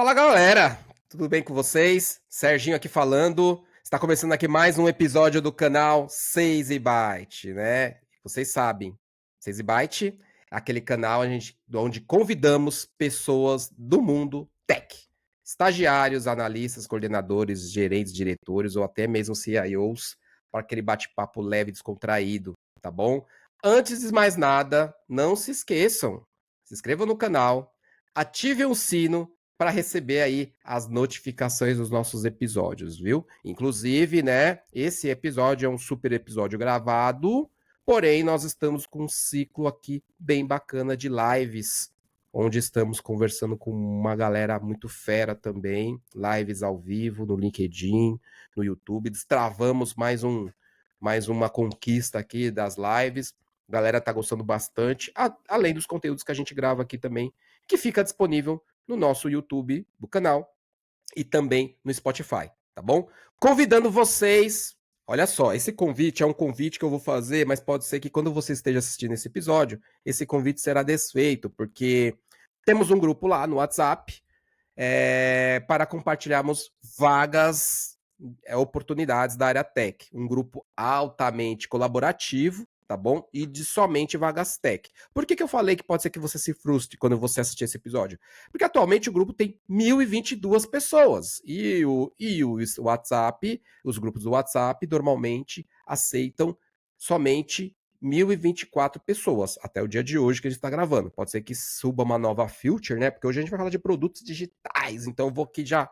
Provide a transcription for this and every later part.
Fala galera, tudo bem com vocês? Serginho aqui falando. Está começando aqui mais um episódio do canal 6 e Byte, né? Vocês sabem, 6 e Byte é aquele canal onde convidamos pessoas do mundo tech, estagiários, analistas, coordenadores, gerentes, diretores ou até mesmo CIOs para aquele bate-papo leve e descontraído, tá bom? Antes de mais nada, não se esqueçam, se inscrevam no canal, ativem o sino para receber aí as notificações dos nossos episódios, viu? Inclusive, né, esse episódio é um super episódio gravado, porém nós estamos com um ciclo aqui bem bacana de lives, onde estamos conversando com uma galera muito fera também, lives ao vivo no LinkedIn, no YouTube, destravamos mais uma conquista aqui das lives. A galera tá gostando bastante, além dos conteúdos que a gente grava aqui também, que fica disponível no nosso YouTube do canal e também no Spotify, tá bom? Convidando vocês, olha só, esse convite é um convite que eu vou fazer, mas pode ser que quando você esteja assistindo esse episódio, esse convite será desfeito, porque temos um grupo lá no WhatsApp para compartilharmos vagas, oportunidades da área tech. Um grupo altamente colaborativo, tá bom? E de somente vagas tech. Por que eu falei que pode ser que você se frustre quando você assistir esse episódio? Porque atualmente o grupo tem 1.022 pessoas. E o WhatsApp, os grupos do WhatsApp normalmente aceitam somente 1.024 pessoas, até o dia de hoje que a gente está gravando. Pode ser que suba uma nova feature, né? Porque hoje a gente vai falar de produtos digitais, então eu vou aqui já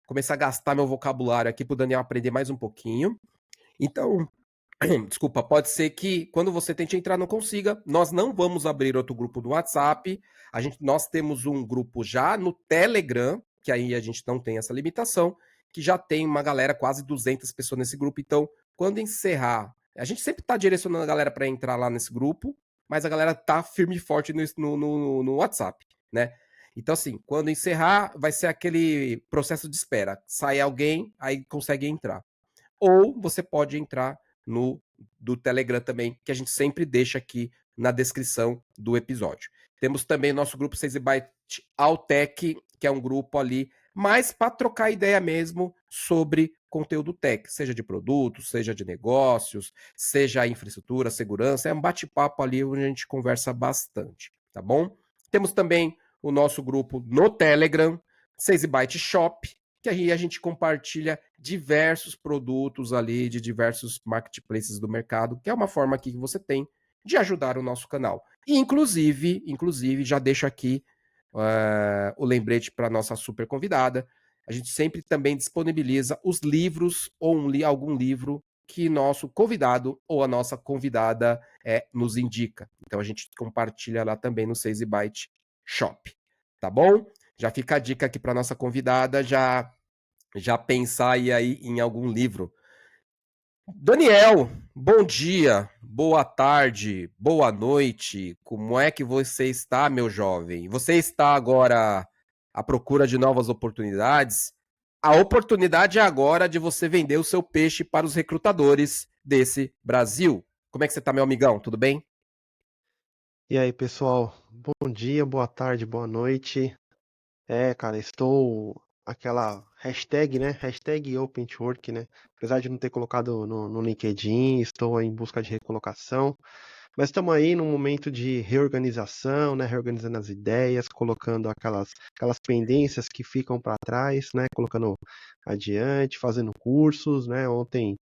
começar a gastar meu vocabulário aqui para o Daniel aprender mais um pouquinho. Então, desculpa, pode ser que quando você tente entrar não consiga. Nós não vamos abrir outro grupo do WhatsApp. Nós temos um grupo já no Telegram, que aí a gente não tem essa limitação, que já tem uma galera, quase 200 pessoas nesse grupo. Então, quando encerrar, a gente sempre está direcionando a galera para entrar lá nesse grupo, mas a galera tá firme e forte no WhatsApp, né? Então, assim, quando encerrar, vai ser aquele processo de espera. Sai alguém, aí consegue entrar. Ou você pode entrar no do Telegram também, que a gente sempre deixa aqui na descrição do episódio. Temos também nosso grupo 6 Byte Altec, que é um grupo ali mais para trocar ideia mesmo sobre conteúdo tech, seja de produtos, seja de negócios, seja infraestrutura, segurança, é um bate-papo ali onde a gente conversa bastante, tá bom? Temos também o nosso grupo no Telegram, 6 Byte Shop, que aí a gente compartilha diversos produtos ali de diversos marketplaces do mercado, que é uma forma aqui que você tem de ajudar o nosso canal. E inclusive, já deixo aqui o lembrete para nossa super convidada. A gente sempre também disponibiliza os livros ou algum livro que nosso convidado ou a nossa convidada nos indica. Então a gente compartilha lá também no 6 Byte Shop, tá bom? Já fica a dica aqui para nossa convidada já pensar aí em algum livro. Daniel, bom dia, boa tarde, boa noite. Como é que você está, meu jovem? Você está agora à procura de novas oportunidades? A oportunidade é agora de você vender o seu peixe para os recrutadores desse Brasil. Como é que você está, meu amigão? Tudo bem? E aí, pessoal, bom dia, boa tarde, boa noite. Cara, estou aquela hashtag, né? Hashtag Open to Work, né? Apesar de não ter colocado no LinkedIn, estou em busca de recolocação. Mas estamos aí num momento de reorganização, né? Reorganizando as ideias, colocando aquelas pendências que ficam para trás, né? Colocando adiante, fazendo cursos, né? Ontem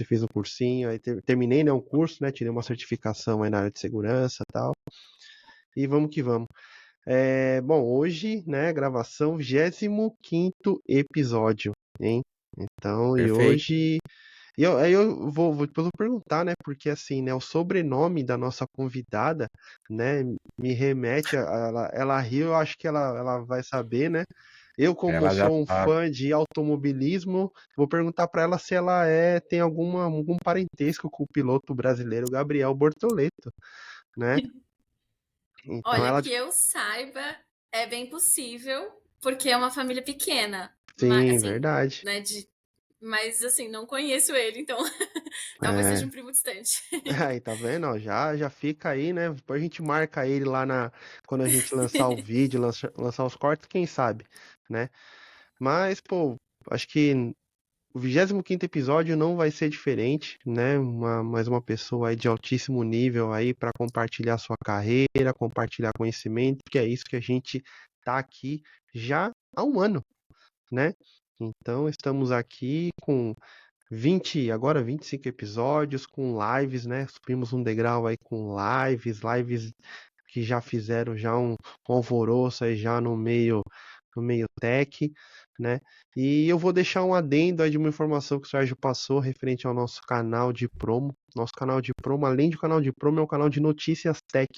fiz um cursinho, aí terminei, né, um curso, né? Tirei uma certificação aí na área de segurança e tal. E vamos que vamos. Bom, hoje, né, gravação 25º episódio, hein? Então, e Perfeito. hoje... aí eu depois vou perguntar, né, porque assim, né, o sobrenome da nossa convidada, né, me remete ela riu, eu acho que ela vai saber, né? Eu, como Ela já sou um sabe. fã de automobilismo, vou perguntar para ela se ela tem algum parentesco com o piloto brasileiro Gabriel Bortoleto, né? Então Olha, ela, que eu saiba, é bem possível, porque é uma família pequena. Mas, sim, assim, verdade. né, mas, assim, não conheço ele, então talvez seja um É, primo distante. aí, tá vendo? Ó, já fica aí, né? Depois a gente marca ele lá quando a gente lançar o vídeo, lançar os cortes, quem sabe, né? Mas, pô, acho que o 25º episódio não vai ser diferente, né? Mais uma pessoa aí de altíssimo nível aí para compartilhar sua carreira, compartilhar conhecimento, que é isso que a gente tá aqui já há um ano, né? Então estamos aqui com 25 episódios, com lives, né? Subimos um degrau aí com lives que já fizeram já um alvoroço aí já no meio tech, né? E eu vou deixar um adendo aí de uma informação que o Sérgio passou referente ao nosso canal de promo. Nosso canal de promo, além de canal de promo, é um canal de notícias tech.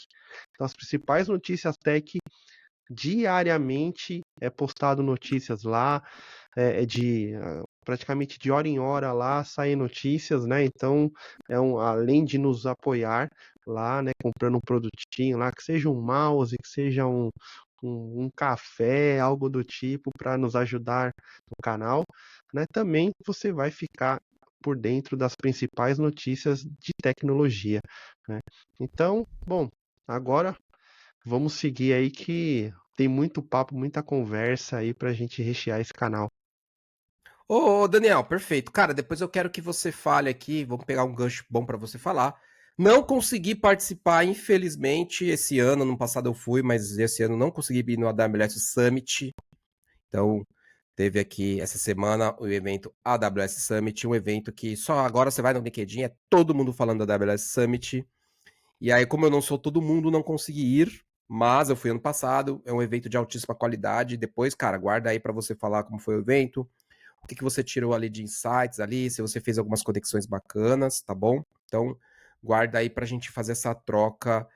Então, as principais notícias tech diariamente é postado notícias lá, praticamente de hora em hora lá saem notícias, né? Então, além de nos apoiar lá, né, comprando um produtinho lá, que seja um mouse, que seja um café, algo do tipo, para nos ajudar no canal, né? Também você vai ficar por dentro das principais notícias de tecnologia, né? Então, bom, agora vamos seguir aí que tem muito papo, muita conversa aí pra gente rechear esse canal. Ô, Daniel, perfeito. Cara, depois eu quero que você fale aqui, vamos pegar um gancho bom para você falar. Não consegui participar, infelizmente, esse ano. No passado eu fui, mas esse ano não consegui ir no AWS Summit. Então, teve aqui essa semana o evento AWS Summit, um evento que só agora você vai no LinkedIn, é todo mundo falando da AWS Summit. E aí, como eu não sou todo mundo, não consegui ir, mas eu fui ano passado, é um evento de altíssima qualidade. Depois, cara, guarda aí para você falar como foi o evento, o que você tirou ali de insights ali, se você fez algumas conexões bacanas, tá bom? Então, guarda aí pra gente fazer essa troca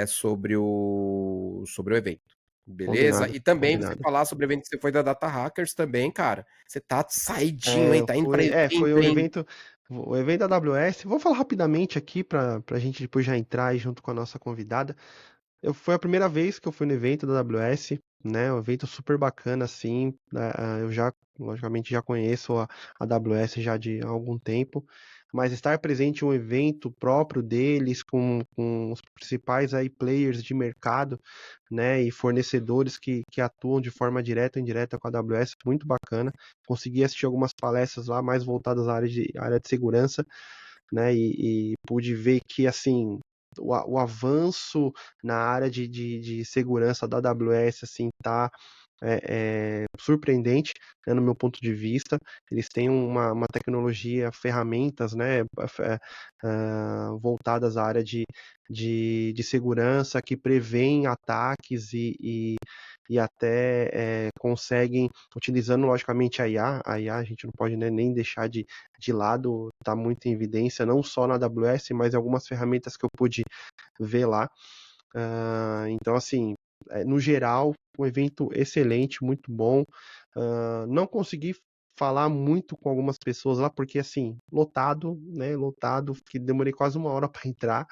sobre o evento. Beleza? Combinado, E também você combinado. falar sobre o evento que você foi da Data Hackers também, cara. Você tá saidinho, hein? Tá indo pra Foi evento, o hein? evento da AWS. Vou falar rapidamente aqui pra gente depois já entrar aí junto com a nossa convidada. Foi a primeira vez que eu fui no evento da AWS, né? Um evento super bacana, assim. Né? Eu já, logicamente, já conheço a AWS já de algum tempo, mas estar presente em um evento próprio deles, com os principais aí players de mercado, né? E fornecedores que atuam de forma direta ou indireta com a AWS, muito bacana. Consegui assistir algumas palestras lá mais voltadas à área de segurança, né? E pude ver que, assim, o avanço na área de segurança da AWS assim tá surpreendente, né, no meu ponto de vista. Eles têm uma tecnologia, ferramentas, né, voltadas à área de segurança que prevêem ataques e até conseguem, utilizando logicamente a IA a gente não pode, né, nem deixar de lado, está muito em evidência, não só na AWS, mas em algumas ferramentas que eu pude ver lá. Então, assim, no geral, um evento excelente, muito bom. Não consegui falar muito com algumas pessoas lá, porque, assim, lotado, né? Lotado, que demorei quase uma hora para entrar,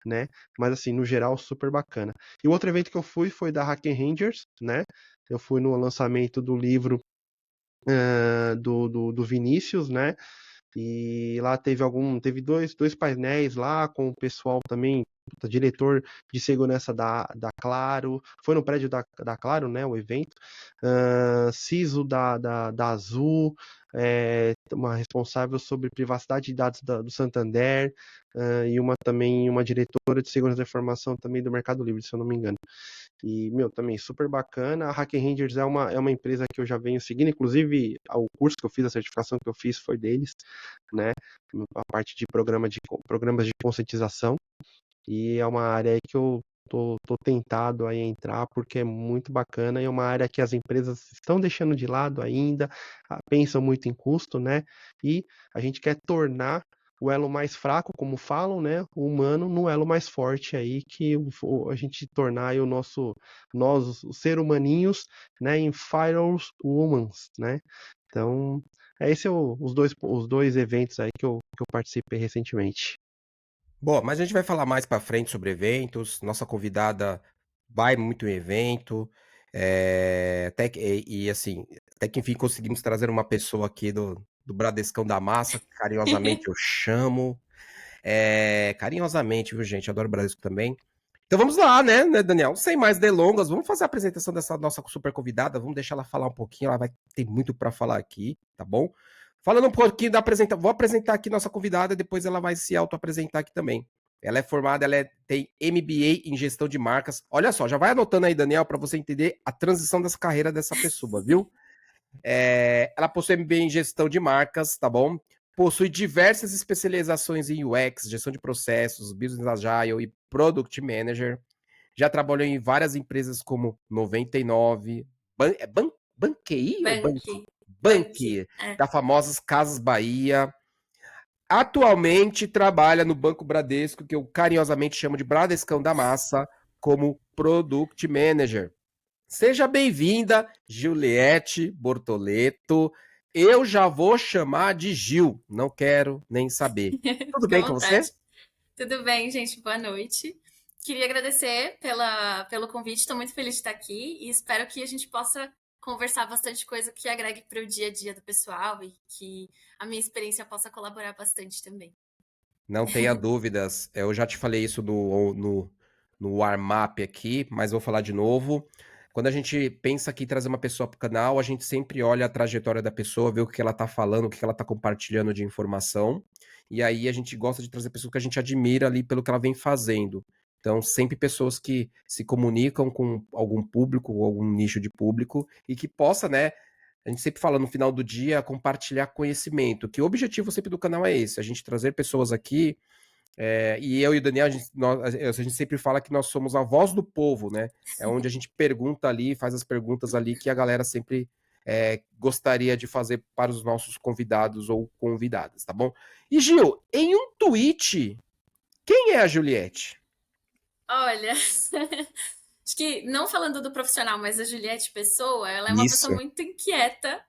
né? Mas, assim, no geral, super bacana. E o outro evento que eu fui foi da Hacken Rangers, né? Eu fui no lançamento do livro do Vinícius, né? E lá teve dois painéis lá com o pessoal também, diretor de segurança da Claro, foi no prédio da Claro, né, o evento, CISO da Azul, uma responsável sobre privacidade de dados do Santander, e também uma diretora de segurança da informação também do Mercado Livre, se eu não me engano. E, meu, também super bacana. A Hacken Rangers é uma empresa que eu já venho seguindo, inclusive o curso que eu fiz, a certificação que eu fiz foi deles, né? A parte de programas de conscientização. E é uma área aí que eu tô tentado a entrar porque é muito bacana e é uma área que as empresas estão deixando de lado ainda, pensam muito em custo, né? E a gente quer tornar o elo mais fraco, como falam, né? O humano no elo mais forte aí, que a gente tornar aí nós, os ser humaninhos, né? Em Firehumans, humans, né? Então, esse os dois eventos aí que eu participei recentemente. Bom, mas a gente vai falar mais para frente sobre eventos. Nossa convidada vai muito em evento. Assim, até que enfim conseguimos trazer uma pessoa aqui do Bradescão da Massa, que carinhosamente eu chamo. Carinhosamente, viu, gente? Eu adoro o Bradesco também. Então vamos lá, né, Daniel? Sem mais delongas, vamos fazer a apresentação dessa nossa super convidada, vamos deixar ela falar um pouquinho, ela vai ter muito para falar aqui, tá bom? Falando um pouquinho da apresentação, vou apresentar aqui nossa convidada, depois ela vai se auto-apresentar aqui também. Ela é formada, tem MBA em gestão de marcas. Olha só, já vai anotando aí, Daniel, para você entender a transição dessa carreira dessa pessoa, viu? Ela possui MBA em gestão de marcas, tá bom? Possui diversas especializações em UX, gestão de processos, Business Agile e Product Manager. Já trabalhou em várias empresas como 99, Banqui ou Banqui? Banqui, da famosas Casas Bahia. Atualmente trabalha no Banco Bradesco, que eu carinhosamente chamo de Bradescão da Massa, como Product Manager. Seja bem-vinda, Juliette Bortoleto. Eu já vou chamar de Gil, não quero nem saber. Tudo bem com você? Tudo bem, gente, boa noite. Queria agradecer pelo convite, estou muito feliz de estar aqui e espero que a gente possa conversar bastante coisa que agregue para o dia a dia do pessoal e que a minha experiência possa colaborar bastante também. Não tenha dúvidas, eu já te falei isso no warm-up aqui, mas vou falar de novo. Quando a gente pensa aqui em trazer uma pessoa para o canal, a gente sempre olha a trajetória da pessoa, vê o que ela está falando, o que ela está compartilhando de informação, e aí a gente gosta de trazer pessoas que a gente admira ali pelo que ela vem fazendo. Então, sempre pessoas que se comunicam com algum público, ou algum nicho de público, e que possa, né, a gente sempre fala no final do dia, compartilhar conhecimento, que o objetivo sempre do canal é esse, a gente trazer pessoas aqui, e eu e o Daniel, a gente sempre fala que nós somos a voz do povo, né? É onde a gente pergunta ali, faz as perguntas ali que a galera sempre gostaria de fazer para os nossos convidados ou convidadas, tá bom? E Gil, em um tweet, quem é a Juliette? Olha, acho que não falando do profissional, mas a Juliette pessoa, ela é uma pessoa muito inquieta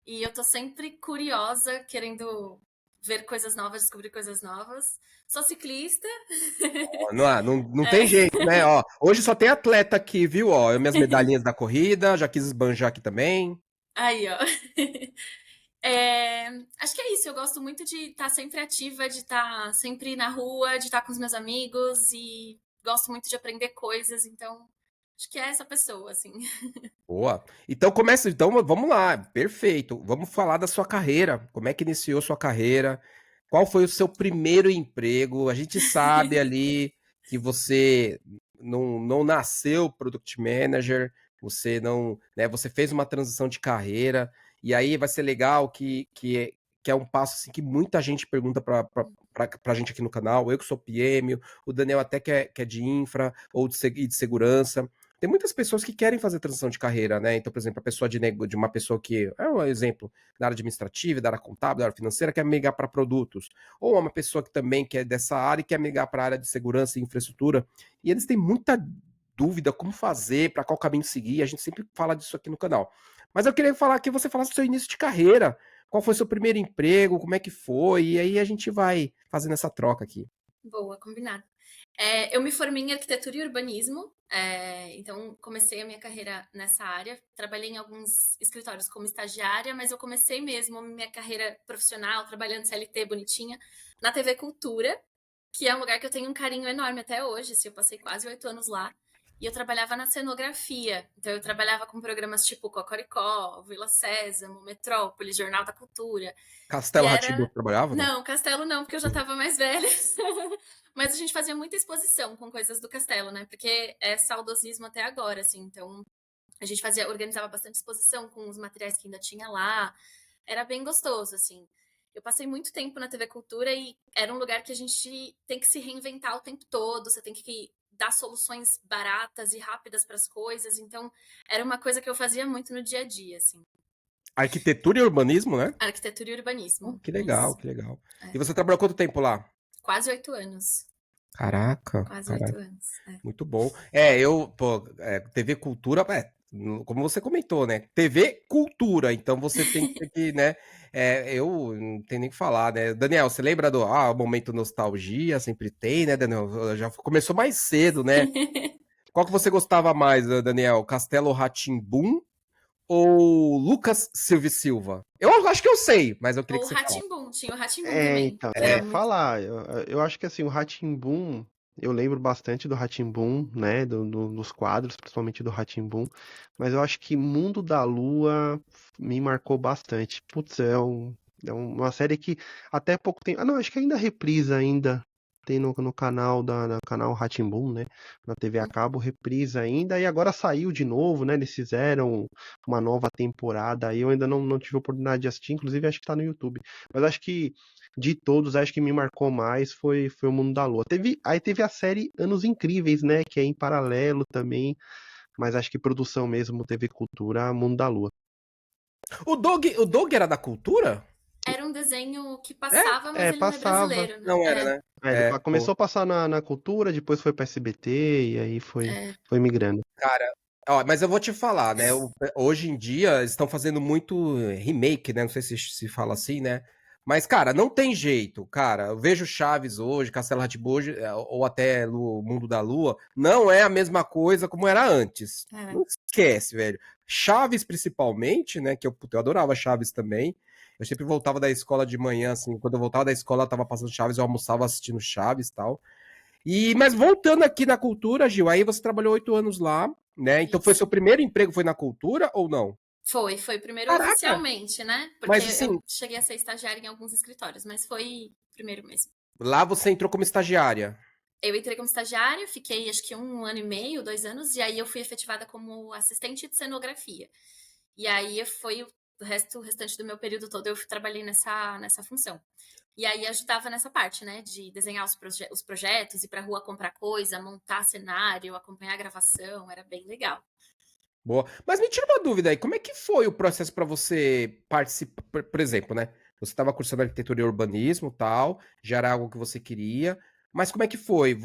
e eu tô sempre curiosa, querendo ver coisas novas, descobrir coisas novas. Sou ciclista. Não tem jeito, né? Ó, hoje só tem atleta aqui, viu? Ó, minhas medalhinhas da corrida, já quis esbanjar aqui também. Aí, ó. Acho que é isso, eu gosto muito de estar sempre ativa, de estar sempre na rua, de estar com os meus amigos e gosto muito de aprender coisas, então acho que é essa pessoa, assim. Boa. Então vamos lá, perfeito. Vamos falar da sua carreira. Como é que iniciou sua carreira? Qual foi o seu primeiro emprego? A gente sabe ali que você não nasceu Product Manager, você não, né, você fez uma transição de carreira, e aí vai ser legal que é um passo assim, que muita gente pergunta pra gente aqui no canal. Eu que sou PM, o Daniel até que é de infra ou de segurança. Tem muitas pessoas que querem fazer transição de carreira, né? Então, por exemplo, a pessoa de uma pessoa que é um exemplo da área administrativa, da área contábil, da área financeira, quer migrar para produtos, ou uma pessoa que também quer dessa área e quer migrar para a área de segurança e infraestrutura, e eles têm muita dúvida como fazer, para qual caminho seguir. A gente sempre fala disso aqui no canal. Mas eu queria falar que você falasse do seu início de carreira, qual foi o seu primeiro emprego, como é que foi, e aí a gente vai fazendo essa troca aqui. Boa, combinado. Eu me formei em arquitetura e urbanismo, então comecei a minha carreira nessa área. Trabalhei em alguns escritórios como estagiária, mas eu comecei mesmo minha carreira profissional, trabalhando CLT bonitinha, na TV Cultura, que é um lugar que eu tenho um carinho enorme até hoje. Eu passei quase 8 anos lá. E eu trabalhava na cenografia. Então eu trabalhava com programas tipo Cocoricó, Vila Sésamo, Metrópole, Jornal da Cultura. Castelo Rá-Tim-Bum trabalhava? Não, Castelo não, porque eu já estava mais velha. Mas a gente fazia muita exposição com coisas do Castelo, né? Porque é saudosismo até agora, assim. Então a gente organizava bastante exposição com os materiais que ainda tinha lá. Era bem gostoso, assim. Eu passei muito tempo na TV Cultura e era um lugar que a gente tem que se reinventar o tempo todo. Você tem que dar soluções baratas e rápidas para as coisas. Então, era uma coisa que eu fazia muito no dia a dia, assim. Arquitetura e urbanismo, né? Arquitetura e urbanismo. Que legal, isso. Que legal. E você trabalhou quanto tempo lá? Quase 8 anos. Caraca. Quase 8 anos. Muito bom. TV Cultura, como você comentou, né? TV Cultura, então você tem que, né? Eu não tenho nem o que falar, né? Daniel, você lembra do momento nostalgia? Sempre tem, né, Daniel? Já começou mais cedo, né? Qual que você gostava mais, Daniel? Castelo Rá-Tim-Bum ou Lucas Silva? Eu acho que eu sei, mas eu queria que você falasse. Tinha o Rá-Tim-Bum também. Então, falar. Eu acho que assim, o Rá-Tim-Bum, Eu lembro bastante do Rá-Tim-Bum, né? Dos quadros, principalmente do Rá-Tim-Bum. Mas eu acho que Mundo da Lua me marcou bastante. Putz, é uma série que até pouco tempo. Ah, não, acho que ainda reprisa ainda. Tem no canal no canal Rá-Tim-Bum, né? Na TV a cabo, reprisa ainda. E agora saiu de novo, né? Eles fizeram uma nova temporada. Aí eu ainda não tive a oportunidade de assistir. Inclusive, acho que tá no YouTube. Mas acho que de todos, acho que me marcou mais foi o Mundo da Lua. Aí teve a série Anos Incríveis, né? Que é em paralelo também, mas acho que produção mesmo, TV Cultura, Mundo da Lua. O Doug era da cultura? Era um desenho que É? passava, mas ele não é Passava. brasileiro, né? Não era, né? Ele É, pô. começou a passar na Cultura, depois foi pra SBT, e aí É. foi migrando. Cara, ó, mas eu vou te falar, né? Hoje em dia eles estão fazendo muito remake, né? Não sei se fala assim, né? Mas, cara, não tem jeito, cara. Eu vejo Chaves hoje, Castelo Rá-Tim hoje, ou até o Mundo da Lua, não é a mesma coisa como era antes. É. Não esquece, velho. Chaves, principalmente, né? Que eu adorava Chaves também. Eu sempre voltava da escola de manhã, assim, quando eu voltava da escola, tava passando Chaves, eu almoçava assistindo Chaves e tal. Mas voltando aqui na cultura, Gil, aí você trabalhou 8 anos lá, né? Então foi Isso. seu primeiro emprego foi na cultura ou não? Foi primeiro Caraca! oficialmente, né? Porque Mas eu assim, cheguei a ser estagiária em alguns escritórios, mas foi primeiro mesmo. lá você entrou como estagiária. Eu entrei como estagiária, fiquei acho que 1 ano e meio, 2 anos, e aí eu fui efetivada como assistente de cenografia. E aí foi o restante do meu período todo eu trabalhei nessa função. E aí ajudava nessa parte, né? De desenhar os projetos, ir pra rua comprar coisa, montar cenário, acompanhar a gravação, era bem legal. Boa. Mas me tira uma dúvida aí, como é que foi o processo para você participar, por exemplo, né? Você estava cursando arquitetura e urbanismo, tal, já era algo que você queria, mas como é que foi?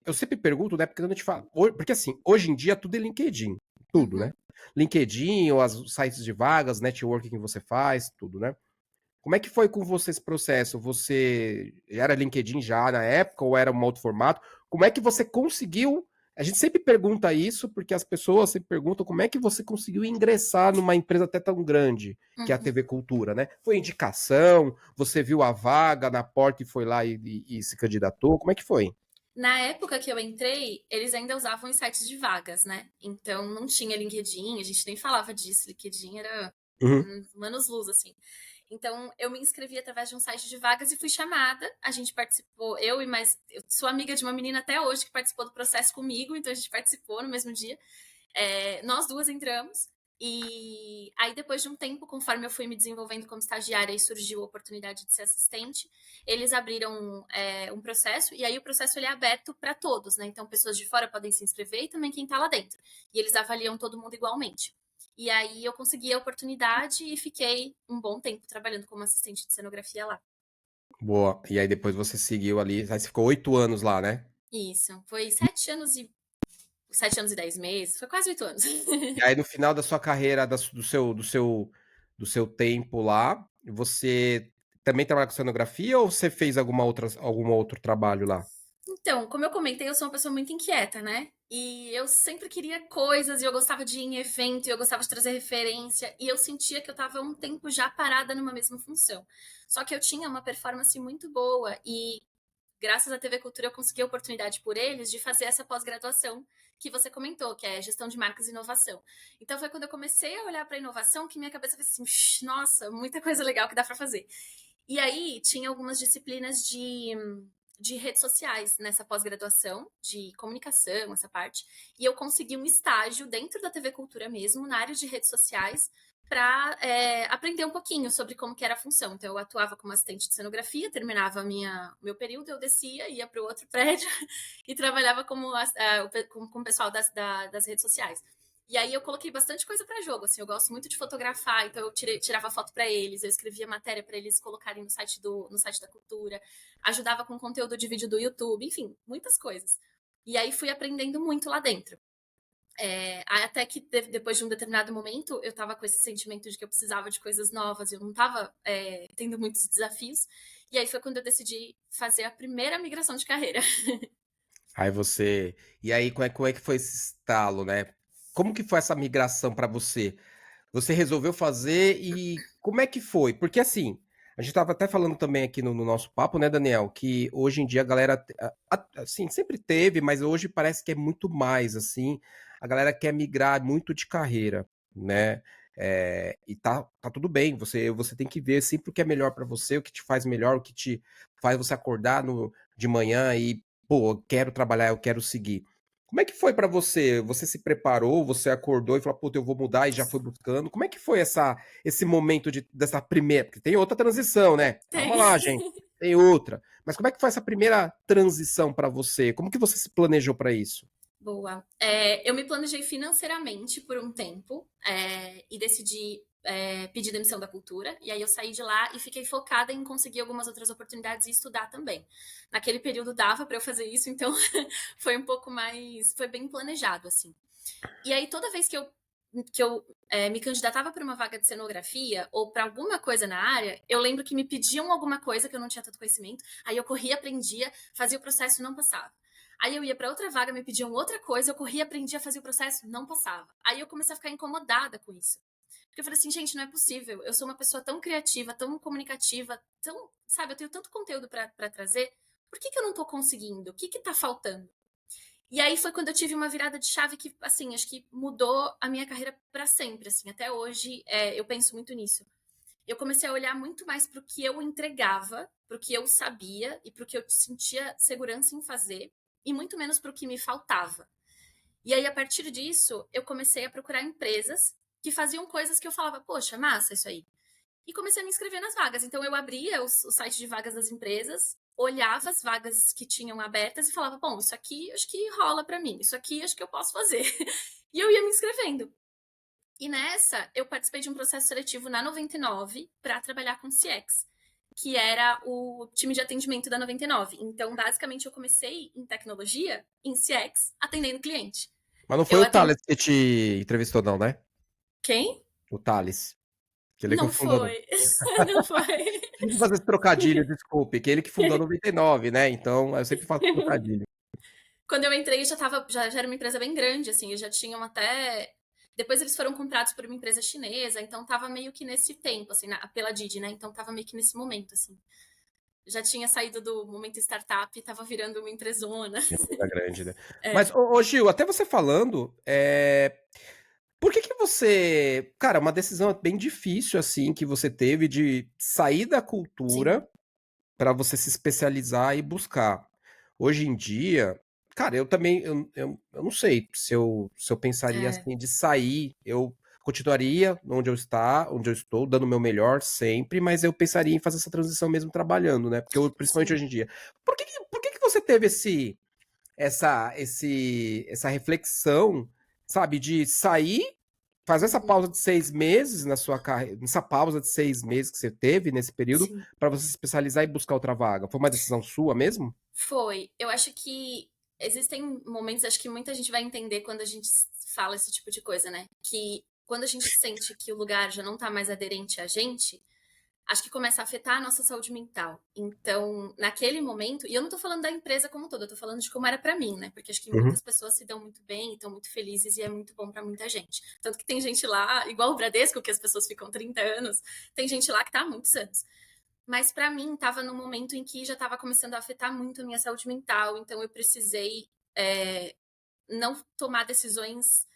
Eu sempre pergunto, né? Porque quando eu te falo, porque assim, hoje em dia tudo é LinkedIn, tudo, né? Uhum. LinkedIn, ou os sites de vagas, networking que você faz, tudo, né? Como é que foi com você esse processo? Você era LinkedIn já na época ou era um outro formato? Como é que você conseguiu? A gente sempre pergunta isso porque as pessoas sempre perguntam como é que você conseguiu ingressar numa empresa até tão grande que é a Uhum. TV Cultura, né? Foi indicação? Você viu a vaga na porta e foi lá e se candidatou? Como é que foi? Na época que eu entrei, eles ainda usavam os sites de vagas, né? Então não tinha LinkedIn, a gente nem falava disso. LinkedIn era Uhum. anos-luz, assim. Então eu me inscrevi através de um site de vagas e fui chamada. A gente participou, eu e mais. Eu sou amiga de uma menina até hoje que participou do processo comigo, então a gente participou no mesmo dia. Nós duas entramos. E aí, depois de um tempo, conforme eu fui me desenvolvendo como estagiária e surgiu a oportunidade de ser assistente, eles abriram um processo, e aí o processo ele é aberto para todos, né? Então, pessoas de fora podem se inscrever e também quem está lá dentro. E eles avaliam todo mundo igualmente. E aí eu consegui a oportunidade e fiquei um bom tempo trabalhando como assistente de cenografia lá. Boa. E aí depois você seguiu ali, aí você ficou 8 anos lá, né? Isso, foi 7 anos e 10 meses, foi quase 8 anos. E aí no final da sua carreira, do seu tempo lá, você também trabalha com cenografia ou você fez algum outro trabalho lá? Então, como eu comentei, eu sou uma pessoa muito inquieta, né? E eu sempre queria coisas, e eu gostava de ir em evento, e eu gostava de trazer referência, e eu sentia que eu estava um tempo já parada numa mesma função. Só que eu tinha uma performance muito boa, e graças à TV Cultura eu consegui a oportunidade por eles de fazer essa pós-graduação que você comentou, que é gestão de marcas e inovação. Então foi quando eu comecei a olhar para a inovação que minha cabeça fez assim, nossa, muita coisa legal que dá para fazer. E aí tinha algumas disciplinas de redes sociais nessa pós-graduação, de comunicação, essa parte. E eu consegui um estágio dentro da TV Cultura mesmo, na área de redes sociais, para aprender um pouquinho sobre como que era a função. Então, eu atuava como assistente de cenografia, terminava meu período, eu descia, ia para o outro prédio e trabalhava com o pessoal das redes sociais. E aí eu coloquei bastante coisa para jogo, assim, eu gosto muito de fotografar, então eu tirava foto para eles, eu escrevia matéria para eles colocarem no site da cultura, ajudava com conteúdo de vídeo do YouTube, enfim, muitas coisas. E aí fui aprendendo muito lá dentro. Até que depois de um determinado momento eu tava com esse sentimento de que eu precisava de coisas novas, eu não tava tendo muitos desafios. E aí foi quando eu decidi fazer a primeira migração de carreira. Aí você. E aí, como é que foi esse estalo, né? Como que foi essa migração para você? Você resolveu fazer e como é que foi? Porque assim, A gente estava até falando também aqui no nosso papo, né, Daniel, que hoje em dia a galera, assim, sempre teve, mas hoje parece que é muito mais, assim, a galera quer migrar muito de carreira, né? E tá tudo bem, você tem que ver sempre o que é melhor para você, o que te faz melhor, o que te faz você acordar de manhã e, pô, eu quero trabalhar, eu quero seguir. Como é que foi para você? Você se preparou, você acordou e falou, puta, eu vou mudar e já foi buscando. Como é que foi esse momento dessa primeira? Porque tem outra transição, né? Calma Tem. lá, gente. Tem outra. Mas como é que foi essa primeira transição para você? Como que você se planejou para isso? Boa. Eu me planejei financeiramente por um tempo e decidi pedir demissão da cultura. E aí eu saí de lá e fiquei focada em conseguir algumas outras oportunidades e estudar também. Naquele período dava para eu fazer isso, então foi um pouco mais. Foi bem planejado, assim. E aí toda vez que eu me candidatava para uma vaga de cenografia ou para alguma coisa na área, eu lembro que me pediam alguma coisa que eu não tinha tanto conhecimento, aí eu corria, aprendia, fazia o processo e não passava. Aí eu ia para outra vaga, me pediam outra coisa, eu corria, aprendia, fazia o processo, não passava. Aí eu comecei a ficar incomodada com isso. Porque eu falei assim, gente, não é possível. Eu sou uma pessoa tão criativa, tão comunicativa, tão, sabe, eu tenho tanto conteúdo para trazer. Por que eu não tô conseguindo? O que tá faltando? E aí foi quando eu tive uma virada de chave que, assim, acho que mudou a minha carreira para sempre, assim. Até hoje, eu penso muito nisso. Eu comecei a olhar muito mais para o que eu entregava, para o que eu sabia e para o que eu sentia segurança em fazer, e muito menos para o que me faltava. E aí, a partir disso, eu comecei a procurar empresas que faziam coisas que eu falava, poxa, massa isso aí. E comecei a me inscrever nas vagas. Então, eu abria o site de vagas das empresas, olhava as vagas que tinham abertas e falava, bom, isso aqui acho que rola para mim, isso aqui acho que eu posso fazer. E eu ia me inscrevendo. E nessa, eu participei de um processo seletivo na 99 para trabalhar com CX, que era o time de atendimento da 99. Então, basicamente, eu comecei em tecnologia, em CX, atendendo cliente. Mas não foi Eu o atendi... Thales que te entrevistou, não, né? Quem? O Thales. Que ele que Não fundou. foi. Não foi. Tem que fazer esse trocadilho, desculpe, que ele que fundou a 99, né? Então eu sempre faço trocadilho. Quando eu entrei, já era uma empresa bem grande, assim, eles já tinham até. Depois eles foram comprados por uma empresa chinesa, então tava meio que nesse tempo, assim, pela Didi, né? Então tava meio que nesse momento, assim. Já tinha saído do momento startup e tava virando uma empresona. É uma coisa grande, né? Mas, É, ô Gil, até você falando, por que você. Cara, uma decisão bem difícil, assim, que você teve de sair da sim. cultura para você se especializar e buscar. Hoje em dia, cara, eu também, eu não sei se eu pensaria É, assim de sair, eu continuaria onde eu estou, dando o meu melhor sempre, mas eu pensaria em fazer essa transição mesmo trabalhando, né? Porque principalmente sim. hoje em dia. Por que que você teve essa reflexão, sabe, de sair, fazer essa Uhum, pausa de 6 meses na sua carreira, essa pausa de 6 meses que você teve nesse período, sim. para você se especializar e buscar outra vaga? Foi uma decisão sua mesmo? Foi. Eu acho que existem momentos, acho que muita gente vai entender quando a gente fala esse tipo de coisa, né? Que quando a gente sente que o lugar já não tá mais aderente a gente, acho que começa a afetar a nossa saúde mental. Então, naquele momento, e eu não tô falando da empresa como toda, eu tô falando de como era pra mim, né? Porque acho que Uhum. muitas pessoas se dão muito bem, estão muito felizes e é muito bom pra muita gente. Tanto que tem gente lá, igual o Bradesco, que as pessoas ficam 30 anos, tem gente lá que tá há muitos anos. Mas pra mim, tava num momento em que já tava começando a afetar muito a minha saúde mental, então eu precisei não tomar decisões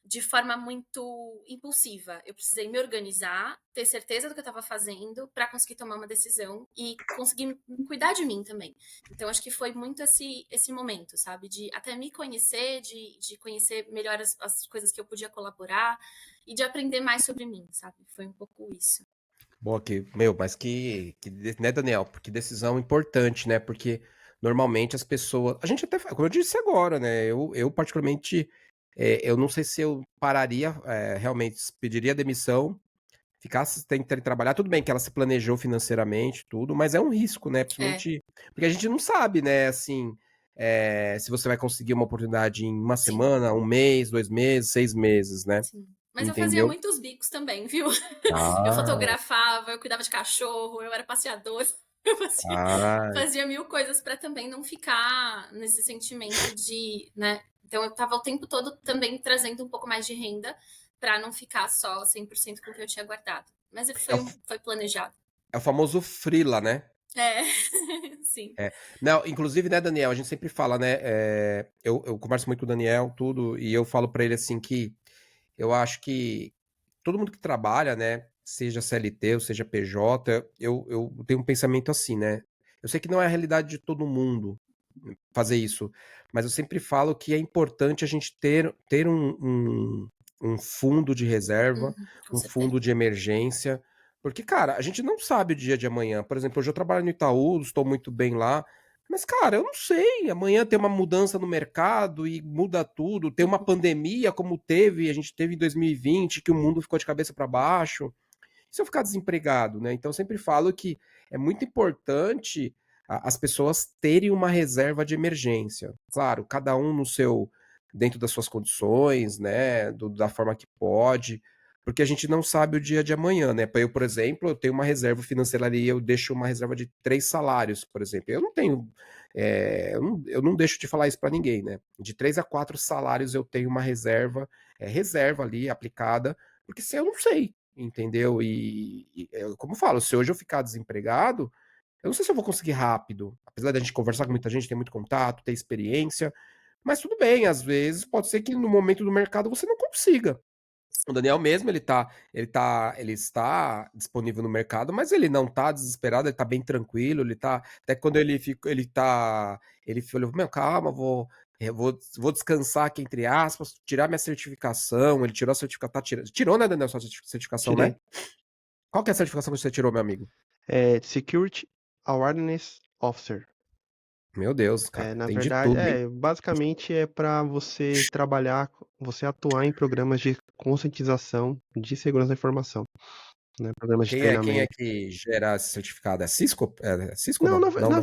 de forma muito impulsiva. Eu precisei me organizar, ter certeza do que eu estava fazendo para conseguir tomar uma decisão e conseguir cuidar de mim também. Então, acho que foi muito esse momento, sabe? De até me conhecer, de conhecer melhor as coisas que eu podia colaborar e de aprender mais sobre mim, sabe? Foi um pouco isso. Bom, meu, mas né, Daniel? Porque decisão importante, né? Porque normalmente as pessoas. A gente até. Como eu disse agora, né? Eu particularmente. Eu não sei se eu pararia, realmente, pediria demissão, ficasse tem que trabalhar. Tudo bem que ela se planejou financeiramente, tudo, mas é um risco, né? É, Principalmente. Porque a gente não sabe, né? Assim. Se você vai conseguir uma oportunidade em uma sim, semana, um mês, 2 meses, 6 meses, né? sim. Mas eu fazia Entendeu? muitos bicos também, viu? Eu Ah, fotografava, eu cuidava de cachorro, eu era passeadora. Eu ah. fazia mil coisas para também não ficar nesse sentimento de, né? Então eu tava o tempo todo também trazendo um pouco mais de renda para não ficar só 100% com o que eu tinha guardado. Mas É o foi planejado. É o famoso freela, né? É, sim. É. Não, inclusive, né, Daniel, a gente sempre fala, né? Eu converso muito com o Daniel, tudo, e eu falo pra ele assim que eu acho que todo mundo que trabalha, né, seja CLT ou seja PJ, eu tenho um pensamento assim, né? Eu sei que não é a realidade de todo mundo fazer isso, mas eu sempre falo que é importante a gente ter um fundo de reserva, Com um certeza. fundo de emergência, porque, cara, a gente não sabe o dia de amanhã. Por exemplo, hoje eu trabalho no Itaú, estou muito bem lá, mas, cara, eu não sei. Amanhã tem uma mudança no mercado e muda tudo. Tem uma pandemia como a gente teve em 2020, que o mundo ficou de cabeça para baixo. E se eu ficar desempregado, né? Então eu sempre falo que é muito importante as pessoas terem uma reserva de emergência. Claro, cada um no seu, dentro das suas condições, né? Da forma que pode, porque a gente não sabe o dia de amanhã, né? Eu, por exemplo, eu tenho uma reserva financeira ali, eu deixo uma reserva de 3 salários, por exemplo. Eu não tenho. Eu não deixo de falar isso para ninguém, né? De 3 a 4 salários eu tenho uma reserva, reserva ali aplicada, porque se eu não sei, entendeu? Como eu falo, se hoje eu ficar desempregado, eu não sei se eu vou conseguir rápido. Apesar da gente conversar com muita gente, ter muito contato, ter experiência. Mas tudo bem, às vezes pode ser que no momento do mercado você não consiga. O Daniel mesmo, ele está disponível no mercado, mas ele não tá desesperado, ele tá bem tranquilo, ele tá, até quando ele falou, meu, calma, vou descansar aqui, entre aspas, tirar minha certificação, ele tirou a certificação, tirou, né, Daniel, sua certificação, Tirei. né? Qual que é a certificação que você tirou, meu amigo? Security Awareness Officer. Meu Deus, cara, Na tem de verdade, tudo, hein? basicamente é para você trabalhar, você atuar em programas de conscientização de segurança da informação, né? Programas de Quem é treinamento. que gera esse certificado? É Cisco? É Cisco ou Não, não? Não, né?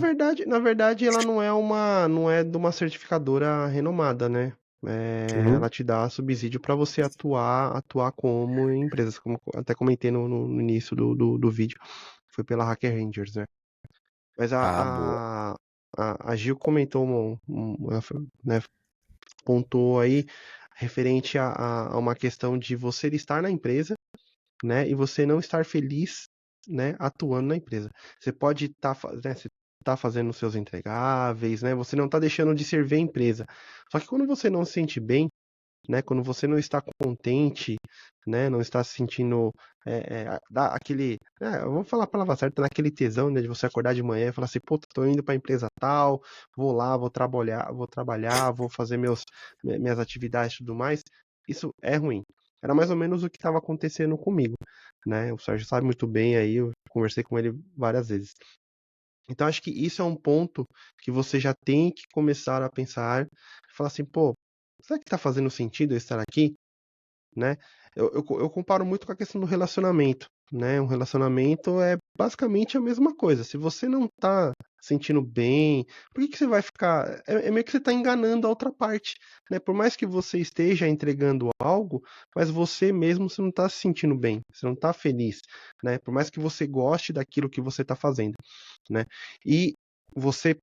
na verdade, ela não é de uma certificadora renomada, né? Ela Uhum. te dá subsídio para você atuar como em empresas, como até comentei no início do vídeo, foi pela Hacker Rangers, né? Mas Ah, boa. a Gil comentou, né, pontuou aí referente a uma questão de você estar na empresa, né, e você não estar feliz, né, atuando na empresa. Você pode estar, né, você tá fazendo os seus entregáveis, né, você não está deixando de servir a empresa. Só que quando você não se sente bem, né, quando você não está contente, né, não está se sentindo, dá aquele, eu vou falar a palavra certa, naquele tesão, né, de você acordar de manhã e falar assim, pô, tô indo para a empresa tal, vou lá, vou fazer minhas atividades e tudo mais, isso é ruim. Era mais ou menos o que estava acontecendo comigo, né? O Sérgio sabe muito bem aí, eu conversei com ele várias vezes. Então acho que isso é um ponto que você já tem que começar a pensar, falar assim, pô, será que está fazendo sentido eu estar aqui? Né? Eu comparo muito com a questão do relacionamento, né? Um relacionamento é basicamente a mesma coisa. Se você não tá sentindo bem, por que que você vai ficar? É meio que você tá enganando a outra parte, né? Por mais que você esteja entregando algo, mas você mesmo você não tá se sentindo bem, você não tá feliz, né? Por mais que você goste daquilo que você tá fazendo, né? E você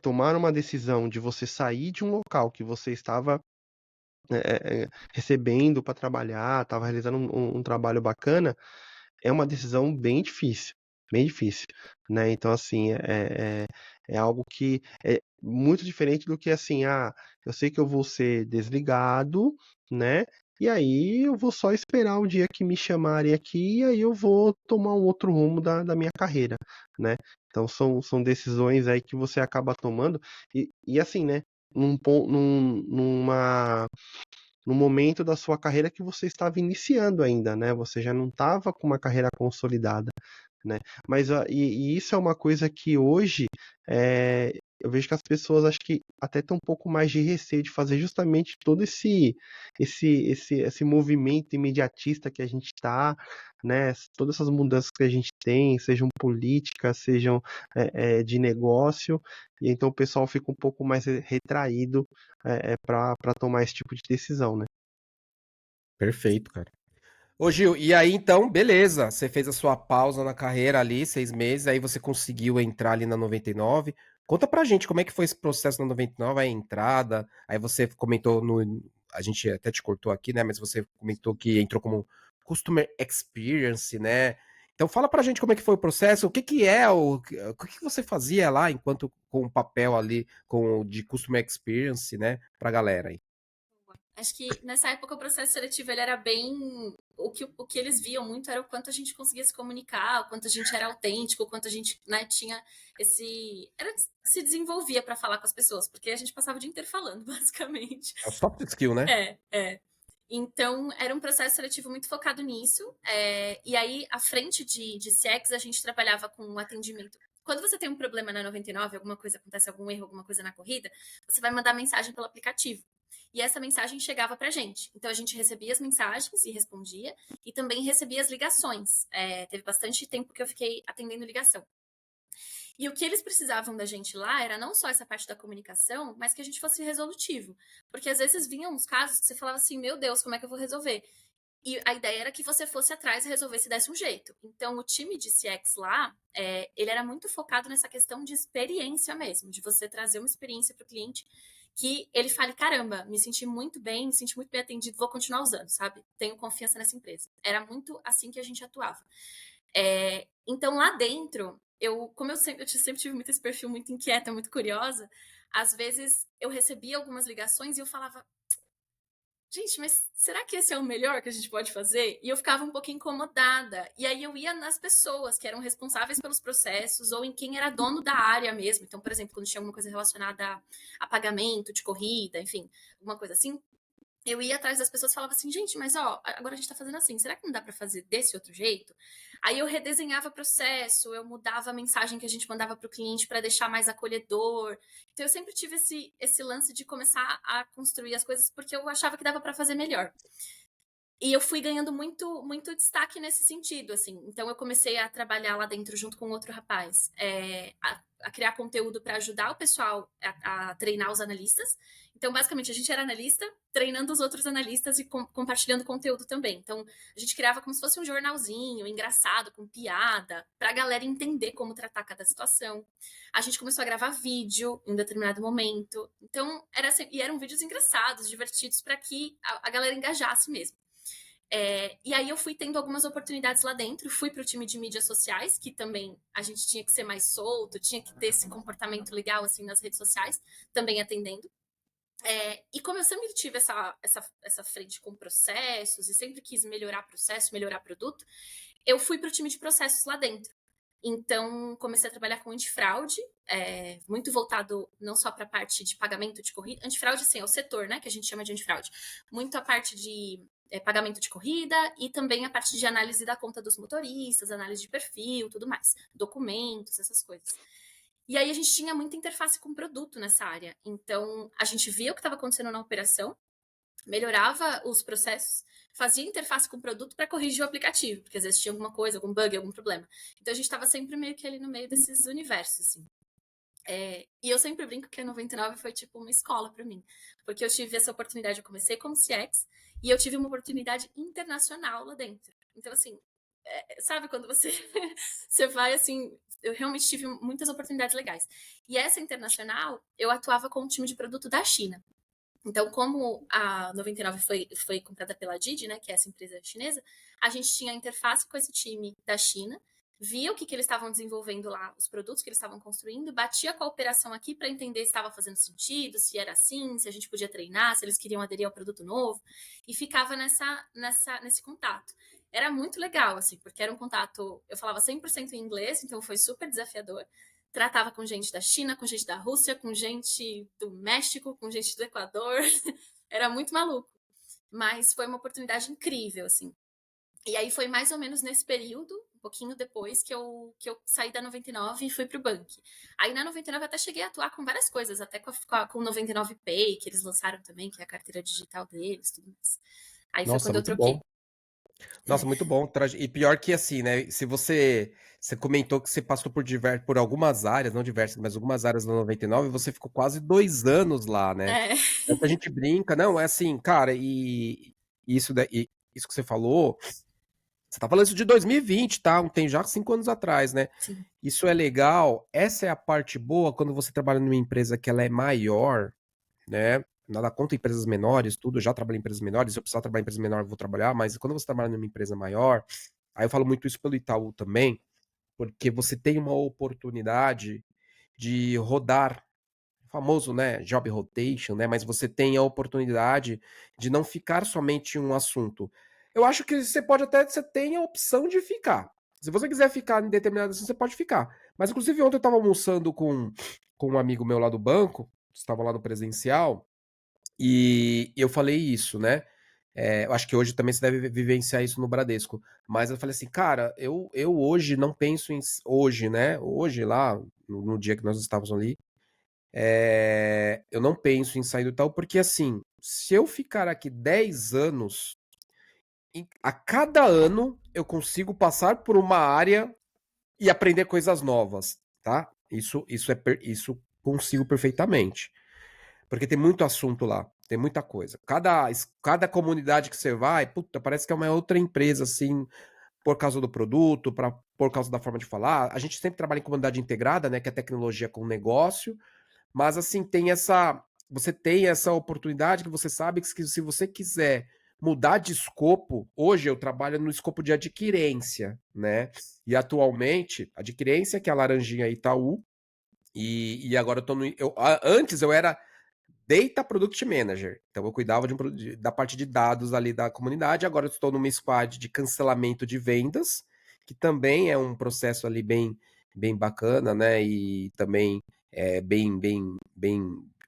tomar uma decisão de você sair de um local que você estava recebendo para trabalhar, estava realizando um trabalho bacana, é uma decisão bem difícil, né? Então, assim, é algo que é muito diferente do que, assim, eu sei que eu vou ser desligado, né? E aí eu vou só esperar o dia que me chamarem aqui e aí eu vou tomar um outro rumo da minha carreira, né? Então são decisões aí que você acaba tomando e assim, né? Numa no momento da sua carreira que você estava iniciando ainda, né? Você já não estava com uma carreira consolidada, né? Mas e isso é uma coisa que hoje eu vejo que as pessoas acho que até têm um pouco mais de receio de fazer justamente todo esse movimento imediatista que a gente está, né? Todas essas mudanças que a gente tem, sejam políticas, sejam de negócio, e então o pessoal fica um pouco mais retraído para tomar esse tipo de decisão, né? Perfeito, cara. Ô, Gil, e aí então, beleza. Você fez a sua pausa na carreira ali, 6 meses, aí você conseguiu entrar ali na 99. Conta pra gente como é que foi esse processo na 99, a entrada. Aí você comentou no. A gente até te cortou aqui, né? Mas você comentou que entrou como Customer Experience, né? Então fala pra gente como é que foi o processo, o que que você fazia lá enquanto com o papel ali de Customer Experience, né, pra galera aí. Acho que nessa época o processo seletivo ele era bem. O que eles viam muito era o quanto a gente conseguia se comunicar, o quanto a gente era autêntico, o quanto a gente, né, tinha se desenvolvia para falar com as pessoas, porque a gente passava o dia inteiro falando, basicamente. É o soft skill, né? É. Então, era um processo seletivo muito focado nisso. E aí, à frente de CX, a gente trabalhava com atendimento. Quando você tem um problema na 99, alguma coisa acontece, algum erro, alguma coisa na corrida, você vai mandar mensagem pelo aplicativo. E essa mensagem chegava pra gente. Então, a gente recebia as mensagens e respondia, e também recebia as ligações. Teve bastante tempo que eu fiquei atendendo ligação. E o que eles precisavam da gente lá era não só essa parte da comunicação, mas que a gente fosse resolutivo. Porque às vezes vinham uns casos que você falava assim, meu Deus, como é que eu vou resolver? E a ideia era que você fosse atrás e resolvesse desse um jeito. Então, o time de CX lá, ele era muito focado nessa questão de experiência mesmo, de você trazer uma experiência para o cliente que ele fale, caramba, me senti muito bem atendido, vou continuar usando, sabe? Tenho confiança nessa empresa. Era muito assim que a gente atuava. Então, lá dentro, como eu sempre tive muito esse perfil muito inquieta, muito curiosa, às vezes eu recebia algumas ligações e eu falava, gente, mas será que esse é o melhor que a gente pode fazer? E eu ficava um pouco incomodada. E aí eu ia nas pessoas que eram responsáveis pelos processos ou em quem era dono da área mesmo. Então, por exemplo, quando tinha alguma coisa relacionada a pagamento de corrida, enfim, alguma coisa assim, eu ia atrás das pessoas e falava assim, gente, mas ó, agora a gente tá fazendo assim, será que não dá pra fazer desse outro jeito? Aí eu redesenhava o processo, eu mudava a mensagem que a gente mandava pro cliente para deixar mais acolhedor. Então eu sempre tive esse lance de começar a construir as coisas porque eu achava que dava para fazer melhor. E eu fui ganhando muito, muito destaque nesse sentido, assim. Então eu comecei a trabalhar lá dentro junto com outro rapaz, a criar conteúdo para ajudar o pessoal a treinar os analistas. Então, basicamente, a gente era analista, treinando os outros analistas e compartilhando conteúdo também. Então, a gente criava como se fosse um jornalzinho, engraçado, com piada, para a galera entender como tratar cada situação. A gente começou a gravar vídeo em um determinado momento. Então, eram vídeos engraçados, divertidos, para que a galera engajasse mesmo. E aí eu fui tendo algumas oportunidades lá dentro, fui para o time de mídias sociais, que também a gente tinha que ser mais solto, tinha que ter esse comportamento legal assim nas redes sociais, também atendendo. E como eu sempre tive essa frente com processos e sempre quis melhorar processo, melhorar produto, eu fui para o time de processos lá dentro. Então, comecei a trabalhar com antifraude, muito voltado não só para a parte de pagamento de corrida. Antifraude, sim, é o setor, né, que a gente chama de antifraude. Muito a parte de pagamento de corrida e também a parte de análise da conta dos motoristas, análise de perfil, tudo mais. Documentos, essas coisas. E aí a gente tinha muita interface com produto nessa área. Então, a gente via o que estava acontecendo na operação, melhorava os processos, fazia interface com o produto para corrigir o aplicativo, porque às vezes tinha alguma coisa, algum bug, algum problema. Então a gente estava sempre meio que ali no meio desses universos, assim. E eu sempre brinco que a 99 foi tipo uma escola para mim, porque eu tive essa oportunidade, eu comecei como CX e eu tive uma oportunidade internacional lá dentro. Então, assim, sabe quando você, você vai assim, eu realmente tive muitas oportunidades legais. E essa internacional, eu atuava com um time de produto da China. Então, como a 99 foi comprada pela Didi, né, que é essa empresa chinesa, a gente tinha interface com esse time da China, via o que eles estavam desenvolvendo lá, os produtos que eles estavam construindo, batia com a operação aqui para entender se estava fazendo sentido, se era assim, se a gente podia treinar, se eles queriam aderir ao produto novo, e ficava nesse contato. Era muito legal, assim, porque era um contato, eu falava 100% em inglês, então foi super desafiador. Tratava com gente da China, com gente da Rússia, com gente do México, com gente do Equador. Era muito maluco. Mas foi uma oportunidade incrível, assim. E aí foi mais ou menos nesse período, um pouquinho depois, que eu saí da 99 e fui pro Bank. Aí na 99 eu até cheguei a atuar com várias coisas, até com o 99 Pay, que eles lançaram também, que é a carteira digital deles, tudo mais. Aí foi Nossa, quando eu muito troquei. bom. Nossa, muito bom. E pior que assim, né? Se você comentou que você passou por algumas áreas, não diversas, mas algumas áreas da 99, você ficou quase 2 anos lá, né? É. A gente brinca, não, é assim, cara, e isso que você falou, você tá falando isso de 2020, tá? Tem já 5 anos atrás, né? Sim. Isso é legal. Essa é a parte boa quando você trabalha numa empresa que ela é maior, né? Nada contra empresas menores, tudo. Eu já trabalhei em empresas menores. Se eu precisar trabalhar em empresas menores, eu vou trabalhar. Mas quando você trabalha numa empresa maior, Aí eu falo muito isso pelo Itaú também, porque você tem uma oportunidade de rodar, famoso, né, job rotation, né, mas você tem a oportunidade de não ficar somente em um assunto. Eu acho que você tem a opção de ficar. Se você quiser ficar em determinado assunto, você pode ficar. Mas, inclusive, ontem eu estava almoçando com um amigo meu lá do banco, estava lá no presencial, e eu falei isso, né? Eu acho que hoje também você deve vivenciar isso no Bradesco. Mas eu falei assim, cara, eu hoje não penso em. Hoje, né? Hoje, lá, no dia que nós estávamos ali, eu não penso em sair do tal, porque assim, se eu ficar aqui 10 anos, a cada ano eu consigo passar por uma área e aprender coisas novas, tá? Isso consigo perfeitamente. Porque tem muito assunto lá, tem muita coisa. Cada comunidade que você vai, puta, parece que é uma outra empresa, assim, por causa do produto, por causa da forma de falar. A gente sempre trabalha em comunidade integrada, né? Que é tecnologia com negócio. Mas assim, você tem essa oportunidade que você sabe que se você quiser mudar de escopo, hoje eu trabalho no escopo de adquirência, né? E atualmente, adquirência, que é a laranjinha Itaú, e agora eu tô no. Antes eu era Data Product Manager. Então eu cuidava da parte de dados ali da comunidade. Agora eu estou numa squad de cancelamento de vendas, que também é um processo ali bem bacana, né? E também é bem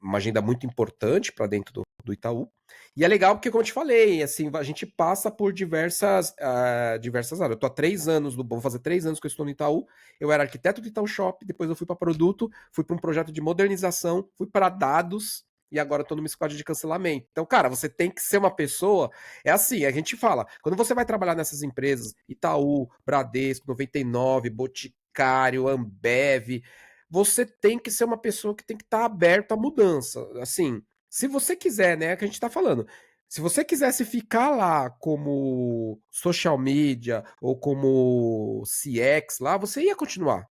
uma agenda muito importante para dentro do Itaú. E é legal porque, como eu te falei, assim, a gente passa por diversas áreas. Eu tô há 3 anos, vou fazer 3 anos que eu estou no Itaú. Eu era arquiteto do Itaú Shop, depois eu fui para produto, fui para um projeto de modernização, fui para dados, e agora eu tô numa squad de cancelamento. Então, cara, você tem que ser uma pessoa. É assim, a gente fala, quando você vai trabalhar nessas empresas, Itaú, Bradesco, 99, Boticário, Ambev, você tem que ser uma pessoa que tem que estar aberta à mudança. Assim, se você quiser, né, é o que a gente tá falando. Se você quisesse ficar lá como social media ou como CX lá, você ia continuar.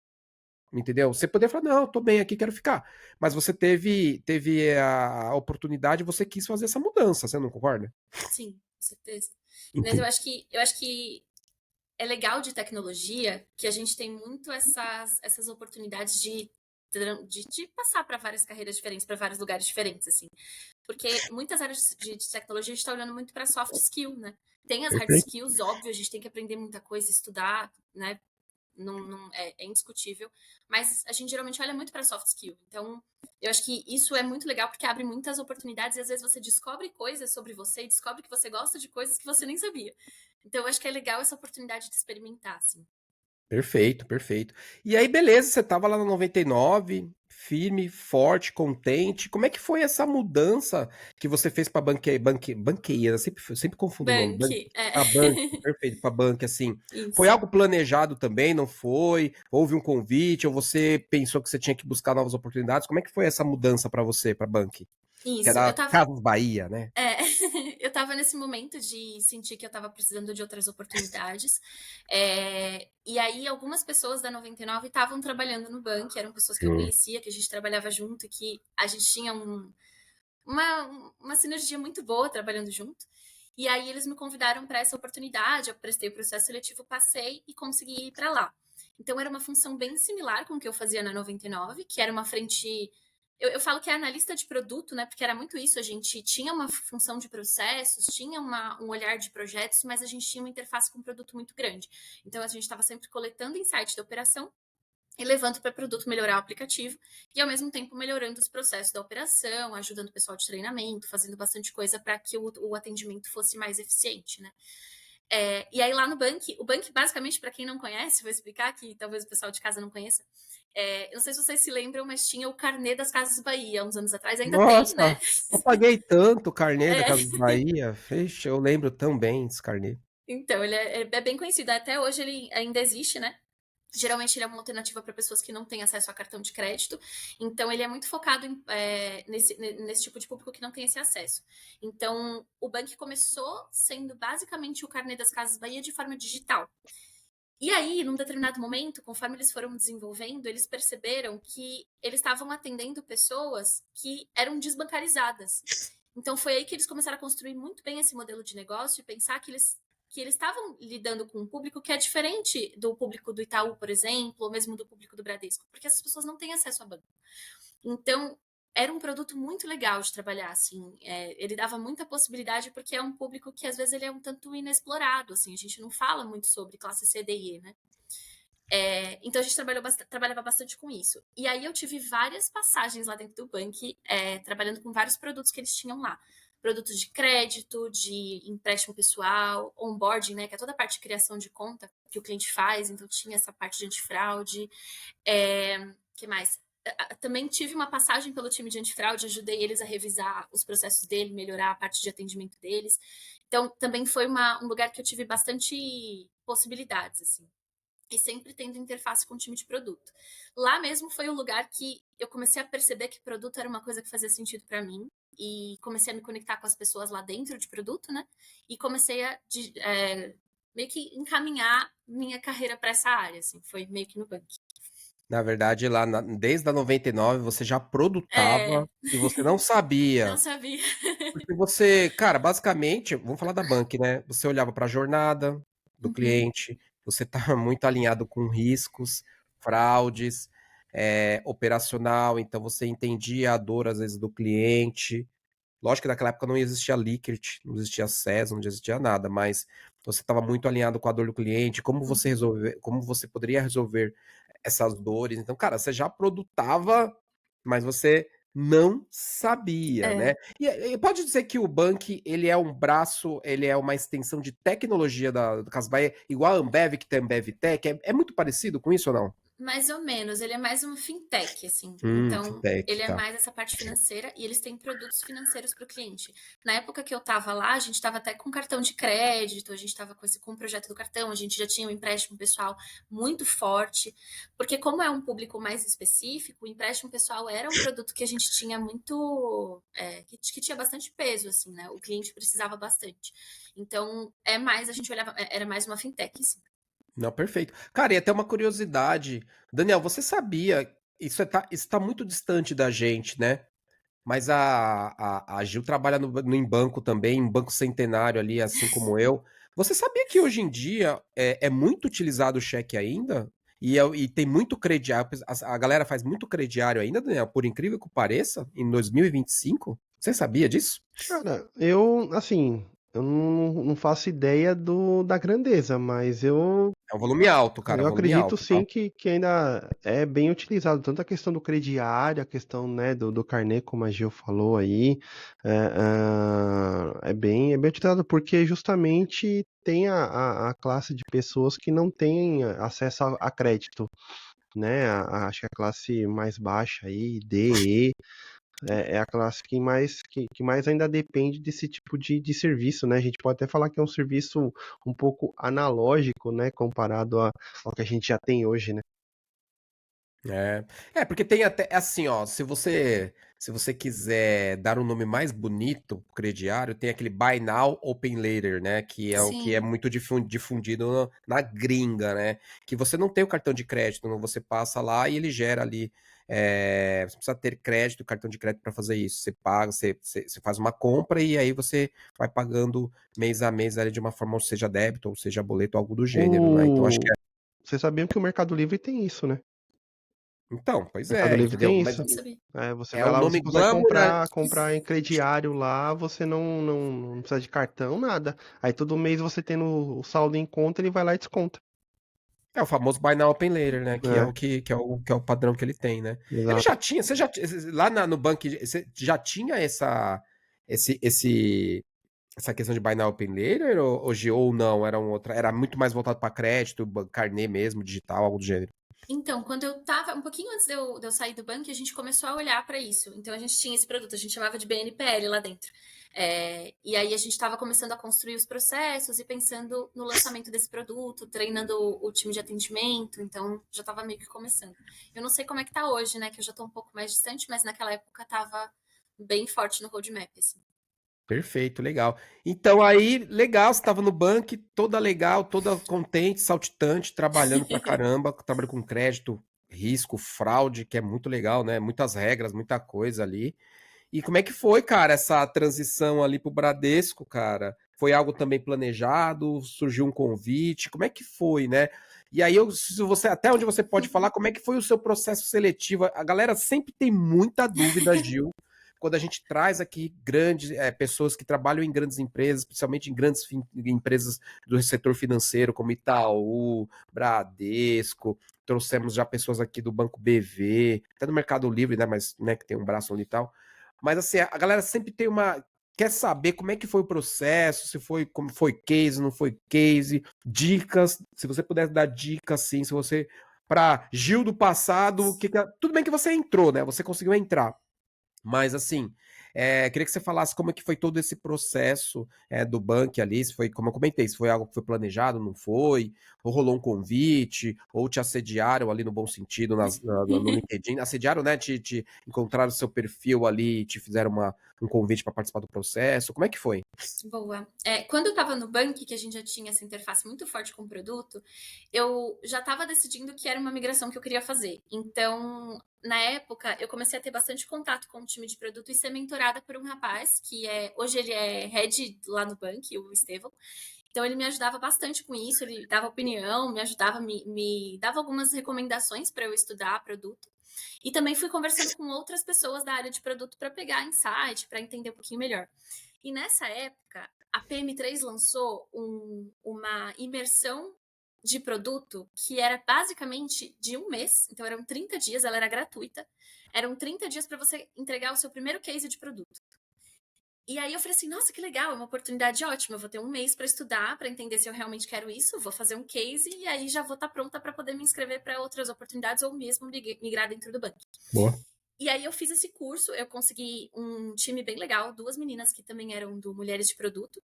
Entendeu? Você poderia falar, não, tô bem aqui, quero ficar. Mas você teve a oportunidade, você quis fazer essa mudança, você não concorda? Sim, com certeza. Mas Entendi. eu acho que é legal de tecnologia que a gente tem muito essas oportunidades de passar para várias carreiras diferentes, para vários lugares diferentes, assim. Porque muitas áreas de tecnologia a gente está olhando muito para soft skill, né? Tem as hard Perfeito. skills, óbvio, a gente tem que aprender muita coisa, estudar, né? É indiscutível, mas a gente geralmente olha muito para soft skill. Então, eu acho que isso é muito legal porque abre muitas oportunidades e às vezes você descobre coisas sobre você e descobre que você gosta de coisas que você nem sabia. Então, eu acho que é legal essa oportunidade de experimentar, assim. Perfeito, perfeito. E aí, beleza, você tava lá na 99, firme, forte, contente. Como é que foi essa mudança que você fez para banqueira? Sempre confundo o nome. Bank, é. A bank, perfeito, para bank, assim. Foi Isso. algo planejado também, não foi? Houve um convite ou você pensou que você tinha que buscar novas oportunidades? Como é que foi essa mudança para você, para bank? Que Isso. era Casas Bahia, né? É, eu tava nesse momento de sentir que eu tava precisando de outras oportunidades. E aí, algumas pessoas da 99 estavam trabalhando no banco, eram pessoas que eu Sim. conhecia, que a gente trabalhava junto, que a gente tinha uma sinergia muito boa trabalhando junto. E aí, eles me convidaram para essa oportunidade, eu prestei o processo seletivo, passei e consegui ir para lá. Então, era uma função bem similar com o que eu fazia na 99, que era uma frente. Eu falo que é analista de produto, né? Porque era muito isso. A gente tinha uma função de processos, tinha um olhar de projetos, mas a gente tinha uma interface com um produto muito grande. Então a gente estava sempre coletando insights da operação e levando para o produto melhorar o aplicativo e ao mesmo tempo melhorando os processos da operação, ajudando o pessoal de treinamento, fazendo bastante coisa para que o atendimento fosse mais eficiente, né? E aí lá no Bank, o Bank basicamente, para quem não conhece, vou explicar que talvez o pessoal de casa não conheça. Eu não sei se vocês se lembram, mas tinha o carnê das Casas Bahia uns anos atrás, ainda tem, né? Nossa, eu paguei tanto o carnê da É, Casas Bahia. Fecha, eu lembro tão bem desse carnê. então, ele é bem conhecido. Até hoje ele ainda existe, né? Geralmente ele é uma alternativa para pessoas que não têm acesso a cartão de crédito. Então ele é muito focado nesse tipo de público que não tem esse acesso. Então o Bank começou sendo basicamente o carnê das Casas Bahia de forma digital. E aí, num determinado momento, conforme eles foram desenvolvendo, eles perceberam que eles estavam atendendo pessoas que eram desbancarizadas. Então foi aí que eles começaram a construir muito bem esse modelo de negócio e pensar que eles estavam lidando com um público que é diferente do público do Itaú, por exemplo, ou mesmo do público do Bradesco, porque essas pessoas não têm acesso a banco. Então, era um produto muito legal de trabalhar, assim, ele dava muita possibilidade porque é um público que às vezes ele é um tanto inexplorado, assim, a gente não fala muito sobre classe C, D e E, né? Então a gente trabalhava bastante com isso. E aí eu tive várias passagens lá dentro do Bank, trabalhando com vários produtos que eles tinham lá. Produtos de crédito, de empréstimo pessoal, onboarding, né? Que é toda a parte de criação de conta que o cliente faz, então tinha essa parte de antifraude. Que mais? Também tive uma passagem pelo time de antifraude, ajudei eles a revisar os processos dele, melhorar a parte de atendimento deles. Então, também foi um lugar que eu tive bastante possibilidades, assim. E sempre tendo interface com o time de produto. Lá mesmo foi o lugar que eu comecei a perceber que produto era uma coisa que fazia sentido para mim. E comecei a me conectar com as pessoas lá dentro de produto, né? E comecei a meio que encaminhar minha carreira para essa área, assim. Foi meio que no Bank. Na verdade, lá desde a 99 você já produtava É, e você não sabia. não sabia. Porque você, cara, basicamente, vamos falar da Bank, né? Você olhava para a jornada do cliente, você estava muito alinhado com riscos, fraudes, operacional, então você entendia a dor, às vezes, do cliente. Lógico que naquela época não existia Likert, não existia SES, não existia nada, mas você estava muito alinhado com a dor do cliente, como você poderia resolver essas dores. Então, cara, você já produtava, mas você não sabia, né? E pode dizer que o Bank, ele é um braço, ele é uma extensão de tecnologia do Casas Bahia, igual a Ambev, que tem Ambev Tech, é muito parecido com isso ou não? Mais ou menos, ele é mais uma fintech, assim. Então, Fintech, ele é tá. mais essa parte financeira e eles têm produtos financeiros para o cliente. Na época que eu estava lá, a gente estava até com cartão de crédito, a gente estava com o projeto do cartão, a gente já tinha um empréstimo pessoal muito forte, porque como é um público mais específico, o empréstimo pessoal era um produto que a gente tinha muito, que tinha bastante peso, assim, né? O cliente precisava bastante. Então, a gente olhava, era mais uma fintech, assim. Não, perfeito. Cara, e até uma curiosidade. Daniel, você sabia, isso tá muito distante da gente, né? Mas a Gil trabalha em banco também, em banco centenário ali, assim como eu. Você sabia que hoje em dia é muito utilizado o cheque ainda? E tem muito crediário, a galera faz muito crediário ainda, Daniel, por incrível que pareça, em 2025? Você sabia disso? Cara, assim, eu não faço ideia da grandeza, mas É um volume alto, cara, eu volume acredito alto, tá? sim que ainda é bem utilizado, tanto a questão do crediário, a questão, né, do carnê, como a Gil falou aí, é bem utilizado, porque justamente tem a classe de pessoas que não têm acesso a crédito, né, acho que a classe mais baixa aí, D, E, é a classe que mais ainda depende desse tipo de serviço, né? A gente pode até falar que é um serviço um pouco analógico, né? Comparado ao que a gente já tem hoje, né? Porque tem até assim, ó, se você quiser dar um nome mais bonito pro crediário, tem aquele Buy Now, Open Later, né, que é o que é Sim. muito difundido na gringa, né, que você não tem o cartão de crédito, não, você passa lá e ele gera ali, você precisa ter crédito, cartão de crédito para fazer isso, você paga, você faz uma compra e aí você vai pagando mês a mês ali de uma forma, ou seja débito, ou seja boleto, algo do gênero, né, então acho que Vocês sabiam que o Mercado Livre tem isso, né? então, O pois Mercado Livre entendeu? tem Mas isso. Não sabia. Você é vai o lá, você nome consegue glamour, comprar em crediário lá, você não precisa de cartão, nada. Aí todo mês você tendo o saldo em conta, ele vai lá e desconta. é o famoso Buy Now Open Later, né? Que é É, o que é o padrão que ele tem, né? Ele exato. já tinha, você já lá no banco, você já tinha esse, esse, essa questão de Buy Now Open Later ou não? Era muito mais voltado para crédito, carnê mesmo, digital, algo do gênero. Então, quando eu tava, um pouquinho antes de eu sair do banco, a gente começou a olhar para isso. Então, a gente tinha esse produto, a gente chamava de BNPL lá dentro. E aí, a gente estava começando a construir os processos e pensando no lançamento desse produto, treinando o time de atendimento. Então, já estava meio que começando. Eu não sei como é que tá hoje, né? Que eu já tô um pouco mais distante, mas naquela época estava bem forte no roadmap, assim. Perfeito, legal. Então aí, legal, você estava no banco, toda legal, toda contente, saltitante, trabalhando pra caramba, trabalhando com crédito, risco, fraude, que é muito legal, né? Muitas regras, muita coisa ali. E como é que foi, cara, essa transição ali pro Bradesco, cara? Foi algo também planejado? Surgiu um convite? Como é que foi, né? E aí, se você, até onde você pode falar, como é que foi o seu processo seletivo? A galera sempre tem muita dúvida, Gil, quando a gente traz aqui grandes pessoas que trabalham em grandes empresas, especialmente em grandes empresas do setor financeiro, como Itaú, Bradesco, trouxemos já pessoas aqui do Banco BV, até do Mercado Livre, né, mas né, que tem um braço ali e tal. Mas assim, a galera sempre tem uma quer saber como é que foi o processo, se foi como foi case, não foi case, dicas, se você puder dar dicas, sim, se você para Gil do passado, tudo bem que você entrou, né? Você conseguiu entrar. Mas assim, queria que você falasse como é que foi todo esse processo do Bank ali, se foi, como eu comentei, se foi algo que foi planejado, não foi, ou rolou um convite, ou te assediaram ali no bom sentido no LinkedIn, assediaram, né, te encontraram o seu perfil ali, te fizeram um convite para participar do processo, como é que foi? Boa. Quando eu estava no Bank, que a gente já tinha essa interface muito forte com o produto, eu já estava decidindo que era uma migração que eu queria fazer. Então, na época, eu comecei a ter bastante contato com o time de produto e ser mentorada por um rapaz, que hoje ele é head lá no Bank, o Estevão. Então, ele me ajudava bastante com isso, ele dava opinião, me ajudava, me dava algumas recomendações para eu estudar produto. E também fui conversando com outras pessoas da área de produto para pegar insight, para entender um pouquinho melhor. E nessa época, a PM3 lançou uma imersão de produto que era basicamente de um mês. Então, eram 30 dias, ela era gratuita. Eram 30 dias para você entregar o seu primeiro case de produto. E aí eu falei assim, nossa, que legal, é uma oportunidade ótima. Eu vou ter um mês para estudar, para entender se eu realmente quero isso. Vou fazer um case e aí já vou estar pronta para poder me inscrever para outras oportunidades ou mesmo migrar dentro do banco. Boa. E aí eu fiz esse curso, eu consegui um time bem legal, 2 meninas que também eram do Mulheres de Produto.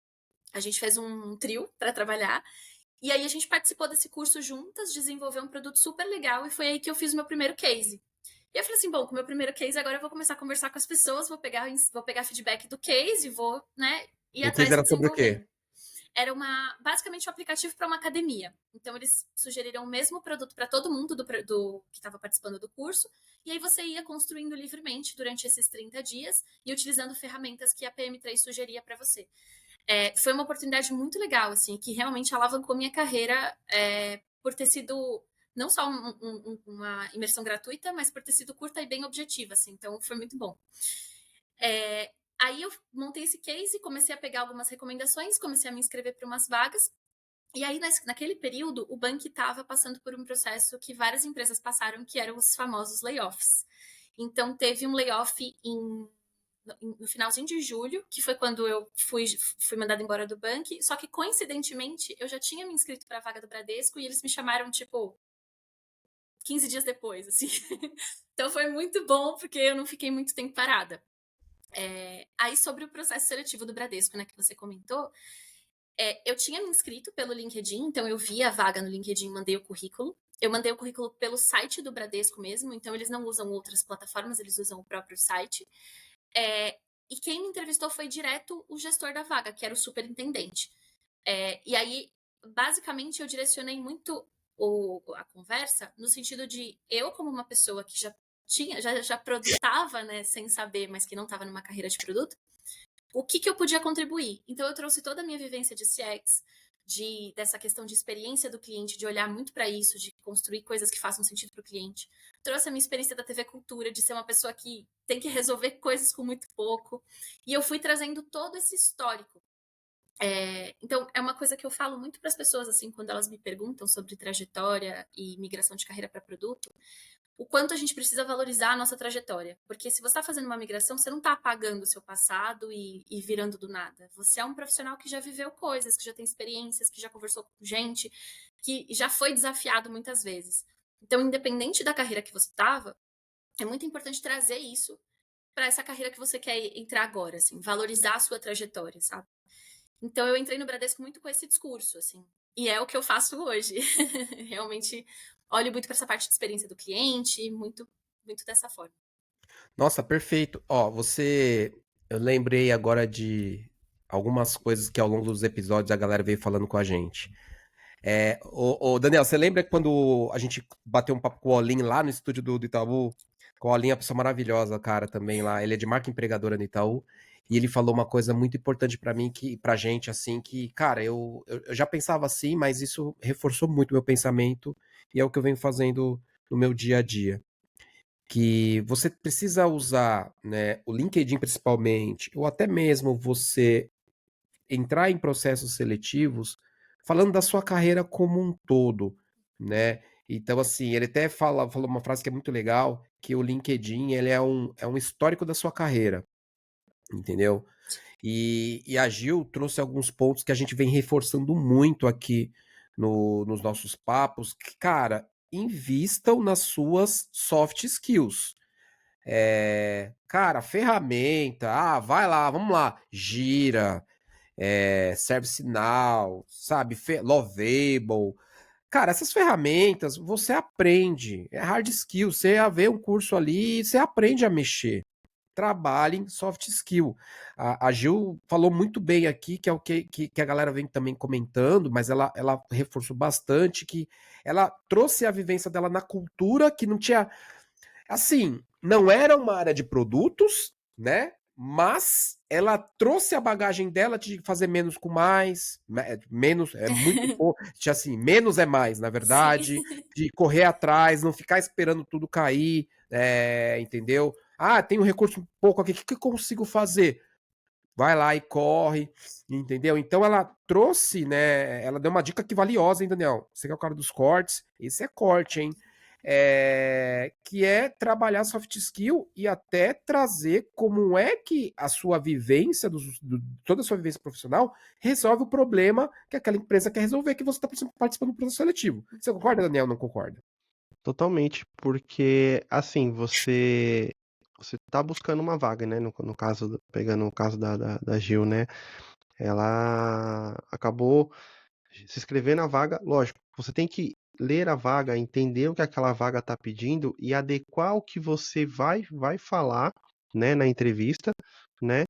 A gente fez um trio para trabalhar. E aí a gente participou desse curso juntas, desenvolveu um produto super legal e foi aí que eu fiz o meu primeiro case. E eu falei assim, bom, com o meu primeiro case agora eu vou começar a conversar com as pessoas, vou pegar feedback do case, vou, né, ir O atrás case de era sobre o desenvolver. quê? Era basicamente um aplicativo para uma academia. Então, eles sugeriram o mesmo produto para todo mundo que estava participando do curso. E aí você ia construindo livremente durante esses 30 dias e utilizando ferramentas que a PM3 sugeria para você. Foi uma oportunidade muito legal, assim, que realmente alavancou minha carreira por ter sido não só uma imersão gratuita, mas por ter sido curta e bem objetiva, assim. Então, foi muito bom. Aí eu montei esse case, comecei a pegar algumas recomendações, comecei a me inscrever para umas vagas. E aí, naquele período, o Bank estava passando por um processo que várias empresas passaram, que eram os famosos layoffs. Então, teve um layoff no finalzinho de julho, que foi quando eu fui mandada embora do Bank. Só que, coincidentemente, eu já tinha me inscrito para a vaga do Bradesco e eles me chamaram, tipo, 15 dias depois, assim. Então, foi muito bom, porque eu não fiquei muito tempo parada. Aí, sobre o processo seletivo do Bradesco, né, que você comentou, eu tinha me inscrito pelo LinkedIn, então eu vi a vaga no LinkedIn, mandei o currículo. Eu mandei o currículo pelo site do Bradesco mesmo, então eles não usam outras plataformas, eles usam o próprio site. E quem me entrevistou foi direto o gestor da vaga, que era o superintendente. E aí, basicamente, eu direcionei muito a conversa no sentido de eu, como uma pessoa que já produtava, né, sem saber, mas que não estava numa carreira de produto, o que eu podia contribuir. Então, eu trouxe toda a minha vivência de CX, dessa questão de experiência do cliente, de olhar muito para isso, de construir coisas que façam sentido para o cliente. Trouxe a minha experiência da TV Cultura, de ser uma pessoa que tem que resolver coisas com muito pouco. E eu fui trazendo todo esse histórico. Então, é uma coisa que eu falo muito para as pessoas, assim, quando elas me perguntam sobre trajetória e migração de carreira para produto, o quanto a gente precisa valorizar a nossa trajetória. Porque se você está fazendo uma migração, você não está apagando o seu passado e virando do nada. Você é um profissional que já viveu coisas, que já tem experiências, que já conversou com gente, que já foi desafiado muitas vezes. Então, independente da carreira que você estava, é muito importante trazer isso para essa carreira que você quer entrar agora, assim, valorizar a sua trajetória, sabe? Então, eu entrei no Bradesco muito com esse discurso, assim. E é o que eu faço hoje. Realmente olho muito para essa parte de experiência do cliente, muito, muito dessa forma. Nossa, perfeito. Ó, eu lembrei agora de algumas coisas que ao longo dos episódios a galera veio falando com a gente. Daniel, você lembra quando a gente bateu um papo com o Olin lá no estúdio do Itaú? Com o Olin, é uma pessoa maravilhosa, cara, também lá. Ele é de marca empregadora no Itaú. e ele falou uma coisa muito importante pra mim, pra gente, assim, que, cara, eu já pensava assim, mas isso reforçou muito o meu pensamento, e é o que eu venho fazendo no meu dia a dia. Que você precisa usar, né, o LinkedIn principalmente, ou até mesmo você entrar em processos seletivos, falando da sua carreira como um todo, né? Então, assim, ele até falou uma frase que é muito legal, que o LinkedIn, ele é um histórico da sua carreira, entendeu? E a Gil trouxe alguns pontos que a gente vem reforçando muito aqui nos nossos papos, que, cara, invistam nas suas soft skills. Cara, ferramenta, vai lá, vamos lá, Gira, ServiceNow, sabe, Lovable. Cara, essas ferramentas você aprende, é hard skill, você vê um curso ali e você aprende a mexer. Trabalhe em soft skill. A Gil falou muito bem aqui, que é o que a galera vem também comentando, mas ela reforçou bastante que ela trouxe a vivência dela na cultura, que não tinha. Assim, não era uma área de produtos, né? Mas ela trouxe a bagagem dela de fazer menos com mais, menos é muito pouco, assim, menos é mais, na verdade, Sim. de correr atrás, não ficar esperando tudo cair, entendeu? Ah, tem um recurso pouco aqui, o que eu consigo fazer? Vai lá e corre, entendeu? Então ela trouxe, né? Ela deu uma dica que valiosa, hein, Daniel? Você que é o cara dos cortes, esse é corte, hein? Que é trabalhar soft skill e até trazer como é que a sua vivência, toda a sua vivência profissional, resolve o problema que aquela empresa quer resolver, que você está participando do processo seletivo. Você concorda, Daniel? Não concorda? Totalmente, porque assim, você tá buscando uma vaga, né? No caso, pegando o caso da Gil, né? Ela acabou se inscrevendo na vaga, lógico, você tem que ler a vaga, entender o que aquela vaga está pedindo e adequar o que você vai falar, né, na entrevista, né,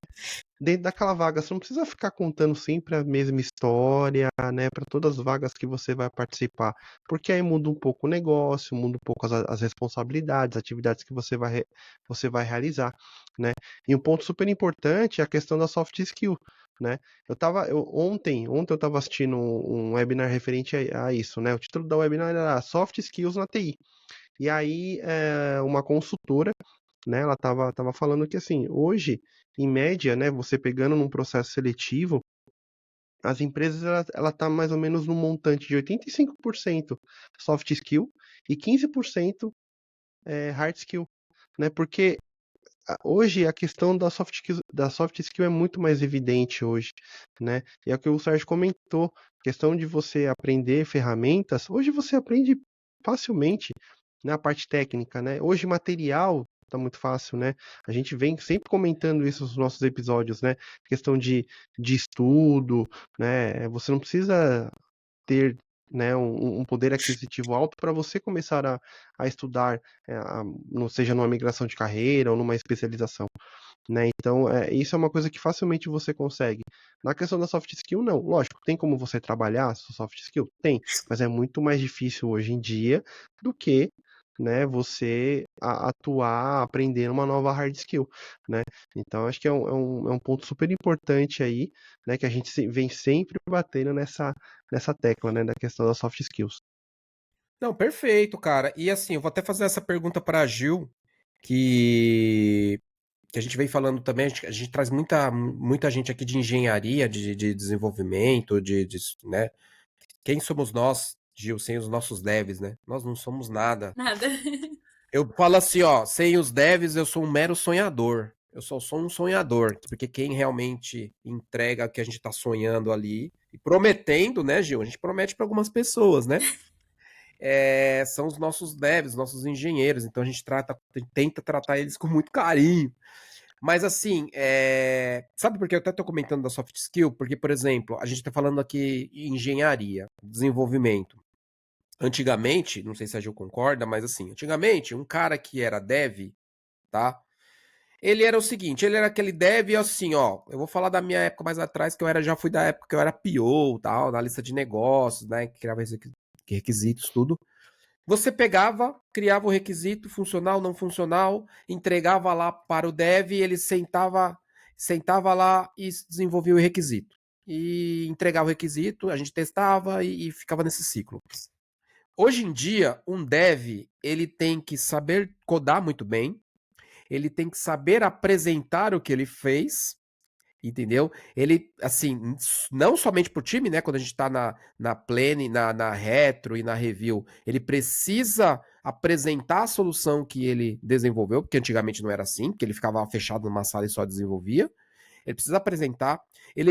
dentro daquela vaga. Você não precisa ficar contando sempre a mesma história, né, para todas as vagas que você vai participar, porque aí muda um pouco o negócio, muda um pouco as responsabilidades, atividades que você vai realizar, né. E um ponto super importante é a questão da soft skill, né. Ontem eu estava assistindo um webinar referente a isso, né. O título da webinar era Soft Skills na TI. E aí, uma consultora, né, ela tava falando que assim, hoje, em média, né, você pegando num processo seletivo, as empresas ela tá mais ou menos num montante de 85% soft skill e 15% hard skill, né? Porque hoje a questão da soft skill é muito mais evidente hoje, né? E é o que o Sérgio comentou, questão de você aprender ferramentas, hoje você aprende facilmente, né, a parte técnica, né? Hoje material tá muito fácil, né? A gente vem sempre comentando isso nos nossos episódios, né? Questão de estudo, né? Você não precisa ter, né, um poder aquisitivo alto para você começar a estudar, não seja numa migração de carreira ou numa especialização, né? Então, isso é uma coisa que facilmente você consegue. Na questão da soft skill, não. Lógico, tem como você trabalhar a sua soft skill? Tem, mas é muito mais difícil hoje em dia do que, né, você atuar, aprender uma nova hard skill, né? Então, acho que é um ponto super importante aí, né, que a gente vem sempre batendo nessa tecla, né, da questão das soft skills. Não, perfeito, cara. E assim, eu vou até fazer essa pergunta para a Gil, que que a gente vem falando também, a gente traz muita gente aqui de engenharia, de desenvolvimento, né? Quem somos nós, Gil, sem os nossos devs, né? Nós não somos nada. Nada. Eu falo assim, ó, sem os devs eu sou um mero sonhador. Eu só sou um sonhador, porque quem realmente entrega o que a gente tá sonhando ali, e prometendo, né, Gil? A gente promete para algumas pessoas, né? São os nossos devs, nossos engenheiros, então a gente tenta tratar eles com muito carinho. Mas assim, sabe por que eu até estou comentando da soft skill? Porque, por exemplo, a gente está falando aqui em engenharia, desenvolvimento. Antigamente, não sei se a Gil concorda, mas assim, antigamente, um cara que era dev, tá? Ele era o seguinte, ele era aquele dev assim, ó, eu vou falar da minha época mais atrás, que já fui da época que eu era PO, tal, na lista de negócios, né, que criava requisitos, tudo. Você pegava, criava o requisito funcional, não funcional, entregava lá para o dev, ele sentava, sentava lá e desenvolvia o requisito. E entregava o requisito, a gente testava e ficava nesse ciclo. Hoje em dia, um dev, ele tem que saber codar muito bem, ele tem que saber apresentar o que ele fez, entendeu? Ele, assim, não somente pro time, né? Quando a gente tá na plane, na retro e na review, ele precisa apresentar a solução que ele desenvolveu, porque antigamente não era assim, porque ele ficava fechado numa sala e só desenvolvia. Ele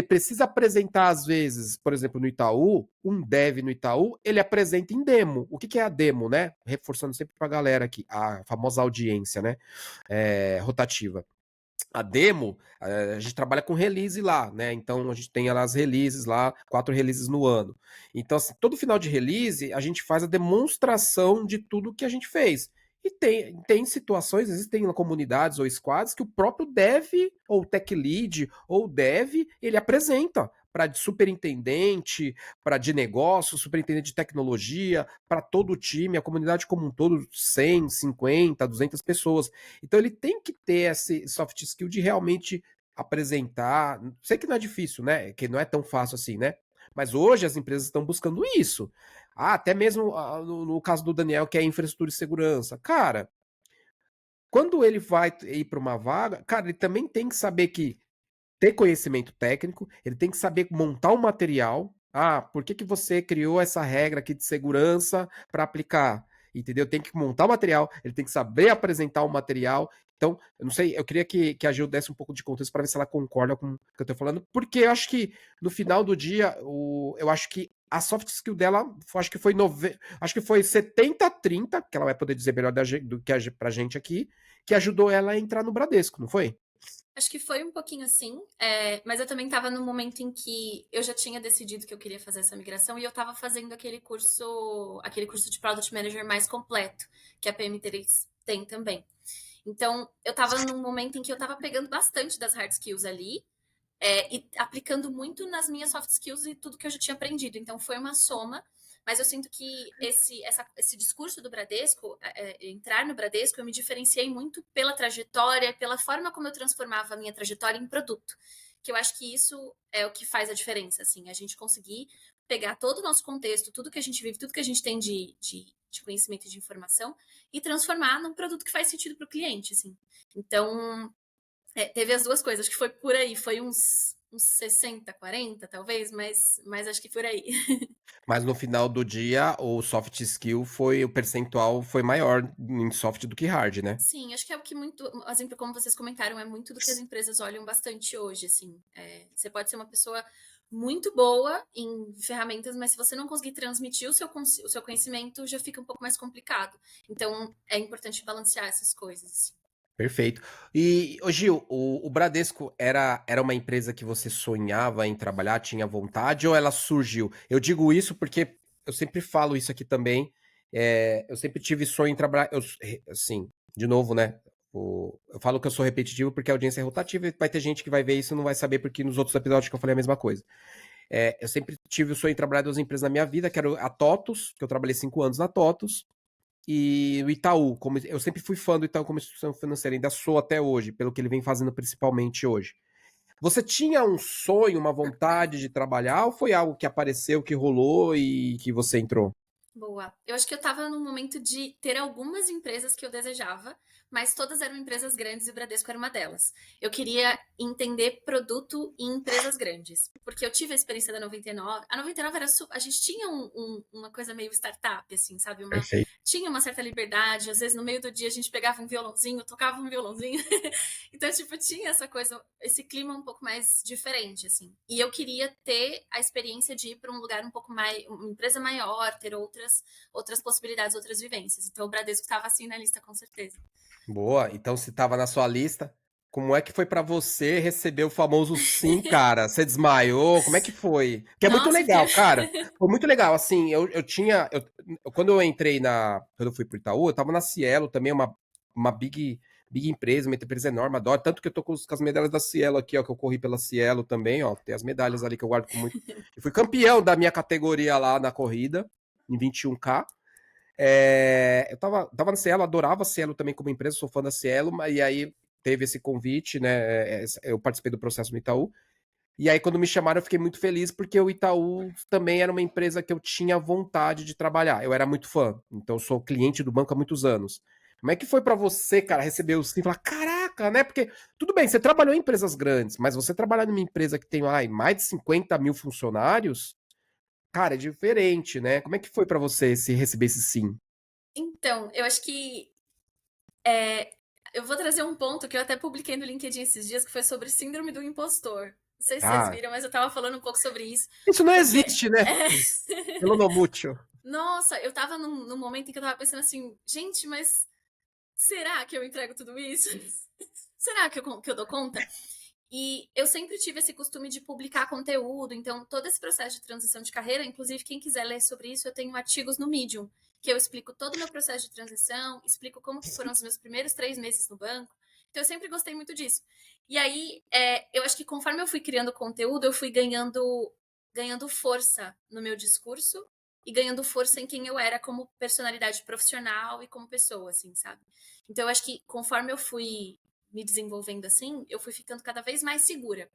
precisa apresentar às vezes, por exemplo, no Itaú, um dev no Itaú, ele apresenta em demo. O que é a demo, né? Reforçando sempre pra galera aqui, a famosa audiência, né? Rotativa. A demo, a gente trabalha com release lá, né? Então a gente tem as releases lá, 4 releases no ano. Então, assim, todo final de release, a gente faz a demonstração de tudo que a gente fez. E tem situações, existem comunidades ou squads que o próprio dev, ou tech lead, ou dev, ele apresenta para superintendente, para de negócio, superintendente de tecnologia, para todo o time, a comunidade como um todo, 100, 50, 200 pessoas. Então ele tem que ter esse soft skill de realmente apresentar. Sei que não é difícil, né? Que não é tão fácil assim, né? Mas hoje as empresas estão buscando isso. Até mesmo no caso do Daniel, que é infraestrutura e segurança. Cara, quando ele vai ir para uma vaga, cara, ele também tem que saber que ter conhecimento técnico, ele tem que saber montar um material. Por que você criou essa regra aqui de segurança para aplicar? Entendeu? Tem que montar o material, ele tem que saber apresentar o material. Então, eu não sei, eu queria que a Gil desse um pouco de contexto para ver se ela concorda com o que eu tô falando, porque eu acho que no final do dia, eu acho que a soft skill dela, acho que foi 70-30, que ela vai poder dizer melhor do que pra gente aqui, que ajudou ela a entrar no Bradesco, não foi? Acho que foi um pouquinho assim, mas eu também estava no momento em que eu já tinha decidido que eu queria fazer essa migração e eu estava fazendo aquele curso de Product Manager mais completo, que a PM3 tem também. Então, eu estava num momento em que eu estava pegando bastante das hard skills ali, e aplicando muito nas minhas soft skills e tudo que eu já tinha aprendido. Então, foi uma soma. Mas eu sinto que esse discurso do Bradesco, entrar no Bradesco, eu me diferenciei muito pela trajetória, pela forma como eu transformava a minha trajetória em produto. Que eu acho que isso é o que faz a diferença, assim, a gente conseguir pegar todo o nosso contexto, tudo que a gente vive, tudo que a gente tem de conhecimento e de informação e transformar num produto que faz sentido para o cliente, assim. Então, teve as duas coisas, acho que foi por aí, foi uns 60, 40, talvez, mas acho que por aí. Mas no final do dia, o soft skill o percentual foi maior em soft do que hard, né? Sim, acho que é o que muito, exemplo, como vocês comentaram, é muito do que as empresas olham bastante hoje, assim. Você pode ser uma pessoa muito boa em ferramentas, mas se você não conseguir transmitir o seu conhecimento, já fica um pouco mais complicado. Então, é importante balancear essas coisas, assim. Perfeito. E, ô Gil, o Bradesco era uma empresa que você sonhava em trabalhar, tinha vontade, ou ela surgiu? Eu digo isso porque eu sempre falo isso aqui também. Eu sempre tive sonho em trabalhar. Assim, de novo, né? Eu falo que eu sou repetitivo porque a audiência é rotativa e vai ter gente que vai ver isso e não vai saber porque nos outros episódios que eu falei a mesma coisa. Eu sempre tive o sonho em trabalhar em 2 empresas na minha vida, que era a TOTUS, que eu trabalhei 5 anos na TOTUS, e o Itaú, como eu sempre fui fã do Itaú como instituição financeira, ainda sou até hoje, pelo que ele vem fazendo principalmente hoje. Você tinha um sonho, uma vontade de trabalhar, ou foi algo que apareceu, que rolou e que você entrou? Boa. Eu acho que eu estava num momento de ter algumas empresas que eu desejava, mas todas eram empresas grandes e o Bradesco era uma delas. Eu queria entender produto em empresas grandes, porque eu tive a experiência da 99. A 99 era a gente tinha uma coisa meio startup, assim, sabe? Perfeito. Tinha uma certa liberdade. Às vezes no meio do dia a gente pegava um violãozinho, tocava um violãozinho. Então, tipo, tinha essa coisa, esse clima um pouco mais diferente, assim. E eu queria ter a experiência de ir para um lugar um pouco mais, uma empresa maior, ter outras possibilidades, outras vivências. Então, o Bradesco estava assim na lista, com certeza. Boa. Então, se estava na sua lista, como é que foi para você receber o famoso sim, cara? Você desmaiou? Como é que foi? Que é muito Nossa, legal, cara. Foi muito legal. Assim, quando eu entrei quando eu fui pro Itaú, eu tava na Cielo também, uma big empresa, uma empresa enorme, adoro. Tanto que eu tô com as medalhas da Cielo aqui, ó, que eu corri pela Cielo também, ó. Tem as medalhas ali que eu guardo com muito. Eu fui campeão da minha categoria lá na corrida, em 21K. Eu tava na Cielo, adorava a Cielo também como empresa, sou fã da Cielo, e aí teve esse convite, né? Eu participei do processo no Itaú. E aí, quando me chamaram, eu fiquei muito feliz, porque o Itaú também era uma empresa que eu tinha vontade de trabalhar. Eu era muito fã, então eu sou cliente do banco há muitos anos. Como é que foi pra você, cara, receber o sim e falar, caraca, né? Porque, tudo bem, você trabalhou em empresas grandes, mas você trabalhar numa empresa que tem mais de 50 mil funcionários, cara, é diferente, né? Como é que foi pra você se receber esse sim? Então, eu acho que eu vou trazer um ponto que eu até publiquei no LinkedIn esses dias, que foi sobre síndrome do impostor. Não sei se vocês Ah, viram, mas eu tava falando um pouco sobre isso. isso não Porque, existe, né? Pelo no mútil. nossa, eu tava num momento em que eu tava pensando assim, gente, mas será que eu entrego tudo isso? Será que eu dou conta? E eu sempre tive esse costume de publicar conteúdo, então todo esse processo de transição de carreira, inclusive quem quiser ler sobre isso, eu tenho artigos no Medium, que eu explico todo o meu processo de transição, explico como que foram os meus primeiros 3 meses no banco. Então eu sempre gostei muito disso. E aí, eu acho que conforme eu fui criando conteúdo, eu fui ganhando força no meu discurso e ganhando força em quem eu era como personalidade profissional e como pessoa, assim, sabe? Então eu acho que conforme eu fui me desenvolvendo assim, eu fui ficando cada vez mais segura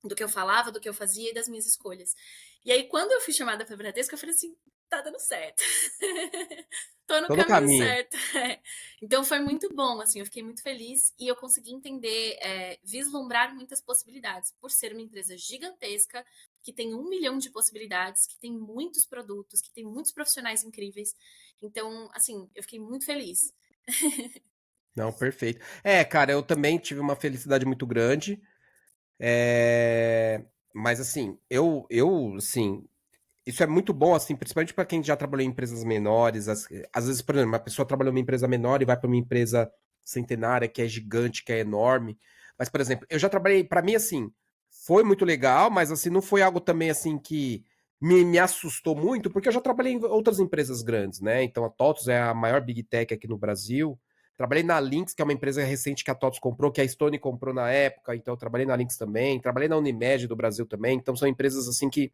do que eu falava, do que eu fazia e das minhas escolhas. E aí, quando eu fui chamada para Bradesco, eu falei assim, tá dando certo. Tô no Tô no caminho caminho. certo. Então foi muito bom, assim, eu fiquei muito feliz e eu consegui entender, vislumbrar muitas possibilidades, por ser uma empresa gigantesca, que tem 1 milhão de possibilidades, que tem muitos produtos, que tem muitos profissionais incríveis. Então, assim, eu fiquei muito feliz. Não, perfeito. Cara, eu também tive uma felicidade muito grande. Mas assim, assim, isso é muito bom, assim, principalmente para quem já trabalhou em empresas menores. Às vezes, por exemplo, uma pessoa trabalhou em uma empresa menor e vai para uma empresa centenária, que é gigante, que é enorme. Mas, por exemplo, eu já trabalhei, para mim, assim, foi muito legal, mas assim, não foi algo também assim que me assustou muito, porque eu já trabalhei em outras empresas grandes, né? Então a TOTUS é a maior Big Tech aqui no Brasil. Trabalhei na Lynx, que é uma empresa recente que a TOTUS comprou, que a Stone comprou na época, então eu trabalhei na Lynx também. Trabalhei na Unimed do Brasil também, então são empresas assim que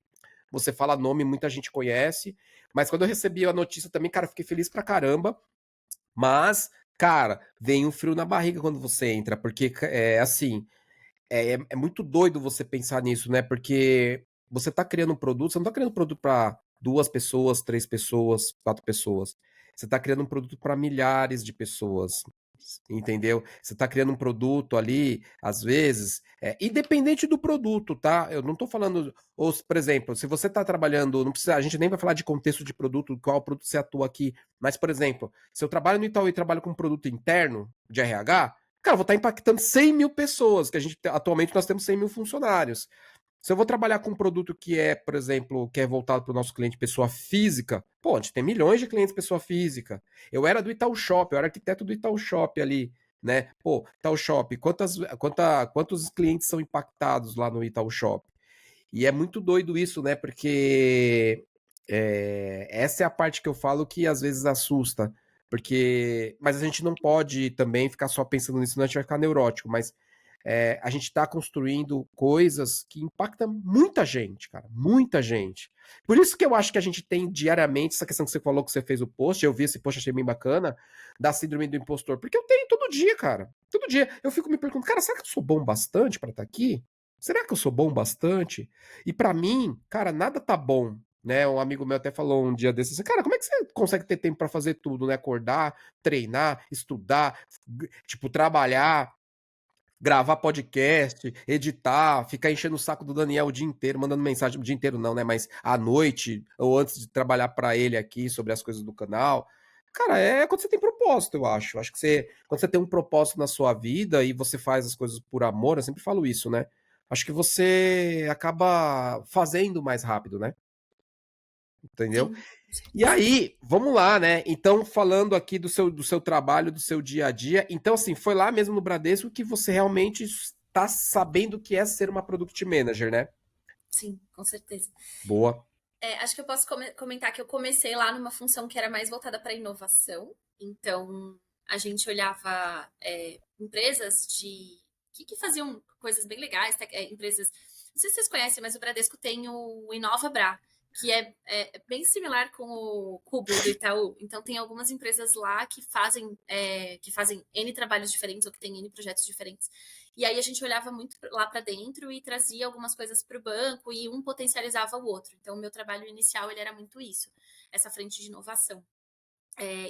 você fala nome, muita gente conhece. Mas quando eu recebi a notícia também, cara, eu fiquei feliz pra caramba. Mas, cara, vem um frio na barriga quando você entra, porque é assim, é muito doido você pensar nisso, né? Porque você tá criando um produto, você não tá criando um produto para 2 pessoas, 3 pessoas, 4 pessoas. Você tá criando um produto para milhares de pessoas. Entendeu? Você tá criando um produto ali, às vezes, independente do produto, tá? Eu não tô falando, ou, por exemplo, se você tá trabalhando, não precisa, a gente nem vai falar de contexto de produto, qual produto você atua aqui, mas, por exemplo, se eu trabalho no Itaú e trabalho com um produto interno de RH, cara, eu vou estar impactando 100 mil pessoas, que atualmente nós temos 100 mil funcionários. Se eu vou trabalhar com um produto que é, por exemplo, que é voltado para o nosso cliente pessoa física, pô, a gente tem milhões de clientes pessoa física. Eu era do Itaú Shop, eu era arquiteto do Itaú Shop ali, né? Pô, Itaú Shop, quantos clientes são impactados lá no Itaú Shop? E é muito doido isso, né? Porque essa é a parte que eu falo que às vezes assusta. Mas a gente não pode também ficar só pensando nisso, senão a gente vai ficar neurótico. Mas a gente está construindo coisas que impactam muita gente, cara, muita gente. Por isso que eu acho que a gente tem diariamente essa questão que você falou que você fez o post, eu vi esse post, achei bem bacana, da síndrome do impostor, porque eu tenho todo dia, cara, todo dia. Eu fico me perguntando, cara, será que eu sou bom bastante para estar aqui? Será que eu sou bom bastante? E para mim, cara, nada tá bom. Né, um amigo meu até falou um dia desses, cara, como é que você consegue ter tempo para fazer tudo, né? Acordar, treinar, estudar, tipo, trabalhar, gravar podcast, editar, ficar enchendo o saco do Daniel o dia inteiro, mandando mensagem o dia inteiro não, né? Mas à noite ou antes de trabalhar para ele aqui sobre as coisas do canal. Cara, é quando você tem propósito, eu acho. Acho que quando você tem um propósito na sua vida e você faz as coisas por amor, eu sempre falo isso, né? Acho que você acaba fazendo mais rápido, né? Entendeu? Sim, com E certeza. aí, vamos lá, né? Então, falando aqui do seu trabalho, do seu dia a dia. Então, assim, foi lá mesmo no Bradesco que você realmente está sabendo o que é ser uma Product Manager, né? Sim, com certeza. Boa. Acho que eu posso comentar que eu comecei lá numa função que era mais voltada para inovação. Então, a gente olhava empresas que faziam coisas bem legais, empresas. Não sei se vocês conhecem, mas o Bradesco tem o InovaBra, que é bem similar com o Cubo do Itaú. Então, tem algumas empresas lá que fazem N trabalhos diferentes ou que têm N projetos diferentes. E aí a gente olhava muito lá para dentro e trazia algumas coisas para o banco e um potencializava o outro. Então, o meu trabalho inicial ele era muito isso, essa frente de inovação.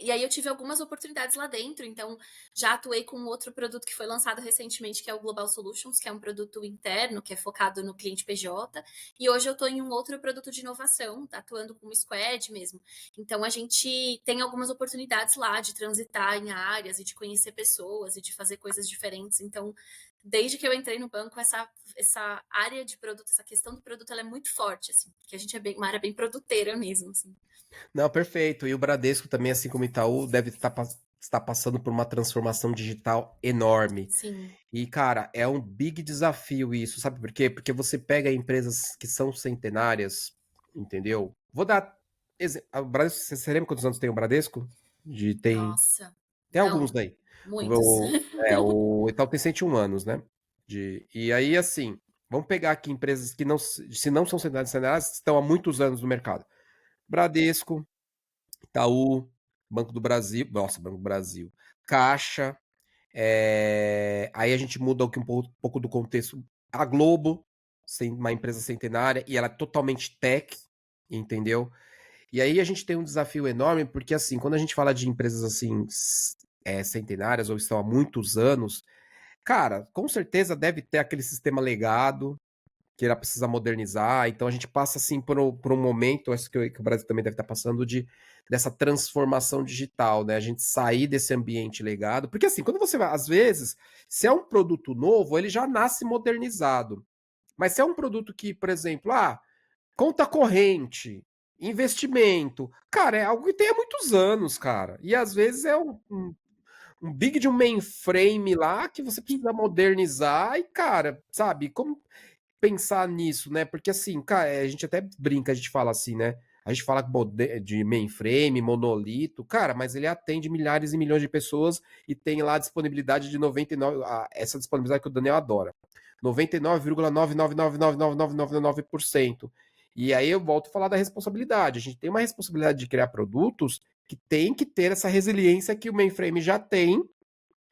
E aí eu tive algumas oportunidades lá dentro, então já atuei com outro produto que foi lançado recentemente, que é o Global Solutions, que é um produto interno, que é focado no cliente PJ, e hoje eu estou em um outro produto de inovação, tá atuando com o Squad mesmo. Então a gente tem algumas oportunidades lá de transitar em áreas e de conhecer pessoas e de fazer coisas diferentes. Então, desde que eu entrei no banco, essa área de produto, essa questão do produto, ela é muito forte, assim, porque a gente é uma área bem produteira mesmo, assim. Não, perfeito. E o Bradesco também, assim como o Itaú, deve estar passando por uma transformação digital enorme. Sim. E, cara, é um big desafio isso, sabe por quê? Porque você pega empresas que são centenárias, entendeu? Vou dar o Bradesco, você lembra quantos anos tem o Bradesco? Nossa, Tem alguns não, daí. muitos. O Itaú tem 101 anos, né? E aí, assim, vamos pegar aqui empresas que não, se não são centenárias, estão há muitos anos no mercado. Bradesco, Itaú, Banco do Brasil, nossa, Banco do Brasil, Caixa, aí a gente muda aqui um pouco do contexto. A Globo, uma empresa centenária, e ela é totalmente tech, entendeu? E aí a gente tem um desafio enorme, porque assim, quando a gente fala de empresas assim, centenárias ou estão há muitos anos, cara, com certeza deve ter aquele sistema legado, que ela precisa modernizar. Então a gente passa assim por um momento, acho que o Brasil também deve estar passando dessa transformação digital, né? A gente sair desse ambiente legado, porque assim, quando você vai, às vezes, se é um produto novo, ele já nasce modernizado. Mas se é um produto que, por exemplo, conta corrente, investimento, cara, é algo que tem há muitos anos, cara. E às vezes é um big de um mainframe lá que você precisa modernizar e, cara, sabe, como pensar nisso, né? Porque assim, cara, a gente até brinca, a gente fala assim, né? A gente fala de mainframe, monolito, cara, mas ele atende milhares e milhões de pessoas e tem lá a disponibilidade de 99, essa disponibilidade que o Daniel adora. 99,9999999%. E aí eu volto a falar da responsabilidade. A gente tem uma responsabilidade de criar produtos que tem que ter essa resiliência que o mainframe já tem,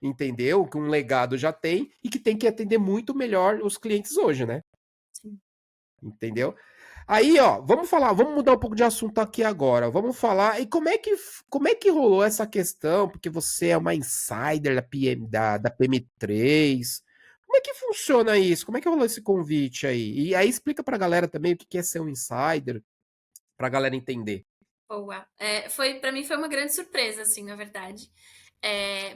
entendeu? Que um legado já tem e que tem que atender muito melhor os clientes hoje, né? Sim. Entendeu? Aí, ó, vamos mudar um pouco de assunto aqui agora. Vamos falar. E como é que rolou essa questão? Porque você é uma insider da PM3. Como é que funciona isso? Como é que rolou esse convite aí? E aí explica pra galera também o que é ser um insider, pra galera entender. Boa. Para mim foi uma grande surpresa, assim, na verdade.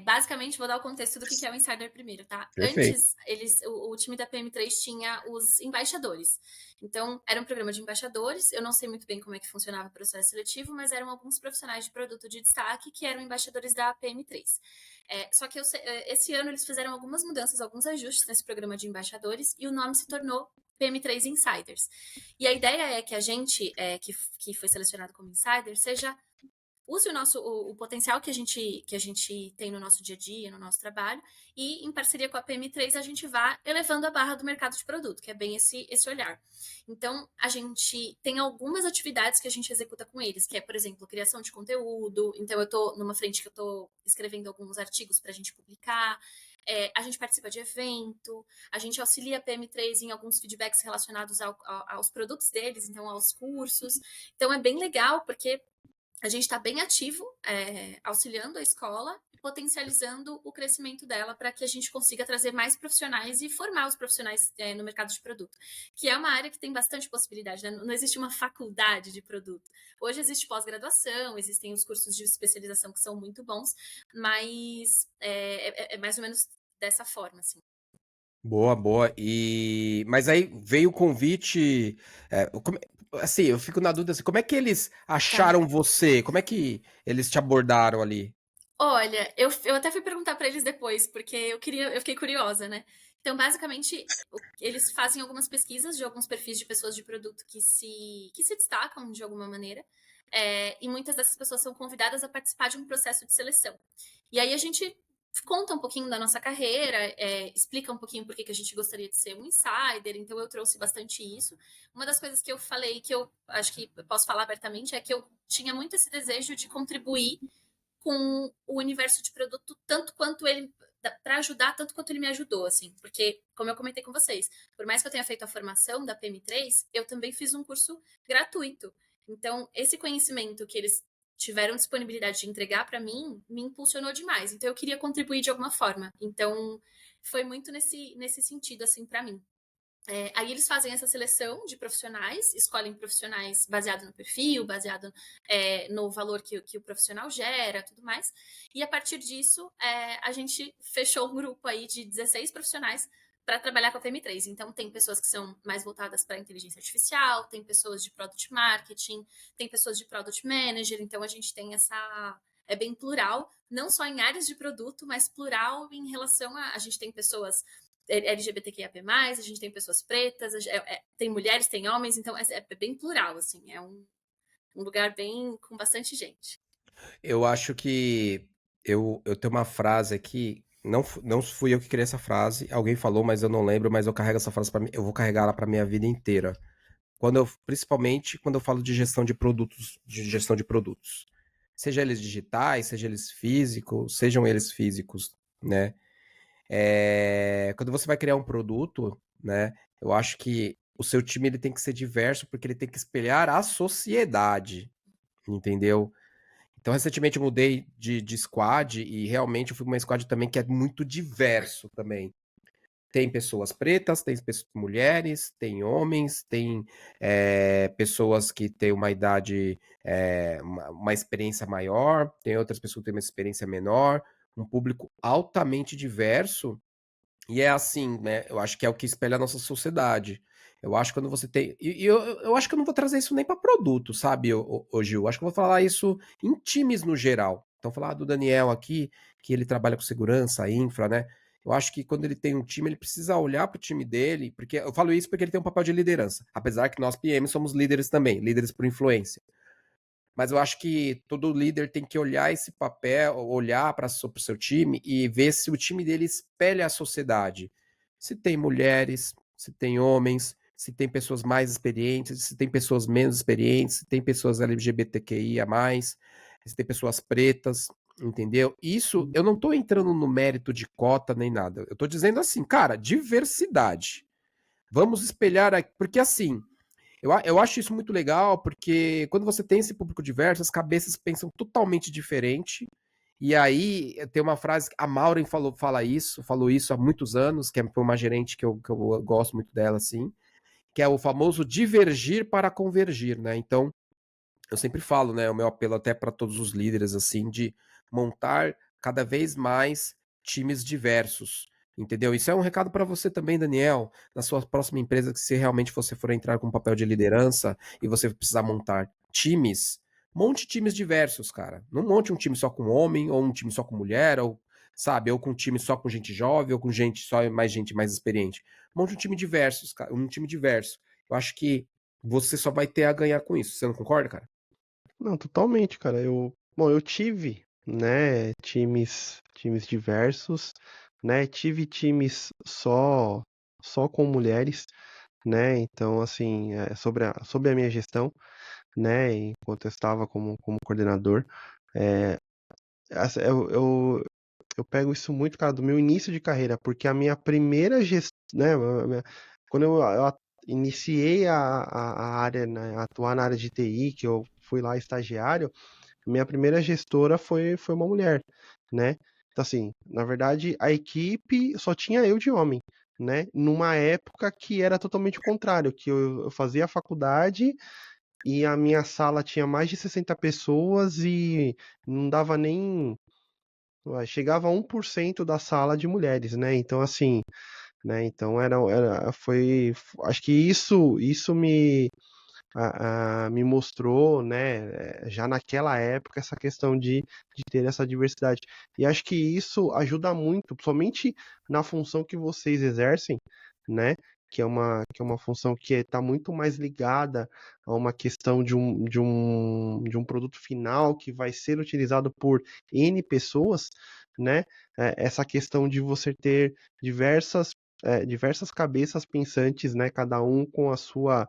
Basicamente, vou dar o contexto do que é o Insider primeiro, tá? Perfeito. Antes, o time da PM3 tinha os embaixadores. Então, era um programa de embaixadores. Eu não sei muito bem como é que funcionava o processo seletivo, mas eram alguns profissionais de produto de destaque que eram embaixadores da PM3. Só que esse ano eles fizeram algumas mudanças, alguns ajustes nesse programa de embaixadores e o nome se tornou PM3 Insiders. E a ideia é que a gente, que foi selecionado como insider, use o potencial que a gente tem no nosso dia a dia, no nosso trabalho, e em parceria com a PM3 a gente vá elevando a barra do mercado de produto, que é bem esse olhar. Então, a gente tem algumas atividades que a gente executa com eles, que é, por exemplo, criação de conteúdo. Então, eu estou numa frente que eu estou escrevendo alguns artigos para a gente publicar. A gente participa de evento, a gente auxilia a PM3 em alguns feedbacks relacionados aos produtos deles, então aos cursos. Então é bem legal, porque a gente está bem ativo, auxiliando a escola e potencializando o crescimento dela para que a gente consiga trazer mais profissionais e formar os profissionais no mercado de produto, que é uma área que tem bastante possibilidade, né? Não existe uma faculdade de produto. Hoje existe pós-graduação, existem os cursos de especialização que são muito bons, mas é mais ou menos dessa forma, assim. Boa, boa. Mas aí veio o convite. Assim, eu fico na dúvida assim, como é que eles Tá. acharam você? Como é que eles te abordaram ali? Olha, eu até fui perguntar para eles depois, porque eu fiquei curiosa, né? Então, basicamente, eles fazem algumas pesquisas de alguns perfis de pessoas de produto que se destacam de alguma maneira, e muitas dessas pessoas são convidadas a participar de um processo de seleção. E aí a gente conta um pouquinho da nossa carreira, explica um pouquinho por que a gente gostaria de ser um insider, então eu trouxe bastante isso. Uma das coisas que eu falei, que eu acho que eu posso falar abertamente, é que eu tinha muito esse desejo de contribuir com o universo de produto tanto quanto ele para ajudar tanto quanto ele me ajudou, assim, porque como eu comentei com vocês, por mais que eu tenha feito a formação da PM3, eu também fiz um curso gratuito. Então, esse conhecimento que eles tiveram disponibilidade de entregar para mim me impulsionou demais. Então, eu queria contribuir de alguma forma. Então, foi muito nesse sentido assim para mim. Aí eles fazem essa seleção de profissionais, escolhem profissionais baseado no perfil, baseado no valor que o profissional gera, tudo mais. E a partir disso, a gente fechou um grupo aí de 16 profissionais para trabalhar com a PM3. Então, tem pessoas que são mais voltadas para inteligência artificial, tem pessoas de product marketing, tem pessoas de product manager. Então, a gente tem essa. É bem plural, não só em áreas de produto, mas plural em relação a. A gente tem pessoas LGBTQIAP+, a gente tem pessoas pretas, tem mulheres, tem homens, então é bem plural, assim, é um lugar bem com bastante gente. Eu acho que eu tenho uma frase aqui, não fui eu que criei essa frase, alguém falou, mas eu não lembro, mas eu carrego essa frase para mim, eu vou carregar ela para minha vida inteira. Principalmente quando eu falo de gestão de produtos, seja eles digitais, seja eles físicos, sejam eles físicos, né? Quando você vai criar um produto, né? Eu acho que o seu time ele tem que ser diverso porque ele tem que espelhar a sociedade, entendeu? Então, recentemente eu mudei de squad e realmente eu fui pra uma squad também que é muito diverso também. Tem pessoas pretas, tem mulheres, tem homens, tem pessoas que têm uma idade, uma experiência maior, tem outras pessoas que têm uma experiência menor, um público altamente diverso. E é assim, né? Eu acho que é o que espelha a nossa sociedade. Eu acho que quando você tem. Eu acho que eu não vou trazer isso nem para produto, sabe, Gil? Acho que eu vou falar isso em times no geral. Então, falar do Daniel aqui, que ele trabalha com segurança, infra, né? Eu acho que quando ele tem um time, ele precisa olhar para o time dele, porque eu falo isso porque ele tem um papel de liderança. Apesar que nós PM somos líderes também, líderes por influência. Mas eu acho que todo líder tem que olhar esse papel, olhar para o seu time e ver se o time dele espelha a sociedade. Se tem mulheres, se tem homens, se tem pessoas mais experientes, se tem pessoas menos experientes, se tem pessoas LGBTQIA+, se tem pessoas pretas, entendeu? Isso, eu não estou entrando no mérito de cota nem nada. Eu estou dizendo assim, cara, diversidade. Vamos espelhar, porque assim, eu acho isso muito legal, porque quando você tem esse público diverso, as cabeças pensam totalmente diferente. E aí tem uma frase, a Maureen falou isso há muitos anos, que foi uma gerente que eu gosto muito dela, assim, que é o famoso divergir para convergir, né? Então, eu sempre falo, né, o meu apelo até para todos os líderes, assim, de montar cada vez mais times diversos, entendeu? Isso é um recado para você também, Daniel, na sua próxima empresa, que se realmente você for entrar com um papel de liderança e você precisar montar times, monte times diversos, cara. Não monte um time só com homem, ou um time só com mulher, ou, sabe, ou com um time só com gente jovem, ou com gente mais experiente. Monte um time diverso, cara, um time diverso. Eu acho que você só vai ter a ganhar com isso. Você não concorda, cara? Não, totalmente, cara. Bom, eu tive, né, times diversos, né? Tive times só com mulheres, né? Então, assim, sobre a minha gestão, né, enquanto eu estava como coordenador, é, eu pego isso muito, cara, do meu início de carreira, porque a minha primeira gestão, né, quando eu iniciei a área, né, atuar na área de TI, que eu fui lá estagiário, minha primeira gestora foi uma mulher, né? Então, assim, na verdade, a equipe só tinha eu de homem, né? Numa época que era totalmente o contrário, que eu fazia a faculdade e a minha sala tinha mais de 60 pessoas e não dava nem. Chegava a 1% da sala de mulheres, né? Então, assim, né? Então acho que isso me mostrou, né, já naquela época, essa questão de ter essa diversidade. E acho que isso ajuda muito, somente na função que vocês exercem, né? que é uma função que está muito mais ligada a uma questão de um produto final que vai ser utilizado por N pessoas, né? Essa questão de você ter diversas cabeças pensantes, né? Cada um com a sua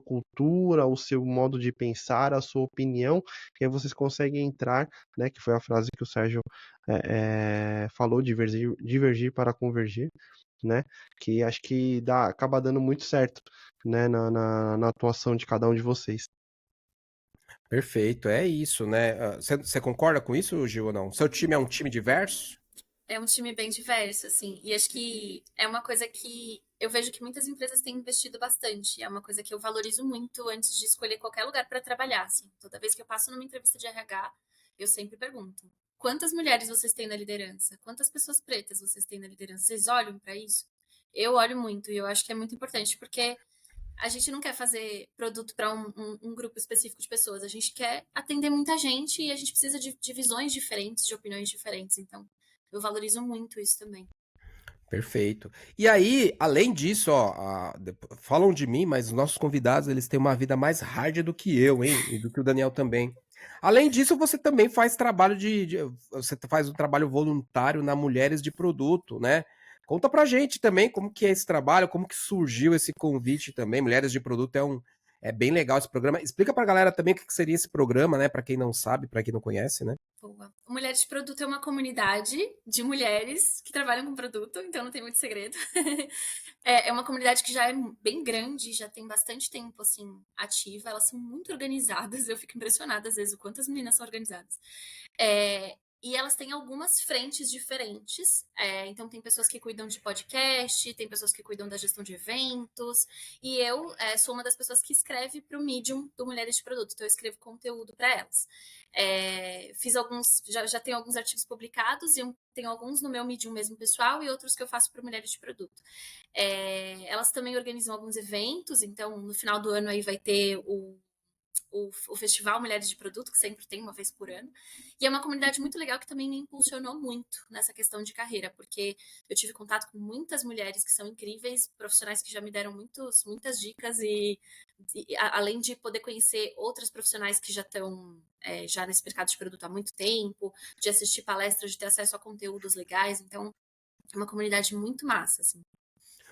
cultura, o seu modo de pensar, a sua opinião, e aí vocês conseguem entrar, né? Que foi a frase que o Sérgio falou, divergir para convergir, né? Que acho que acaba dando muito certo, né? Na atuação de cada um de vocês. Perfeito, é isso, né? Você concorda com isso, Gil, ou não? Seu time é um time diverso? É um time bem diverso, assim. E acho que é uma coisa que eu vejo que muitas empresas têm investido bastante. É uma coisa que eu valorizo muito antes de escolher qualquer lugar para trabalhar, assim. Toda vez que eu passo numa entrevista de RH, eu sempre pergunto: quantas mulheres vocês têm na liderança? Quantas pessoas pretas vocês têm na liderança? Vocês olham para isso? Eu olho muito e eu acho que é muito importante porque a gente não quer fazer produto para um grupo específico de pessoas. A gente quer atender muita gente e a gente precisa de visões diferentes, de opiniões diferentes. Então, eu valorizo muito isso também. Perfeito. E aí, além disso, ó, falam de mim, mas os nossos convidados, eles têm uma vida mais hard do que eu, hein? E do que o Daniel também. Além disso, você também faz trabalho você faz um trabalho voluntário na Mulheres de Produto, né? Conta pra gente também como que é esse trabalho, como que surgiu esse convite também. Mulheres de Produto é bem legal esse programa. Explica pra galera também o que seria esse programa, né? Pra quem não sabe, pra quem não conhece, né? Boa. O Mulheres de Produto é uma comunidade de mulheres que trabalham com produto, então não tem muito segredo. É uma comunidade que já é bem grande, já tem bastante tempo, assim, ativa. Elas são muito organizadas, eu fico impressionada às vezes o quanto as meninas são organizadas. E elas têm algumas frentes diferentes. Então, tem pessoas que cuidam de podcast, tem pessoas que cuidam da gestão de eventos. E eu sou uma das pessoas que escreve para o Medium do Mulheres de Produto. Então, eu escrevo conteúdo para elas. Fiz alguns, já tenho alguns artigos publicados, e eu tenho alguns no meu Medium mesmo pessoal e outros que eu faço para Mulheres de Produto. Elas também organizam alguns eventos, então no final do ano aí vai ter o Festival Mulheres de Produto, que sempre tem uma vez por ano. E é uma comunidade muito legal que também me impulsionou muito nessa questão de carreira, porque eu tive contato com muitas mulheres que são incríveis, profissionais que já me deram muitas dicas e além de poder conhecer outras profissionais que já estão já nesse mercado de produto há muito tempo, de assistir palestras, de ter acesso a conteúdos legais. Então, é uma comunidade muito massa, assim.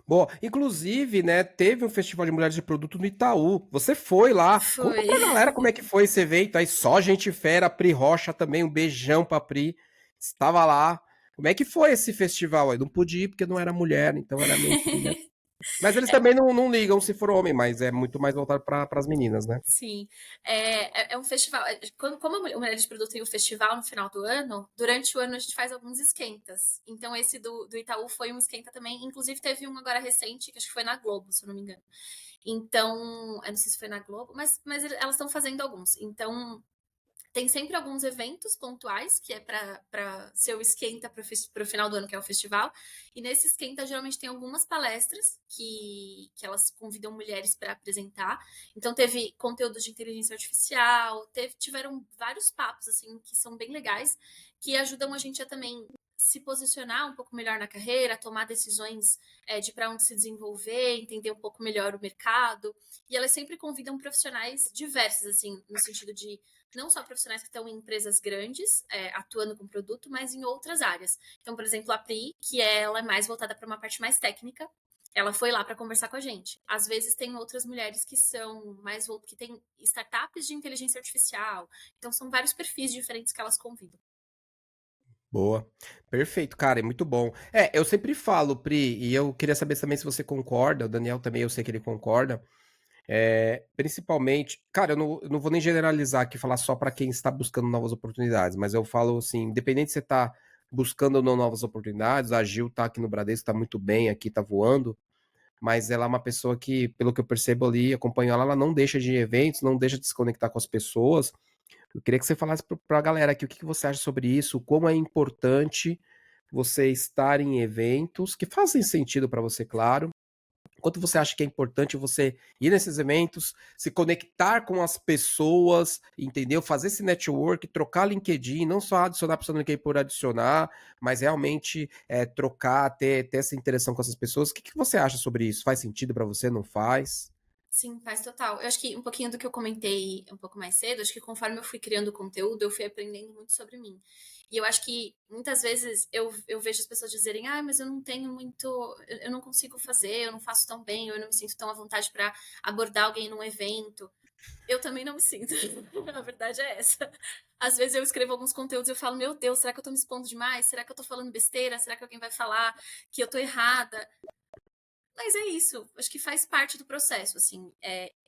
Bom, inclusive, né, teve um festival de mulheres de produto no Itaú. Você foi lá. Conta Foi. pra galera como é que foi esse evento aí. Só gente fera, Pri Rocha também. Um beijão pra Pri. Estava lá. Como é que foi esse festival aí? Não pude ir porque não era mulher, então era meio que, né? Mas eles também não ligam se for homem, mas é muito mais voltado para as meninas, né? Sim, é um festival. Como a Mulheres de Produto tem o festival no final do ano, durante o ano a gente faz alguns esquentas. Então, esse do Itaú foi um esquenta também. Inclusive, teve um agora recente, que acho que foi na Globo, se eu não me engano. Então, eu não sei se foi na Globo, mas elas estão fazendo alguns. Então, tem sempre alguns eventos pontuais, que é para ser o esquenta para o final do ano, que é o festival. E nesse esquenta, geralmente tem algumas palestras que elas convidam mulheres para apresentar. Então, teve conteúdo de inteligência artificial, tiveram vários papos, assim, que são bem legais, que ajudam a gente a também se posicionar um pouco melhor na carreira, tomar decisões de para onde se desenvolver, entender um pouco melhor o mercado. E elas sempre convidam profissionais diversos, assim, no sentido de não só profissionais que estão em empresas grandes, atuando com produto, mas em outras áreas. Então, por exemplo, a Pri, que ela é mais voltada para uma parte mais técnica, ela foi lá para conversar com a gente. Às vezes tem outras mulheres que são que têm startups de inteligência artificial. Então, são vários perfis diferentes que elas convidam. Boa. Perfeito, cara, é muito bom. Eu sempre falo, Pri, e eu queria saber também se você concorda, o Daniel também eu sei que ele concorda. Principalmente, cara, eu não vou nem generalizar aqui, falar só para quem está buscando novas oportunidades, mas eu falo assim, independente se você está buscando ou não novas oportunidades, a Gil tá aqui no Bradesco, tá muito bem aqui, tá voando, mas ela é uma pessoa que, pelo que eu percebo ali, acompanho ela não deixa de ir em eventos, não deixa de se conectar com as pessoas. Eu queria que você falasse para a galera aqui o que você acha sobre isso, como é importante você estar em eventos que fazem sentido para você, claro, Quanto você acha que é importante você ir nesses eventos, se conectar com as pessoas, entendeu? Fazer esse network, trocar LinkedIn, não só adicionar a pessoa no LinkedIn por adicionar, mas realmente trocar, ter essa interação com essas pessoas. O que você acha sobre isso? Faz sentido para você? Não faz? Sim, faz total. Eu acho que um pouquinho do que eu comentei um pouco mais cedo, acho que conforme eu fui criando conteúdo, eu fui aprendendo muito sobre mim. E eu acho que muitas vezes eu vejo as pessoas dizerem, mas eu não tenho muito, eu não consigo fazer, eu não faço tão bem, eu não me sinto tão à vontade para abordar alguém num evento. Eu também não me sinto. A verdade é essa. Às vezes eu escrevo alguns conteúdos e eu falo, meu Deus, será que eu tô me expondo demais? Será que eu tô falando besteira? Será que alguém vai falar que eu tô errada? Mas é isso, acho que faz parte do processo, assim.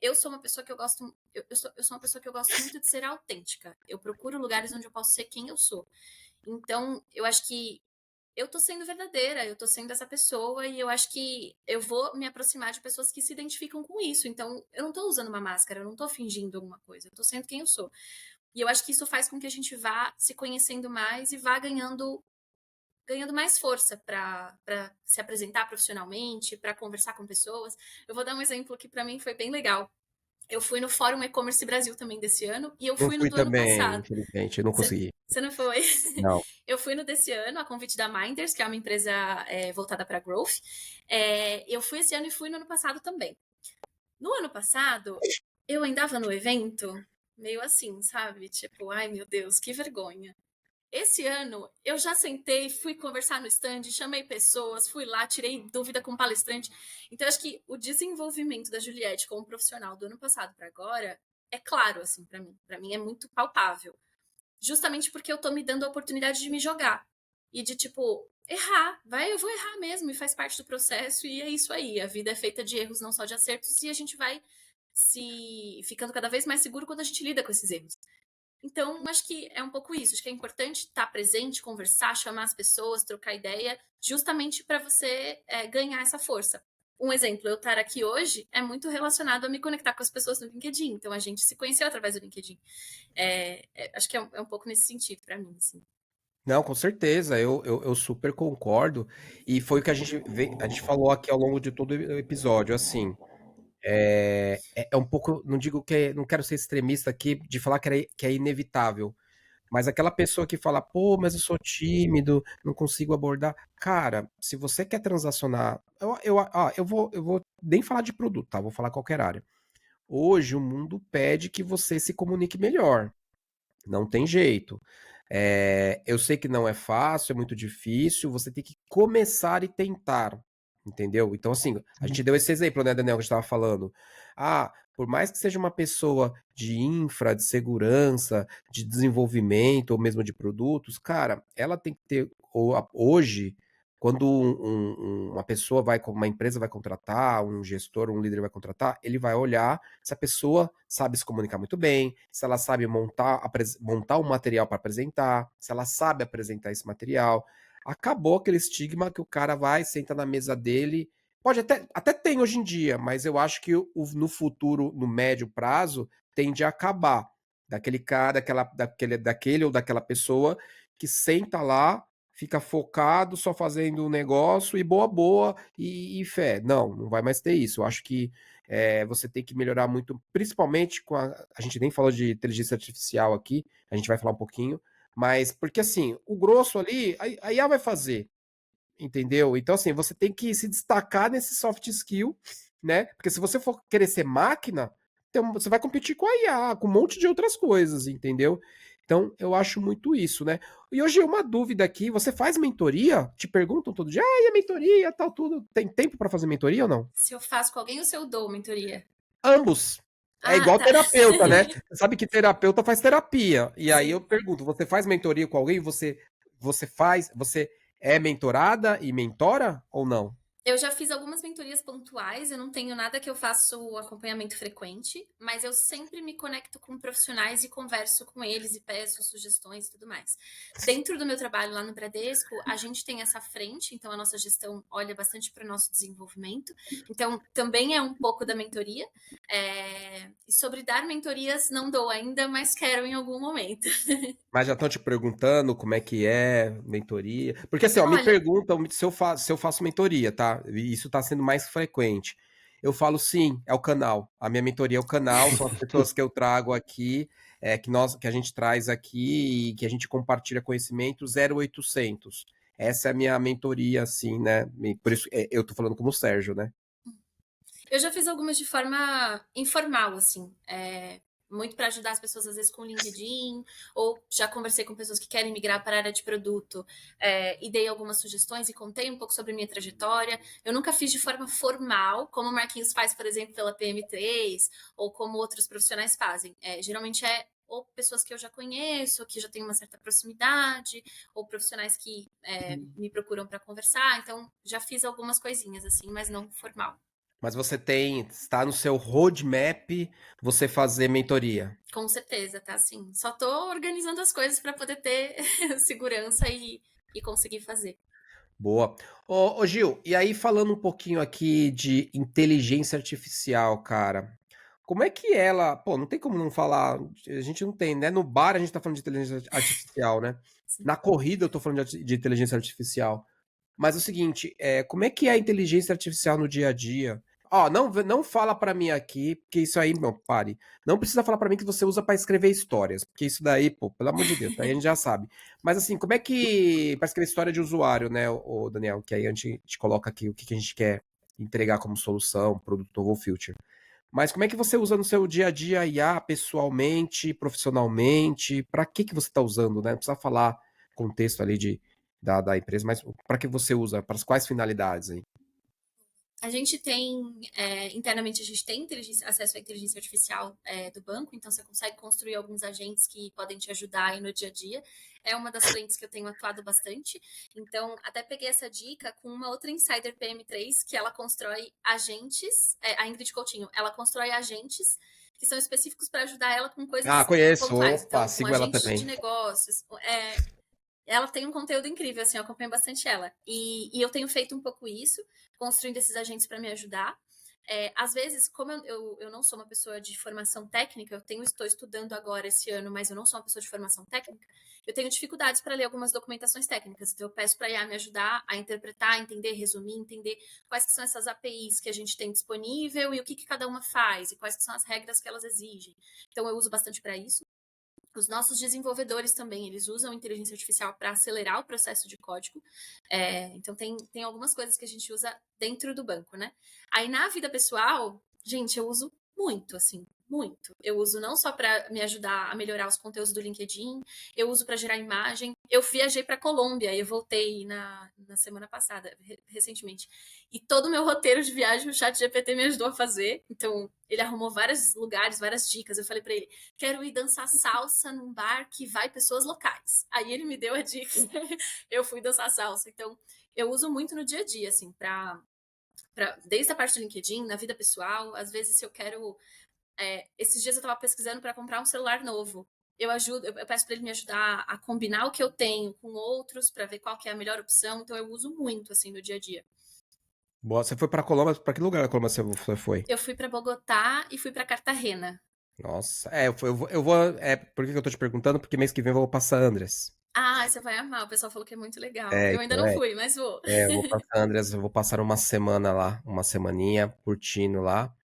Eu sou uma pessoa que eu gosto, eu sou uma pessoa que eu gosto muito de ser autêntica. Eu procuro lugares onde eu posso ser quem eu sou. Então, eu acho que eu tô sendo verdadeira, eu tô sendo essa pessoa e eu acho que eu vou me aproximar de pessoas que se identificam com isso. Então, eu não tô usando uma máscara, eu não tô fingindo alguma coisa, eu tô sendo quem eu sou. E eu acho que isso faz com que a gente vá se conhecendo mais e vá ganhando mais força para se apresentar profissionalmente, para conversar com pessoas. Eu vou dar um exemplo que para mim foi bem legal. Eu fui no Fórum E-Commerce Brasil também desse ano e eu Não fui no fui do ano também, passado. infelizmente, eu não consegui. Você não foi? Não. Eu fui no desse ano, a convite da Minders, que é uma empresa voltada para growth. Eu fui esse ano e fui no ano passado também. No ano passado, eu andava no evento meio assim, sabe? Tipo, ai meu Deus, que vergonha. Esse ano, eu já sentei, fui conversar no stand, chamei pessoas, fui lá, tirei dúvida com o palestrante. Então, acho que o desenvolvimento da Juliette como profissional do ano passado para agora é claro, assim, para mim. Para mim é muito palpável. Justamente porque eu tô me dando a oportunidade de me jogar. E de, tipo, errar. Eu vou errar mesmo, e faz parte do processo, e é isso aí. A vida é feita de erros, não só de acertos, e a gente vai se ficando cada vez mais seguro quando a gente lida com esses erros. Então, acho que é um pouco isso. Acho que é importante estar presente, conversar, chamar as pessoas, trocar ideia, justamente para você ganhar essa força. Um exemplo, eu estar aqui hoje é muito relacionado a me conectar com as pessoas no LinkedIn. Então, a gente se conheceu através do LinkedIn. Acho que é um pouco nesse sentido para mim, assim. Não, com certeza, eu super concordo. E foi o que a gente falou aqui ao longo de todo o episódio, assim. É um pouco, não digo não quero ser extremista aqui de falar que é inevitável, mas aquela pessoa que fala, pô, mas eu sou tímido, não consigo abordar. Cara, se você quer transacionar, eu vou nem falar de produto, tá? Vou falar qualquer área. Hoje o mundo pede que você se comunique melhor. Não tem jeito. Eu sei que não é fácil, é muito difícil, você tem que começar e tentar, entendeu? Então, assim, a gente deu esse exemplo, né, Daniel, que a gente estava falando. Por mais que seja uma pessoa de infra, de segurança, de desenvolvimento ou mesmo de produtos, cara, ela tem que ter, hoje, quando uma pessoa uma empresa vai contratar, um gestor, um líder vai contratar, ele vai olhar se a pessoa sabe se comunicar muito bem, se ela sabe montar um material para apresentar, se ela sabe apresentar esse material. Acabou aquele estigma que o cara vai, senta na mesa dele. Pode até tem hoje em dia, mas eu acho que no futuro, no médio prazo, tende a acabar. Daquele cara, daquele ou daquela pessoa que senta lá, fica focado, só fazendo um negócio e boa e fé. Não vai mais ter isso. Eu acho que você tem que melhorar muito, principalmente com a gente nem falou de inteligência artificial aqui, a gente vai falar um pouquinho, mas porque assim, o grosso ali, a IA vai fazer, entendeu? Então assim, você tem que se destacar nesse soft skill, né? Porque se você for querer ser máquina, então você vai competir com a IA, com um monte de outras coisas, entendeu? Então, eu acho muito isso, né? E hoje uma dúvida aqui, você faz mentoria? Te perguntam todo dia, e a mentoria, tal, tudo. Tem tempo para fazer mentoria ou não? Se eu faço com alguém ou se eu dou mentoria? Ambos. É Ah, igual tá. terapeuta, né? Você sabe que terapeuta faz terapia. E aí eu Sim. pergunto, você faz mentoria com alguém? Você é mentorada e mentora ou não? Eu já fiz algumas mentorias pontuais, eu não tenho nada que eu faço acompanhamento frequente, mas eu sempre me conecto com profissionais e converso com eles e peço sugestões e tudo mais. Dentro do meu trabalho lá no Bradesco, a gente tem essa frente, então a nossa gestão olha bastante para o nosso desenvolvimento, então também é um pouco da mentoria. E sobre dar mentorias, não dou ainda, mas quero em algum momento. Mas já estão te perguntando como é que é mentoria. Porque assim, ó, me Olha, perguntam se eu faço mentoria, tá? tá? E isso tá sendo mais frequente. Eu falo sim, é o canal. A minha mentoria é o canal, são as pessoas que eu trago aqui, que a gente traz aqui e que a gente compartilha conhecimento 0800. Essa é a minha mentoria, assim, né? Por isso eu tô falando como o Sérgio, né? Eu já fiz algumas de forma informal, assim. Muito para ajudar as pessoas, às vezes, com o LinkedIn, ou já conversei com pessoas que querem migrar para a área de produto e dei algumas sugestões e contei um pouco sobre a minha trajetória. Eu nunca fiz de forma formal, como o Marquinhos faz, por exemplo, pela PM3, ou como outros profissionais fazem. Geralmente ou pessoas que eu já conheço, que já tenho uma certa proximidade, ou profissionais que me procuram para conversar. Então, já fiz algumas coisinhas, assim, mas não formal. Mas está no seu roadmap você fazer mentoria. Com certeza, tá assim. Só tô organizando as coisas para poder ter segurança e conseguir fazer. Boa. Ô, Gil, e aí falando um pouquinho aqui de inteligência artificial, cara. Como é que ela. Pô, não tem como não falar. A gente não tem, né? No bar a gente tá falando de inteligência artificial, né? Sim. Na corrida eu tô falando de inteligência artificial. Mas é o seguinte, como é que é a inteligência artificial no dia a dia? Ó, não fala pra mim aqui, porque isso aí, meu, pare. Não precisa falar pra mim que você usa pra escrever histórias, porque isso daí, pô, pelo amor de Deus, daí a gente já sabe. Mas assim, como é que pra escrever história de usuário, né, o Daniel, que aí a gente coloca aqui o que a gente quer entregar como solução, produto novo ou feature. Mas como é que você usa no seu dia a dia IA pessoalmente, profissionalmente? Pra que você tá usando, né? Não precisa falar contexto ali da empresa, mas para que você usa? Para quais finalidades aí? A gente tem, internamente, a gente tem acesso à inteligência artificial do banco, então você consegue construir alguns agentes que podem te ajudar aí no dia a dia. É uma das frentes que eu tenho atuado bastante. Então, até peguei essa dica com uma outra insider PM3, que ela constrói agentes, a Ingrid Coutinho, ela constrói agentes que são específicos para ajudar ela com Ah, coisas conheço. pontuais. Opa, Então, com sigo ela agentes de também. negócios, ela tem um conteúdo incrível, assim, eu acompanho bastante ela. E eu tenho feito um pouco isso, construindo esses agentes para me ajudar. Às vezes, como eu não sou uma pessoa de formação técnica, estou estudando agora esse ano, mas eu não sou uma pessoa de formação técnica, eu tenho dificuldades para ler algumas documentações técnicas. Então, eu peço para a IA me ajudar a interpretar, entender, resumir, entender quais que são essas APIs que a gente tem disponível e o que cada uma faz, e quais que são as regras que elas exigem. Então, eu uso bastante para isso. Os nossos desenvolvedores também, eles usam inteligência artificial para acelerar o processo de código. Então, tem algumas coisas que a gente usa dentro do banco, né? Aí, na vida pessoal, gente, eu uso muito, assim, muito. Eu uso não só para me ajudar a melhorar os conteúdos do LinkedIn, eu uso para gerar imagem. Eu viajei para Colômbia e eu voltei na semana passada, recentemente. E todo o meu roteiro de viagem o ChatGPT me ajudou a fazer. Então, ele arrumou vários lugares, várias dicas. Eu falei para ele: quero ir dançar salsa num bar que vai pessoas locais. Aí ele me deu a dica, eu fui dançar salsa. Então, eu uso muito no dia a dia, assim, desde a parte do LinkedIn, na vida pessoal. Às vezes, se eu quero. Esses dias eu estava pesquisando para comprar um celular novo. Eu peço para ele me ajudar a combinar o que eu tenho com outros para ver qual que é a melhor opção. Então, eu uso muito, assim, no dia a dia. Boa, você foi para Colômbia, para que lugar da Colômbia você foi? Eu fui para Bogotá e fui para Cartagena. Nossa, por que eu tô te perguntando? Porque mês que vem eu vou pra Andres. Ah, você vai amar. O pessoal falou que é muito legal. Eu ainda Então não fui, mas vou. eu vou pra Andres, eu vou passar uma semana lá, uma semaninha, curtindo lá.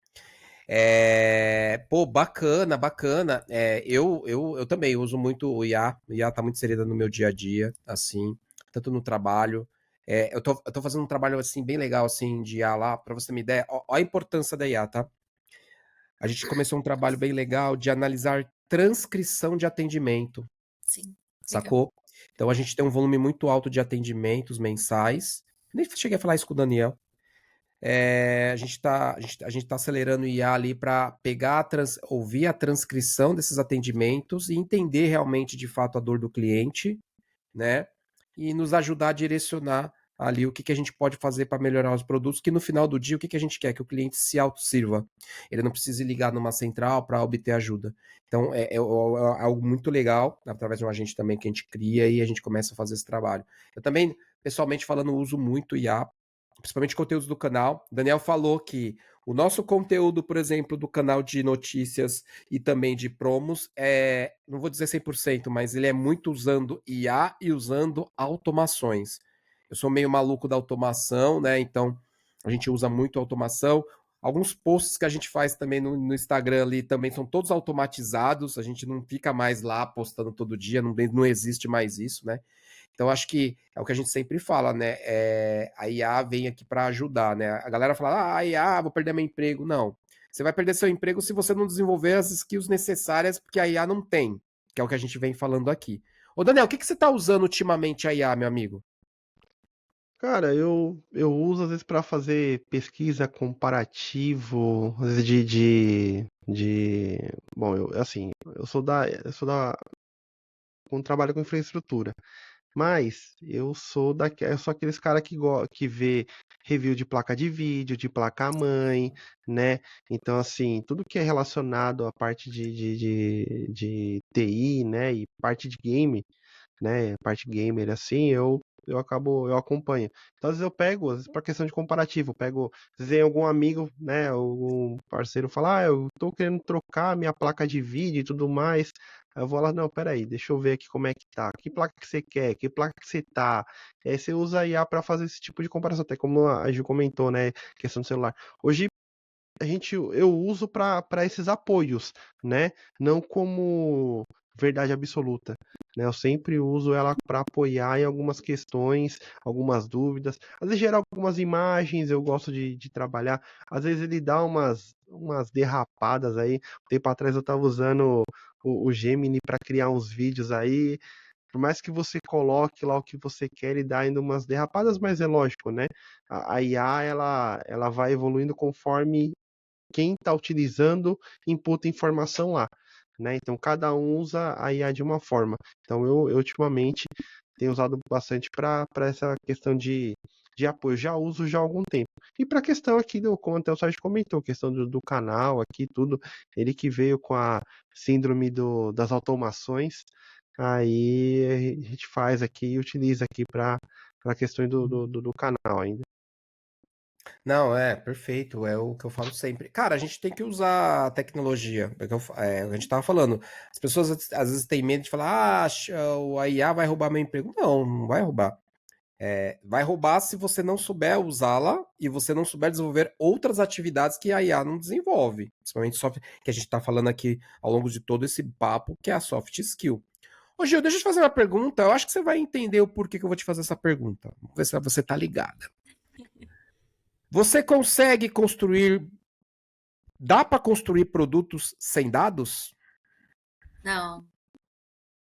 Pô, bacana, bacana. Eu também uso muito o IA. O IA tá muito inserida no meu dia a dia, assim, tanto no trabalho. Eu tô fazendo um trabalho, assim, bem legal, assim, de IA lá, pra você ter uma ideia. Ó a importância da IA, tá? A gente começou um trabalho bem legal de analisar transcrição de atendimento, Sim, legal. sacou? Então a gente tem um volume muito alto de atendimentos mensais. Nem cheguei a falar isso com o Daniel. A gente tá acelerando o IA ali para ouvir a transcrição desses atendimentos e entender realmente de fato a dor do cliente, né? E nos ajudar a direcionar ali o que a gente pode fazer para melhorar os produtos, que no final do dia o que a gente quer? Que o cliente se autossirva. Ele não precise ligar numa central para obter ajuda. Então é algo muito legal, através de um agente também que a gente cria e a gente começa a fazer esse trabalho. Eu também, pessoalmente falando, uso muito IA, principalmente conteúdos do canal. O Daniel falou que o nosso conteúdo, por exemplo, do canal de notícias e também de promos, não vou dizer 100%, mas ele é muito usando IA e usando automações. Eu sou meio maluco da automação, né? Então, a gente usa muito automação. Alguns posts que a gente faz também no Instagram ali também são todos automatizados, a gente não fica mais lá postando todo dia, não existe mais isso, né? Então, acho que é o que a gente sempre fala, né? A IA vem aqui para ajudar, né? A galera fala, a IA, vou perder meu emprego. Não. Você vai perder seu emprego se você não desenvolver as skills necessárias, porque a IA não tem, que é o que a gente vem falando aqui. Ô, Daniel, o que você está usando ultimamente a IA, meu amigo? Cara, eu uso às vezes para fazer pesquisa comparativo, às vezes bom, eu trabalho com infraestrutura. Mas eu sou aqueles cara que vê review de placa de vídeo, de placa-mãe, né? Então, assim, tudo que é relacionado à parte de TI, né? E parte de game, né? Parte gamer, assim, eu acompanho. Então, às vezes eu pego, às vezes por questão de comparativo, eu pego, às vezes algum amigo, né? Algum parceiro fala, eu tô querendo trocar minha placa de vídeo e tudo mais. Aí eu vou lá, não, peraí, deixa eu ver aqui como é que tá. Que placa que você quer? Que placa que você tá? E aí você usa a IA para fazer esse tipo de comparação, até como a Gil comentou, né? Questão do celular. Hoje eu uso para esses apoios, né? Não como verdade absoluta, né? Eu sempre uso ela para apoiar em algumas questões, algumas dúvidas. Às vezes gera algumas imagens, eu gosto de trabalhar. Às vezes ele dá umas derrapadas aí. Um tempo atrás eu estava usando o Gemini para criar uns vídeos aí. Por mais que você coloque lá o que você quer, ele dá ainda umas derrapadas, mas é lógico, né? A IA ela vai evoluindo conforme quem está utilizando imputa informação lá, né? Então cada um usa a IA de uma forma. Então eu ultimamente tenho usado bastante para essa questão de apoio. Já uso já há algum tempo. E para a questão aqui como até o Sérgio comentou, questão do canal aqui, tudo, ele que veio com a síndrome das automações, aí a gente faz aqui e utiliza aqui para a questão do canal ainda. Não, perfeito, é o que eu falo sempre. Cara, a gente tem que usar a tecnologia, a gente tava falando. As pessoas às vezes têm medo de falar, o IA vai roubar meu emprego. Não, não vai roubar. Vai roubar se você não souber usá-la e você não souber desenvolver outras atividades que a IA não desenvolve. Principalmente soft, que a gente tá falando aqui ao longo de todo esse papo, que é a soft skill. Ô Gil, deixa eu te fazer uma pergunta. Eu acho que você vai entender o porquê que eu vou te fazer essa pergunta. Vamos ver se você tá ligada. Você consegue construir. Dá para construir produtos sem dados? Não,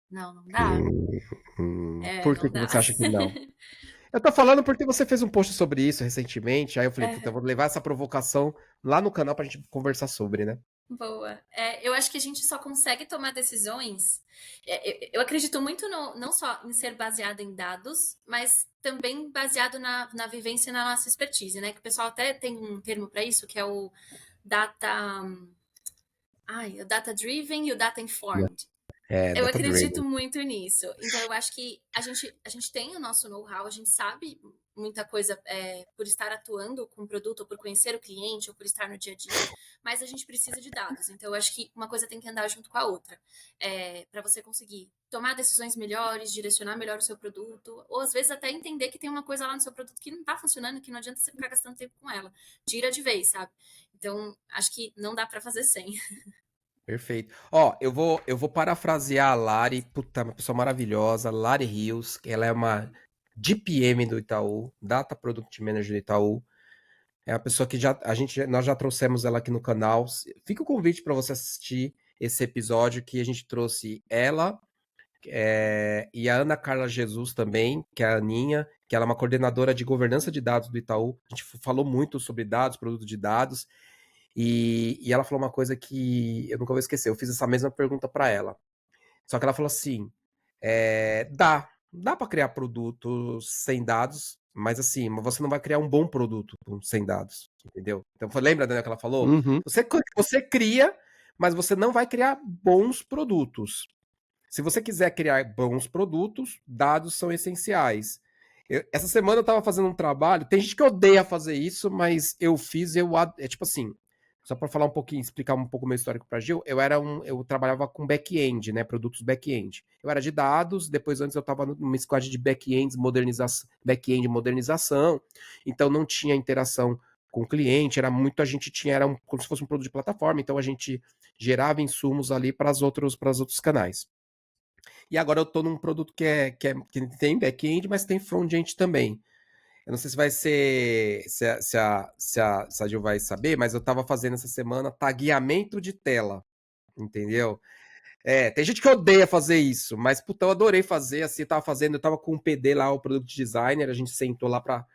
não dá. Por que Não que dá. você acha que não? Eu tô falando porque você fez um post sobre isso recentemente, aí eu falei, puta, eu vou levar essa provocação lá no canal pra gente conversar sobre, né? Boa. Eu acho que a gente só consegue tomar decisões. Eu acredito muito não só em ser baseado em dados, mas também baseado na vivência e na nossa expertise, né? Que o pessoal até tem um termo para isso, que é o data. O data driven e o data informed. Eu Data acredito driven. muito nisso. Então, eu acho que a gente tem o nosso know-how, a gente sabe muita coisa por estar atuando com o produto, ou por conhecer o cliente, ou por estar no dia a dia, mas a gente precisa de dados. Então, eu acho que uma coisa tem que andar junto com a outra, para você conseguir tomar decisões melhores, direcionar melhor o seu produto, ou às vezes até entender que tem uma coisa lá no seu produto que não está funcionando, que não adianta você ficar gastando tempo com ela. Tira de vez, sabe? Então, acho que não dá para fazer sem. Perfeito. Ó, eu vou parafrasear a Lari, puta, uma pessoa maravilhosa, Lari Rios, que ela é uma DPM do Itaú, Data Product Manager do Itaú. É uma pessoa que nós já trouxemos ela aqui no canal. Fica o convite para você assistir esse episódio que a gente trouxe ela e a Ana Carla Jesus também, que é a Aninha, que ela é uma coordenadora de governança de dados do Itaú. A gente falou muito sobre dados, produto de dados, e ela falou uma coisa que eu nunca vou esquecer. Eu fiz essa mesma pergunta para ela. Só que ela falou assim: dá para criar produtos sem dados, mas assim, você não vai criar um bom produto sem dados, entendeu? Então, lembra, Daniel, que ela falou? Uhum. Você cria, mas você não vai criar bons produtos. Se você quiser criar bons produtos, dados são essenciais. Essa semana eu estava fazendo um trabalho, tem gente que odeia fazer isso, mas eu fiz, é tipo assim, só para falar um pouquinho, explicar um pouco o meu histórico para Gil, eu trabalhava com back-end, né, produtos back-end. Eu era de dados, depois antes eu estava numa squad de back-end modernização, então não tinha interação com o cliente, era muito, a gente tinha, como se fosse um produto de plataforma, então a gente gerava insumos ali para os outros canais. E agora eu tô num produto que tem back-end, mas tem front-end também. Eu não sei se vai ser, se a Gil vai saber, mas eu tava fazendo essa semana tagueamento de tela, entendeu? Tem gente que odeia fazer isso, mas puta, eu adorei fazer, assim, eu tava com um PD lá, o Product Designer, a gente sentou lá pra...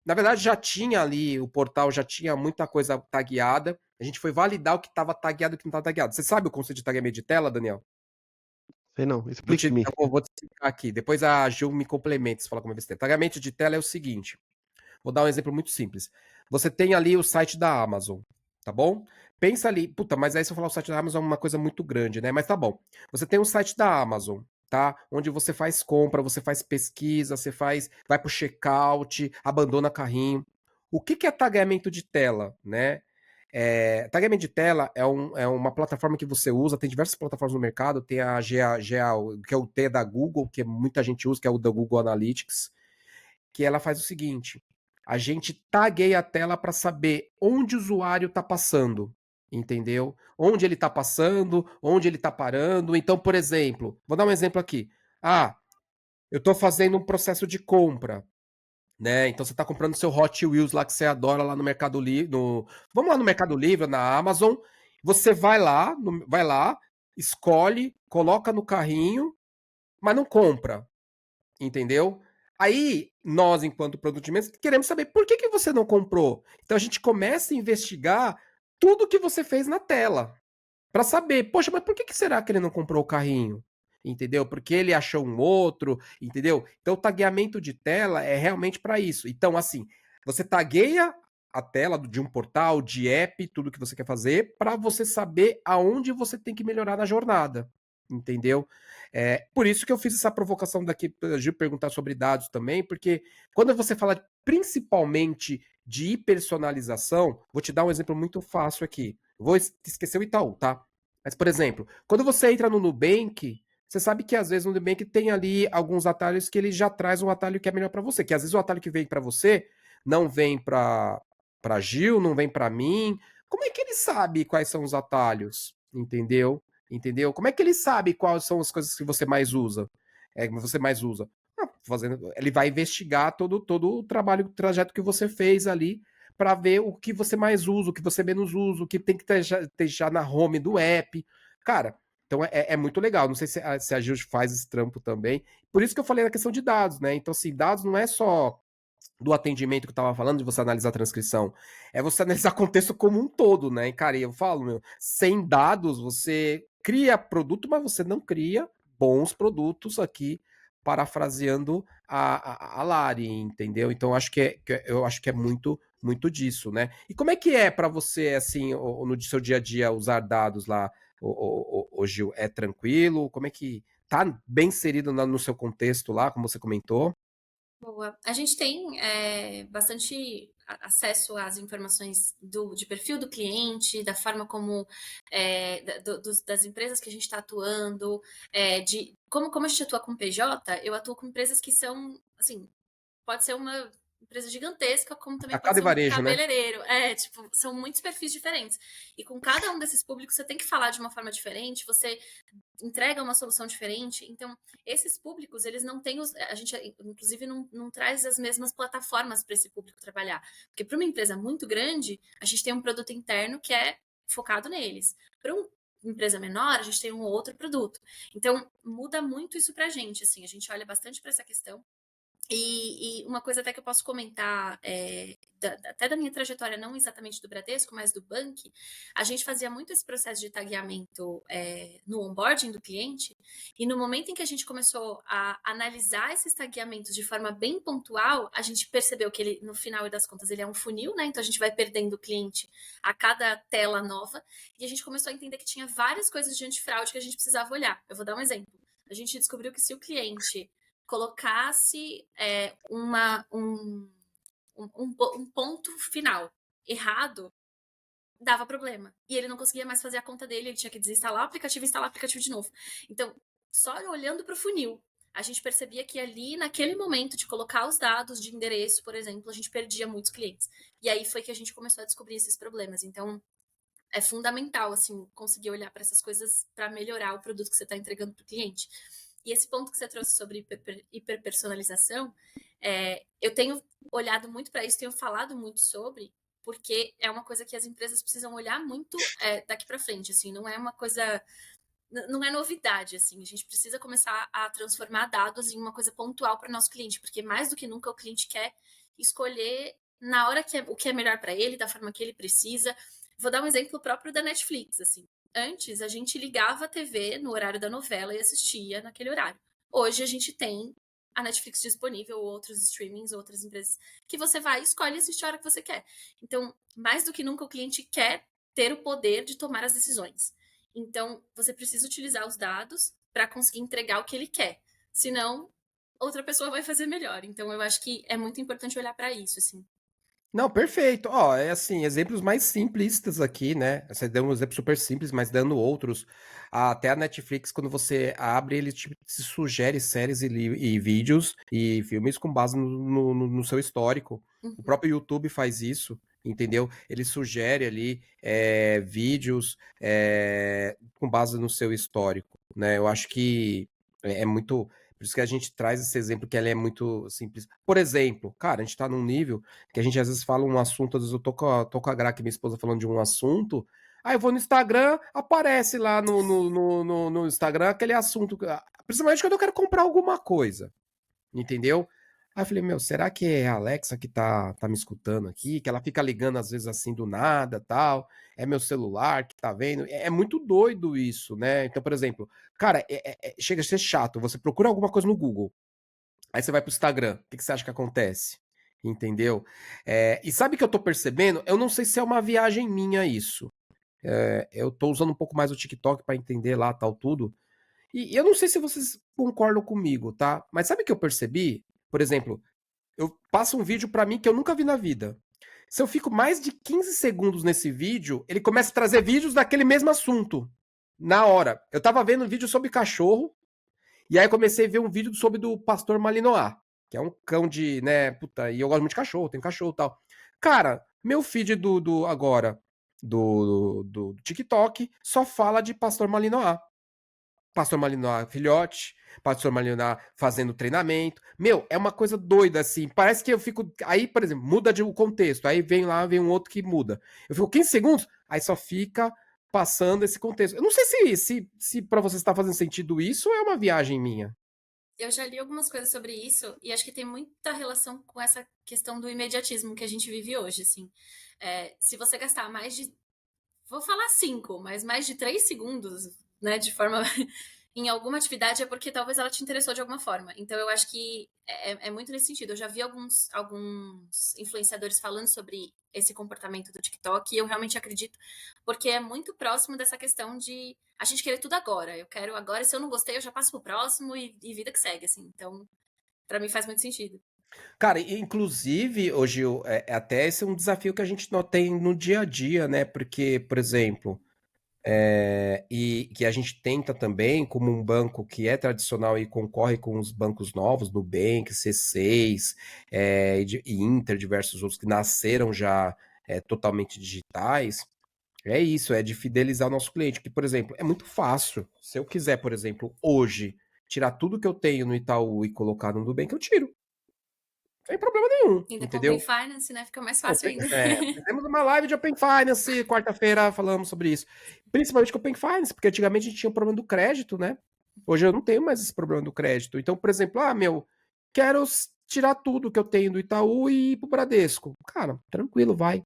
Na verdade, já tinha ali, o portal já tinha muita coisa tagueada, a gente foi validar o que tava tagueado e o que não tava tagueado. Você sabe o conceito de tagueamento de tela, Daniel? Sei não, explique-me. Vou te explicar aqui, depois a Gil me complementa se falar como é besteira. Tagueamento de tela é o seguinte, vou dar um exemplo muito simples. Você tem ali o site da Amazon, tá bom? Pensa ali, puta, mas aí se eu falar o site da Amazon é uma coisa muito grande, né? Mas tá bom. Você tem um site da Amazon, tá? Onde você faz compra, você faz pesquisa, vai pro checkout, abandona carrinho. O que é tagueamento de tela, né? Tagueamento de tela é uma plataforma que você usa, tem diversas plataformas no mercado, tem a que é o T da Google, que muita gente usa, que é o da Google Analytics, que ela faz o seguinte: a gente tagueia a tela para saber onde o usuário está passando, entendeu? Onde ele está passando, onde ele está parando. Então, por exemplo, vou dar um exemplo aqui. Ah, eu estou fazendo um processo de compra, né? Então você está comprando seu Hot Wheels lá que você adora lá no Mercado Livre, vamos lá no Mercado Livre, na Amazon. Você vai lá, escolhe, coloca no carrinho, mas não compra. Entendeu? Aí, nós, enquanto produto de mesa, queremos saber por que você não comprou. Então a gente começa a investigar tudo que você fez na tela. Para saber, poxa, mas por que será que ele não comprou o carrinho? Entendeu? Porque ele achou um outro, entendeu? Então o tagueamento de tela é realmente para isso. Então, assim, você tagueia a tela de um portal, de app, tudo que você quer fazer, para você saber aonde você tem que melhorar na jornada. Entendeu? Por isso que eu fiz essa provocação daqui para Gil perguntar sobre dados também, porque quando você fala principalmente de personalização, vou te dar um exemplo muito fácil aqui. Vou esquecer o Itaú, tá? Mas, por exemplo, quando você entra no Nubank, você sabe que às vezes no Nubank tem ali alguns atalhos que ele já traz um atalho que é melhor para você, que às vezes o atalho que vem para você não vem para Gil, não vem para mim. Como é que ele sabe quais são os atalhos? Entendeu? Entendeu? Como é que ele sabe quais são as coisas que você mais usa? Que você mais usa. Ele vai investigar todo o trabalho, o trajeto que você fez ali para ver o que você mais usa, o que você menos usa, o que tem que ter já na home do app. Cara, então é muito legal. Não sei se a Gil faz esse trampo também. Por isso que eu falei na questão de dados, né? Então, assim, dados não é só do atendimento que eu tava falando, de você analisar a transcrição, é você analisar o contexto como um todo, né? E, cara, eu falo, meu, sem dados você cria produto, mas você não cria bons produtos aqui, parafraseando a Lari, entendeu? Então eu acho que é muito disso, né? E como é que é para você, assim, no seu dia a dia, usar dados lá, o Gil? É tranquilo? Como é que tá bem inserido no seu contexto lá, como você comentou? Boa. A gente tem bastante acesso às informações de perfil do cliente, da forma como das empresas que a gente está atuando, de como a gente atua com PJ, eu atuo com empresas que são, assim, pode ser uma empresa gigantesca, como também pode Atacado e ser um varejo, né? cabeleireiro. Tipo, são muitos perfis diferentes. E com cada um desses públicos, você tem que falar de uma forma diferente, você entrega uma solução diferente. Então, esses públicos, eles não têm a gente, inclusive, não traz as mesmas plataformas para esse público trabalhar. Porque para uma empresa muito grande, a gente tem um produto interno que é focado neles. Para uma empresa menor, a gente tem um outro produto. Então, muda muito isso para a gente. Assim, a gente olha bastante para essa questão. E uma coisa até que eu posso comentar, até da minha trajetória, não exatamente do Bradesco, mas do Bank, a gente fazia muito esse processo de tagueamento no onboarding do cliente, e no momento em que a gente começou a analisar esses tagueamentos de forma bem pontual, a gente percebeu que ele, no final das contas, ele é um funil, né? Então a gente vai perdendo o cliente a cada tela nova, e a gente começou a entender que tinha várias coisas de antifraude que a gente precisava olhar. Eu vou dar um exemplo. A gente descobriu que se o cliente colocasse um ponto final errado, dava problema. E ele não conseguia mais fazer a conta dele, ele tinha que desinstalar o aplicativo e instalar o aplicativo de novo. Então, só olhando para o funil, a gente percebia que ali, naquele momento de colocar os dados de endereço, por exemplo, a gente perdia muitos clientes. E aí foi que a gente começou a descobrir esses problemas. Então, é fundamental, assim, conseguir olhar para essas coisas para melhorar o produto que você está entregando para o cliente. E esse ponto que você trouxe sobre hiperpersonalização, eu tenho olhado muito para isso, tenho falado muito sobre, porque é uma coisa que as empresas precisam olhar muito daqui para frente, assim, não é uma coisa, não é novidade, assim, a gente precisa começar a transformar dados em uma coisa pontual para o nosso cliente, porque mais do que nunca o cliente quer escolher na hora que o que é melhor para ele, da forma que ele precisa. Vou dar um exemplo próprio da Netflix, assim. Antes, a gente ligava a TV no horário da novela e assistia naquele horário. Hoje, a gente tem a Netflix disponível, ou outros streamings, outras empresas, que você vai e escolhe assistir a hora que você quer. Então, mais do que nunca, o cliente quer ter o poder de tomar as decisões. Então, você precisa utilizar os dados para conseguir entregar o que ele quer. Senão, outra pessoa vai fazer melhor. Então, eu acho que é muito importante olhar para isso, assim. Não, perfeito. Ó, é assim, exemplos mais simplistas aqui, né? Você deu um exemplo super simples, mas dando outros. Até a Netflix, quando você abre, ele te sugere séries e vídeos e filmes com base no seu histórico. O Uhum. próprio YouTube faz isso, entendeu? Ele sugere ali vídeos com base no seu histórico, né? Eu acho que é muito. Por isso que a gente traz esse exemplo que ele é muito simples. Por exemplo, cara, a gente tá num nível que a gente às vezes fala um assunto, às vezes eu tô com a Gra, minha esposa, falando de um assunto, aí eu vou no Instagram, aparece lá no Instagram aquele assunto, principalmente quando eu quero comprar alguma coisa, entendeu? Aí eu falei, meu, será que é a Alexa que tá me escutando aqui? Que ela fica ligando às vezes assim do nada, tal. É meu celular que tá vendo. É muito doido isso, né? Então, por exemplo, cara, chega a ser chato. Você procura alguma coisa no Google, aí você vai pro Instagram. O que você acha que acontece? Entendeu? E sabe o que eu tô percebendo? Eu não sei se é uma viagem minha isso. Eu tô usando um pouco mais o TikTok pra entender lá, tal, tudo. E eu não sei se vocês concordam comigo, tá? Mas sabe o que eu percebi? Por exemplo, eu passo um vídeo pra mim que eu nunca vi na vida. Se eu fico mais de 15 segundos nesse vídeo, ele começa a trazer vídeos daquele mesmo assunto. Na hora. Eu tava vendo um vídeo sobre cachorro, e aí eu comecei a ver um vídeo sobre do pastor Malinois, que é um cão de, né, puta, e eu gosto muito de cachorro, tem cachorro e tal. Cara, meu feed agora, do TikTok, só fala de pastor Malinois. Pastor Malinois filhote, Pastor Malinois fazendo treinamento. Meu, é uma coisa doida, assim. Parece que eu fico. Aí, por exemplo, muda o contexto. Aí vem um outro que muda. Eu fico 15 segundos, aí só fica passando esse contexto. Eu não sei se para você está fazendo sentido isso ou é uma viagem minha. Eu já li algumas coisas sobre isso e acho que tem muita relação com essa questão do imediatismo que a gente vive hoje, assim. Se você gastar mais de, vou falar 5, mas mais de 3 segundos, né, de forma em alguma atividade é porque talvez ela te interessou de alguma forma. Então eu acho que é muito nesse sentido. Eu já vi alguns influenciadores falando sobre esse comportamento do TikTok e eu realmente acredito, porque é muito próximo dessa questão de a gente querer tudo agora. Eu quero agora, se eu não gostei, eu já passo pro próximo e vida que segue, assim. Então, pra mim faz muito sentido. Cara, inclusive, hoje, até esse é um desafio que a gente não tem no dia a dia, né? Porque, por exemplo, e que a gente tenta também, como um banco que é tradicional e concorre com os bancos novos, Nubank, C6, e Inter, diversos outros que nasceram já totalmente digitais, é isso, é de fidelizar o nosso cliente. Que, por exemplo, é muito fácil. Se eu quiser, por exemplo, hoje, tirar tudo que eu tenho no Itaú e colocar no Nubank, eu tiro. Sem problema nenhum, Ainda com Open entendeu? Finance, né? Fica mais fácil ainda. Fizemos uma live de Open Finance, quarta-feira falamos sobre isso. Principalmente com Open Finance, porque antigamente a gente tinha o problema do crédito, né? Hoje eu não tenho mais esse problema do crédito. Então, por exemplo, quero tirar tudo que eu tenho do Itaú e ir pro Bradesco. Cara, tranquilo, vai.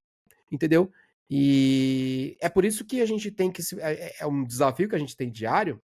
Entendeu? E é por isso que a gente tem que. É um desafio que a gente tem diário.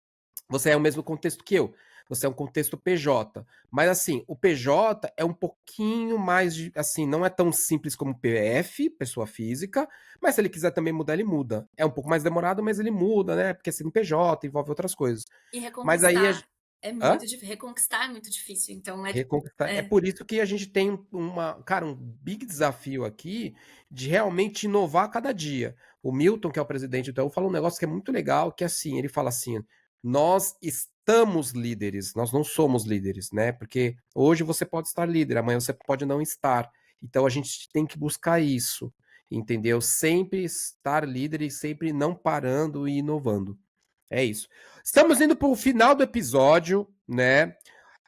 Você é o mesmo contexto que eu. Você é um contexto PJ. Mas assim, o PJ é um pouquinho mais de. Assim, não é tão simples como o PF, pessoa física. Mas se ele quiser também mudar, ele muda. É um pouco mais demorado, mas ele muda, né? Porque é CNPJ, envolve outras coisas. E Mas aí. Hã? reconquistar é muito difícil. Então, Reconquistar. É por isso que a gente tem um big desafio aqui de realmente inovar a cada dia. O Milton, que é o presidente do Itaú, fala um negócio que é muito legal, que é assim, ele fala assim, nós estamos líderes, nós não somos líderes, né? Porque hoje você pode estar líder, amanhã você pode não estar. Então a gente tem que buscar isso, entendeu? Sempre estar líder e sempre não parando e inovando. É isso. Estamos indo para o final do episódio, né?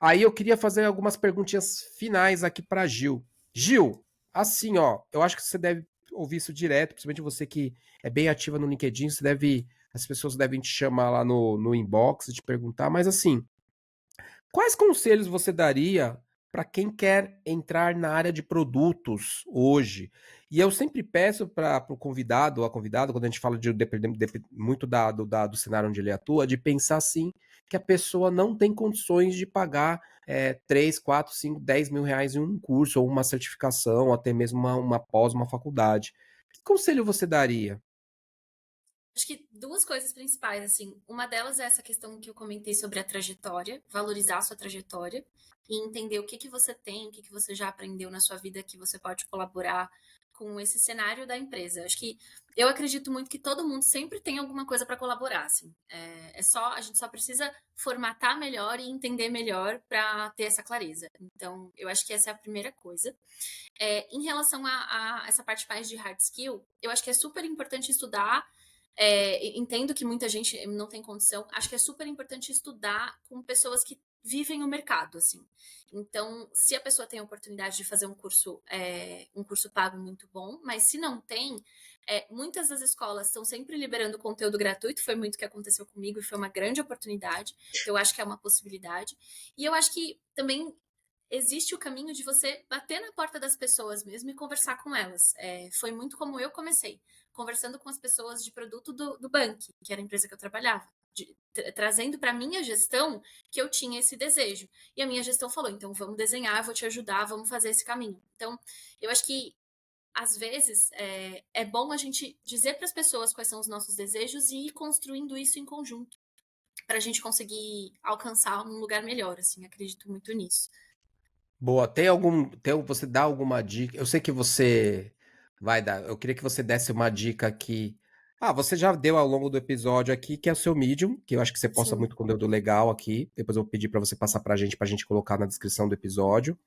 Aí eu queria fazer algumas perguntinhas finais aqui para Gil. Gil, assim, ó, eu acho que você deve ouvir isso direto, principalmente você que é bem ativa no LinkedIn, as pessoas devem te chamar lá no inbox e te perguntar, mas assim, quais conselhos você daria para quem quer entrar na área de produtos hoje? E eu sempre peço para o convidado ou a convidada, quando a gente fala muito do cenário onde ele atua, de pensar assim que a pessoa não tem condições de pagar 3, 4, 5, 10 mil reais em um curso, ou uma certificação, ou até mesmo uma pós, uma faculdade. Que conselho você daria? Acho que duas coisas principais, assim. Uma delas é essa questão que eu comentei sobre a trajetória, valorizar a sua trajetória e entender o que que você tem, o que que você já aprendeu na sua vida que você pode colaborar com esse cenário da empresa. Acho que eu acredito muito que todo mundo sempre tem alguma coisa para colaborar, assim. A gente só precisa formatar melhor e entender melhor para ter essa clareza. Então, eu acho que essa é a primeira coisa. Em relação a essa parte mais de hard skill, eu acho que é super importante estudar. Entendo que muita gente não tem condição. Acho que é super importante estudar com pessoas que vivem o mercado, assim. Então, se a pessoa tem a oportunidade de fazer um curso pago muito bom, mas se não tem, muitas das escolas estão sempre liberando conteúdo gratuito. Foi muito o que aconteceu comigo e foi uma grande oportunidade. Então, eu acho que é uma possibilidade. E eu acho que também existe o caminho de você bater na porta das pessoas mesmo e conversar com elas. Foi muito como eu comecei, conversando com as pessoas de produto do Bank, que era a empresa que eu trabalhava, trazendo para minha gestão que eu tinha esse desejo. E a minha gestão falou, então vamos desenhar, eu vou te ajudar, vamos fazer esse caminho. Então, eu acho que às vezes é bom a gente dizer para as pessoas quais são os nossos desejos e ir construindo isso em conjunto para a gente conseguir alcançar um lugar melhor, assim, acredito muito nisso. Boa, você dá alguma dica? Eu sei que você vai dar. Eu queria que você desse uma dica aqui. Ah, você já deu ao longo do episódio aqui, que é o seu Medium, que eu acho que você posta Sim. muito conteúdo legal aqui. Depois eu vou pedir para você passar pra gente colocar na descrição do episódio.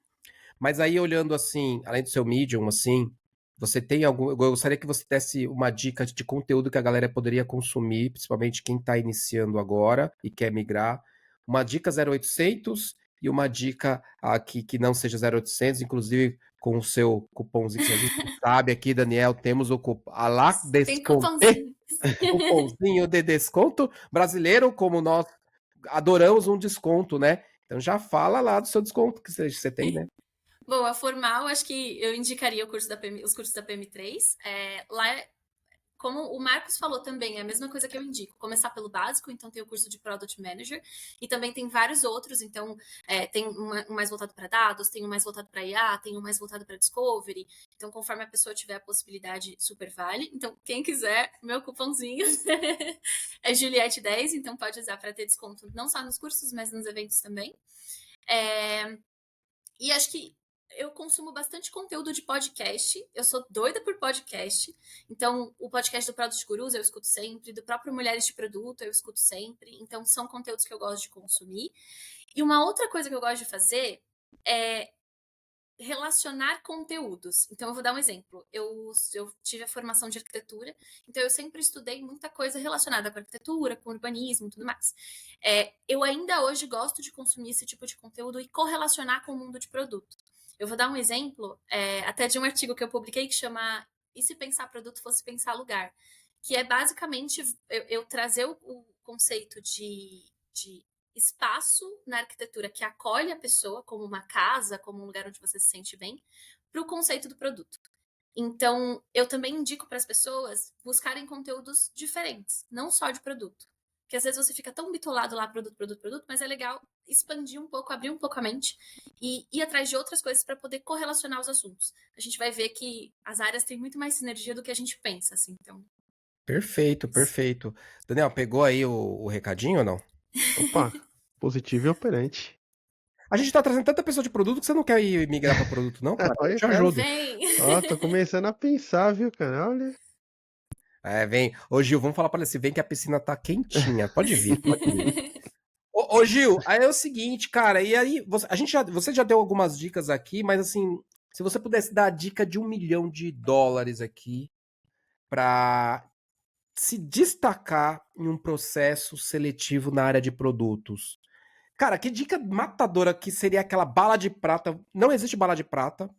Mas aí olhando assim, além do seu Medium, assim, você tem algum? Eu gostaria que você desse uma dica de conteúdo que a galera poderia consumir, principalmente quem está iniciando agora e quer migrar. Uma dica 0800 e uma dica aqui que não seja 0800, inclusive com o seu cupomzinho que a gente sabe aqui, Daniel, temos o cupom Alá Tem Desconte, cupomzinho. cupomzinho de desconto brasileiro, como nós adoramos um desconto, né? Então já fala lá do seu desconto que você tem, né? Bom, a formal, acho que eu indicaria os cursos da PM3. Como o Marcos falou também, é a mesma coisa que eu indico. Começar pelo básico, então tem o curso de Product Manager, e também tem vários outros, então tem um mais voltado para dados, tem um mais voltado para IA, tem um mais voltado para Discovery. Então, conforme a pessoa tiver a possibilidade, super vale. Então, quem quiser, meu cupomzinho é Juliette10, então pode usar para ter desconto não só nos cursos, mas nos eventos também. E acho que eu consumo bastante conteúdo de podcast. Eu sou doida por podcast. Então, o podcast do Product Gurus eu escuto sempre, do próprio Mulheres de Produto eu escuto sempre. Então, são conteúdos que eu gosto de consumir. E uma outra coisa que eu gosto de fazer é relacionar conteúdos. Então, eu vou dar um exemplo. Eu tive a formação de arquitetura, então eu sempre estudei muita coisa relacionada com arquitetura, com urbanismo e tudo mais. Eu ainda hoje gosto de consumir esse tipo de conteúdo e correlacionar com o mundo de produto. Eu vou dar um exemplo, até de um artigo que eu publiquei que chama E se pensar produto fosse pensar lugar? Que é basicamente eu trazer o conceito de espaço na arquitetura que acolhe a pessoa, como uma casa, como um lugar onde você se sente bem, para o conceito do produto. Então, eu também indico para as pessoas buscarem conteúdos diferentes, não só de produto. Porque às vezes você fica tão bitolado lá, produto, produto, produto, mas é legal expandir um pouco, abrir um pouco a mente e ir atrás de outras coisas para poder correlacionar os assuntos. A gente vai ver que as áreas têm muito mais sinergia do que a gente pensa, assim. Então, Perfeito, perfeito. Daniel, pegou aí o recadinho ou não? Opa, positivo e operante. A gente tá trazendo tanta pessoa de produto que você não quer ir migrar para produto, não, cara? Eu Olha, te cara. ajudo. vem! Ó, tô começando a pensar, viu, cara? Olha. Vem. Ô, Gil, vamos falar pra ele assim, vem que a piscina tá quentinha. Pode vir, pode vir. Ô, Gil, aí é o seguinte, cara, e aí, você já deu algumas dicas aqui, mas assim, se você pudesse dar a dica de $1 milhão aqui pra se destacar em um processo seletivo na área de produtos. Cara, que dica matadora que seria aquela bala de prata? Não existe bala de prata,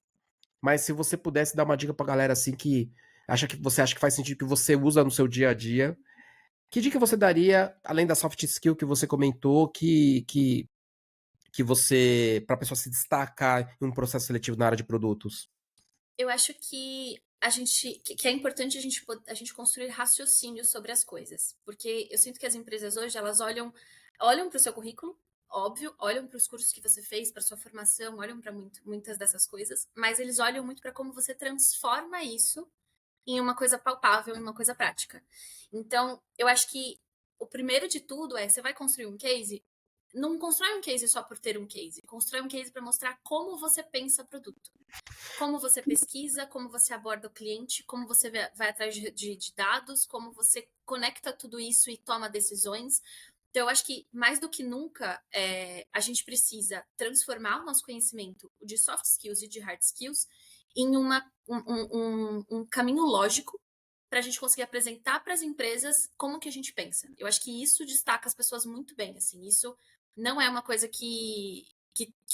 mas se você pudesse dar uma dica pra galera assim que você acha que faz sentido, que você usa no seu dia a dia, que dica você daria, além da soft skill que você comentou, que você, pra pessoa se destacar em um processo seletivo na área de produtos? Eu acho que que é importante a gente construir raciocínio sobre as coisas, porque eu sinto que as empresas hoje elas olham para o seu currículo, óbvio, olham para os cursos que você fez, para sua formação, olham para muitas dessas coisas, mas eles olham muito para como você transforma isso em uma coisa palpável, em uma coisa prática. Então, eu acho que o primeiro de tudo é, você vai construir um case, não constrói um case só por ter um case, constrói um case para mostrar como você pensa produto. Como você pesquisa, como você aborda o cliente, como você vai atrás de dados, como você conecta tudo isso e toma decisões. Então, eu acho que mais do que nunca, a gente precisa transformar o nosso conhecimento de soft skills e de hard skills em um caminho lógico para a gente conseguir apresentar para as empresas como que a gente pensa. Eu acho que isso destaca as pessoas muito bem. Assim, isso não é uma coisa que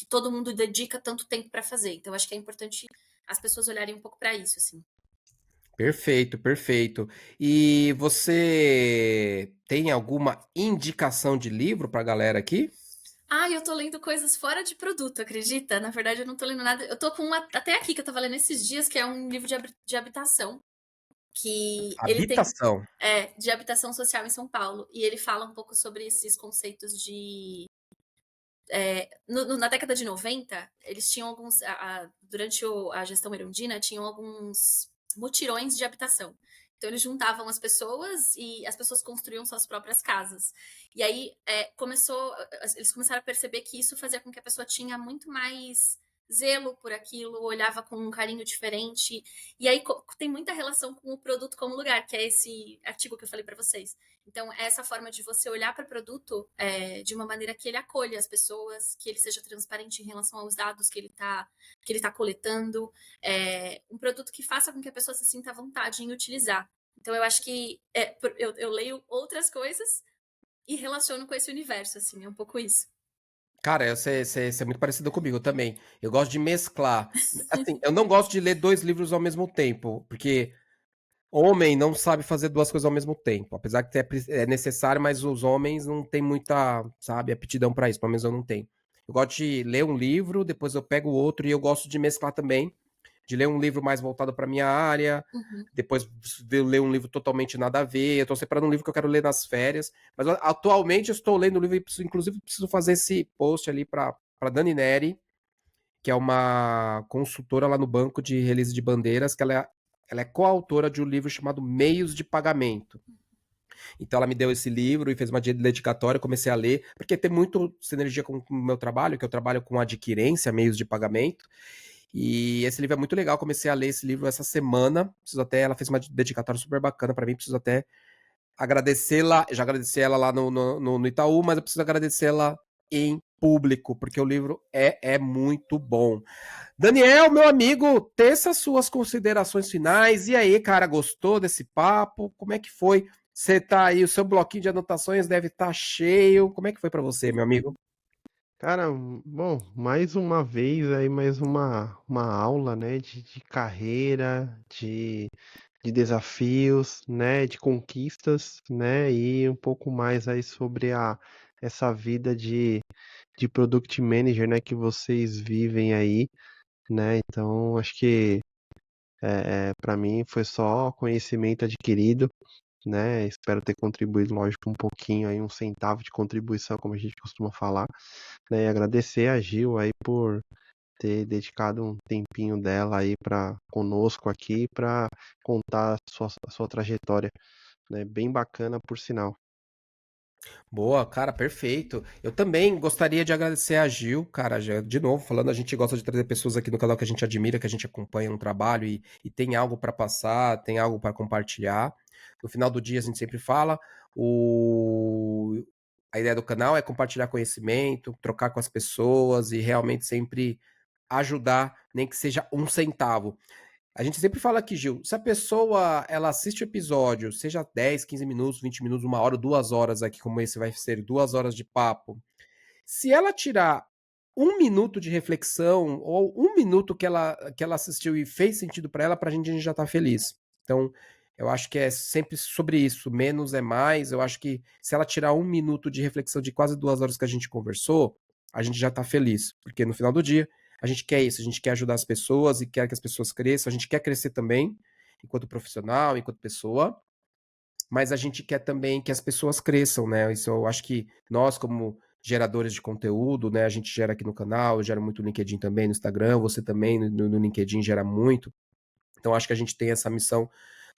todo mundo dedica tanto tempo para fazer. Então, acho que é importante as pessoas olharem um pouco para isso, assim. Perfeito, perfeito. E você tem alguma indicação de livro pra galera aqui? Ah, eu tô lendo coisas fora de produto, acredita? Na verdade, eu não tô lendo nada. Eu tô com uma até aqui que eu tava lendo esses dias, que é um livro de habitação, que ele tem Habitação. de habitação social em São Paulo. E ele fala um pouco sobre esses conceitos de na década de 90, eles tinham alguns. Durante a gestão Erundina, tinham alguns mutirões de habitação. Então, eles juntavam as pessoas e as pessoas construíam suas próprias casas. E aí, eles começaram a perceber que isso fazia com que a pessoa tinha muito mais zelo por aquilo, olhava com um carinho diferente. E aí, tem muita relação com o produto como lugar, que é esse artigo que eu falei para vocês. Então, é essa forma de você olhar para o produto de uma maneira que ele acolha as pessoas, que ele seja transparente em relação aos dados que ele tá coletando, um produto que faça com que a pessoa se sinta à vontade em utilizar. Então, eu acho que eu leio outras coisas e relaciono com esse universo, assim, é um pouco isso. Cara, você é muito parecido comigo também. Eu gosto de mesclar. Assim, eu não gosto de ler dois livros ao mesmo tempo, porque homem não sabe fazer duas coisas ao mesmo tempo. Apesar que é necessário, mas os homens não têm muita, sabe, aptidão pra isso. Pelo menos eu não tenho. Eu gosto de ler um livro, depois eu pego o outro e eu gosto de mesclar também. De ler um livro mais voltado pra minha área, Uhum. depois de ler um livro totalmente nada a ver. Eu tô separando um livro que eu quero ler nas férias. Mas atualmente eu estou lendo o livro e, inclusive, preciso fazer esse post ali pra Dani Neri, que é uma consultora lá no Banco de Release de Bandeiras, que ela é coautora de um livro chamado Meios de Pagamento. Então ela me deu esse livro e fez uma dedicatória, comecei a ler, porque tem muito sinergia com o meu trabalho, que eu trabalho com adquirência, meios de pagamento. E esse livro é muito legal, comecei a ler esse livro essa semana. Ela fez uma dedicatória super bacana para mim, preciso até agradecê-la. Já agradeci ela lá no Itaú, mas eu preciso agradecê-la em público, porque o livro é muito bom. Daniel, meu amigo, teça suas considerações finais. E aí, cara, gostou desse papo? Como é que foi? Você tá aí, o seu bloquinho de anotações deve estar cheio. Como é que foi para você, meu amigo? Cara, bom, mais uma vez aí, mais uma aula, né, de carreira, de desafios, né, de conquistas, né, e um pouco mais aí sobre essa vida de Product Manager, né, que vocês vivem aí, né, então acho que para mim foi só conhecimento adquirido, né, espero ter contribuído, lógico, um pouquinho aí, um centavo de contribuição, como a gente costuma falar, né, e agradecer a Gil aí por ter dedicado um tempinho dela aí para conosco aqui para contar a sua trajetória, né? Bem bacana, por sinal. Boa, cara, perfeito. Eu também gostaria de agradecer a Gil, cara, de novo, falando, a gente gosta de trazer pessoas aqui no canal que a gente admira, que a gente acompanha um trabalho e tem algo para passar, tem algo para compartilhar. no final do dia a gente sempre fala, a ideia do canal é compartilhar conhecimento, trocar com as pessoas e realmente sempre ajudar, nem que seja 1 centavo. A gente sempre fala aqui, Gil, se a pessoa ela assiste o episódio, seja 10, 15 minutos, 20 minutos, 1 hora, 2 horas aqui, como esse vai ser 2 horas de papo, se ela tirar 1 minuto de reflexão ou 1 minuto que ela assistiu e fez sentido para ela, pra gente a gente já tá feliz. Então, eu acho que é sempre sobre isso, menos é mais. Eu acho que se ela tirar 1 minuto de reflexão de quase 2 horas que a gente conversou, a gente já tá feliz, porque no final do dia a gente quer isso, a gente quer ajudar as pessoas e quer que as pessoas cresçam, a gente quer crescer também, enquanto profissional, enquanto pessoa, mas a gente quer também que as pessoas cresçam, né? Isso eu acho que nós, como geradores de conteúdo, né? A gente gera aqui no canal, eu gero muito no LinkedIn também, no Instagram, você também no LinkedIn gera muito. Então acho que a gente tem essa missão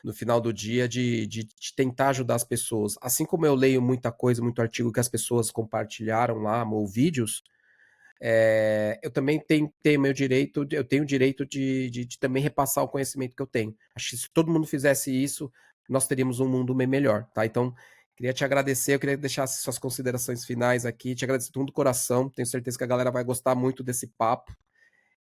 no final do dia de tentar ajudar as pessoas. Assim como eu leio muita coisa, muito artigo que as pessoas compartilharam lá, ou vídeos, eu também tenho meu direito, eu tenho o direito de também repassar o conhecimento que eu tenho. Acho que se todo mundo fizesse isso, nós teríamos um mundo bem melhor, tá? Então, queria te agradecer, eu queria deixar suas considerações finais aqui, te agradecer do coração, tenho certeza que a galera vai gostar muito desse papo.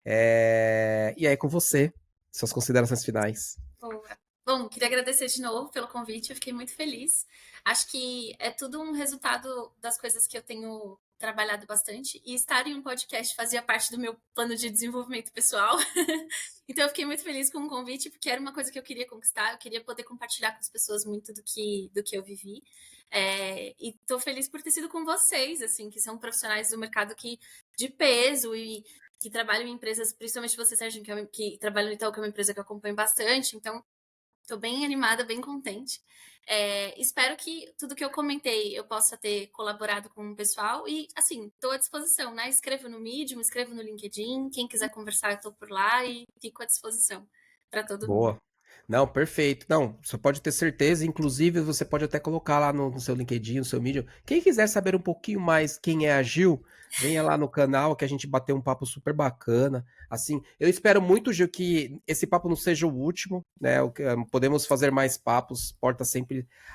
E aí, com você, suas considerações finais. Boa. Bom, queria agradecer de novo pelo convite, eu fiquei muito feliz. Acho que é tudo um resultado das coisas que eu tenho trabalhado bastante, e estar em um podcast fazia parte do meu plano de desenvolvimento pessoal. Então eu fiquei muito feliz com o convite, porque era uma coisa que eu queria conquistar, eu queria poder compartilhar com as pessoas muito do que eu vivi. E tô feliz por ter sido com vocês, assim, que são profissionais do mercado de peso e que trabalham em empresas, principalmente você, Sérgio, que trabalha no Itaú, que é uma empresa que eu acompanho bastante. Então, estou bem animada, bem contente. Espero que tudo que eu comentei eu possa ter colaborado com o pessoal. E, assim, estou à disposição, né? Escrevo no Medium, escrevo no LinkedIn. Quem quiser conversar, eu estou por lá e fico à disposição para todo mundo. Boa. Não, perfeito. Não, você pode ter certeza. Inclusive, você pode até colocar lá no seu LinkedIn, no seu Medium. Quem quiser saber um pouquinho mais quem é a Gil, venha lá no canal que a gente bateu um papo super bacana. Assim, eu espero muito, Gil, que esse papo não seja o último, né? Podemos fazer mais papos.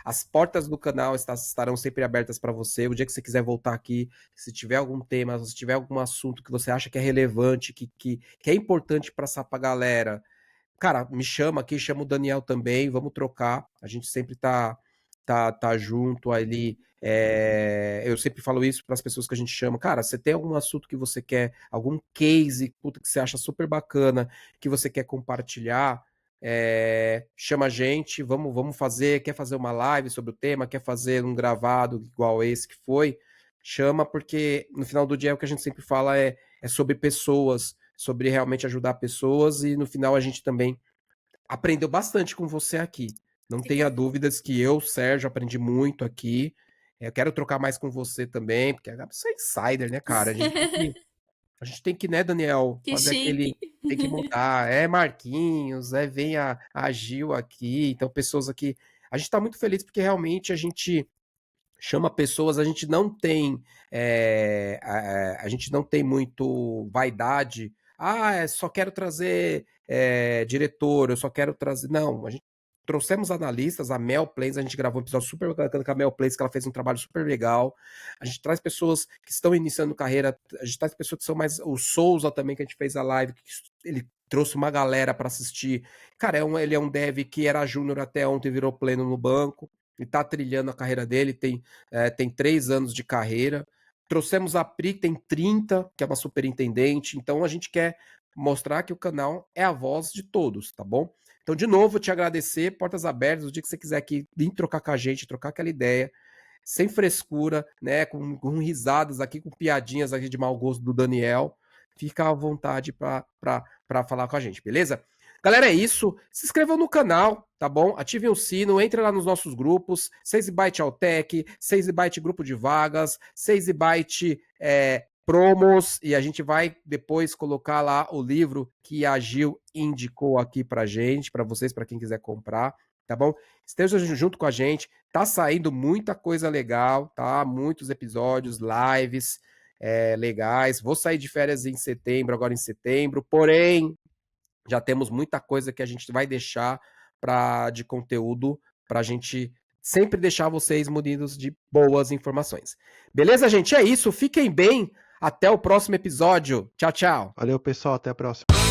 As portas do canal estarão sempre abertas para você. O dia que você quiser voltar aqui, se tiver algum tema, se tiver algum assunto que você acha que é relevante, que é importante para essa galera, cara, me chama aqui, chama o Daniel também, vamos trocar. A gente sempre tá junto ali. Eu sempre falo isso para as pessoas que a gente chama. Cara, você tem algum assunto que você quer, algum case, puta, que você acha super bacana, que você quer compartilhar, chama a gente, vamos fazer. Quer fazer uma live sobre o tema? Quer fazer um gravado igual esse que foi? Chama, porque no final do dia é o que a gente sempre fala, é sobre pessoas, sobre realmente ajudar pessoas, e no final a gente também aprendeu bastante com você aqui. Não tenha dúvidas que eu, Sérgio, aprendi muito aqui. Eu quero trocar mais com você também, porque você é insider, né, cara? A gente tem que, né, Daniel, Que fazer chique! tem que mudar. Marquinhos, vem a Gil aqui, então pessoas aqui. A gente tá muito feliz porque realmente a gente chama pessoas, a gente não tem a gente não tem muito vaidade. Só quero trazer diretor, eu só quero trazer. Não, a gente trouxemos analistas, a Mel Plays, a gente gravou um episódio super bacana com a Mel Plays, que ela fez um trabalho super legal. A gente traz pessoas que estão iniciando carreira, a gente traz pessoas que são mais. O Souza também, que a gente fez a live, que ele trouxe uma galera para assistir. Cara, ele é um dev que era júnior até ontem, virou pleno no banco e tá trilhando a carreira dele, tem 3 anos de carreira. Trouxemos a Pri, que tem 30, que é uma superintendente. Então a gente quer mostrar que o canal é a voz de todos, tá bom? Então, de novo, te agradecer, portas abertas, o dia que você quiser aqui vir trocar com a gente, trocar aquela ideia, sem frescura, né? Com risadas aqui, com piadinhas aqui de mau gosto do Daniel. Fica à vontade para falar com a gente, beleza? Galera, é isso. Se inscrevam no canal, tá bom? Ativem o sino, entre lá nos nossos grupos, 6byte Altec, 6byte Grupo de Vagas, 6byte Promos, e a gente vai depois colocar lá o livro que a Gil indicou aqui pra gente, pra vocês, pra quem quiser comprar, tá bom? Esteja junto com a gente, tá saindo muita coisa legal, tá? Muitos episódios, lives legais. Vou sair de férias agora em setembro, porém já temos muita coisa que a gente vai deixar de conteúdo para a gente sempre deixar vocês munidos de boas informações. Beleza, gente? É isso. Fiquem bem. Até o próximo episódio. Tchau, tchau. Valeu, pessoal. Até a próxima.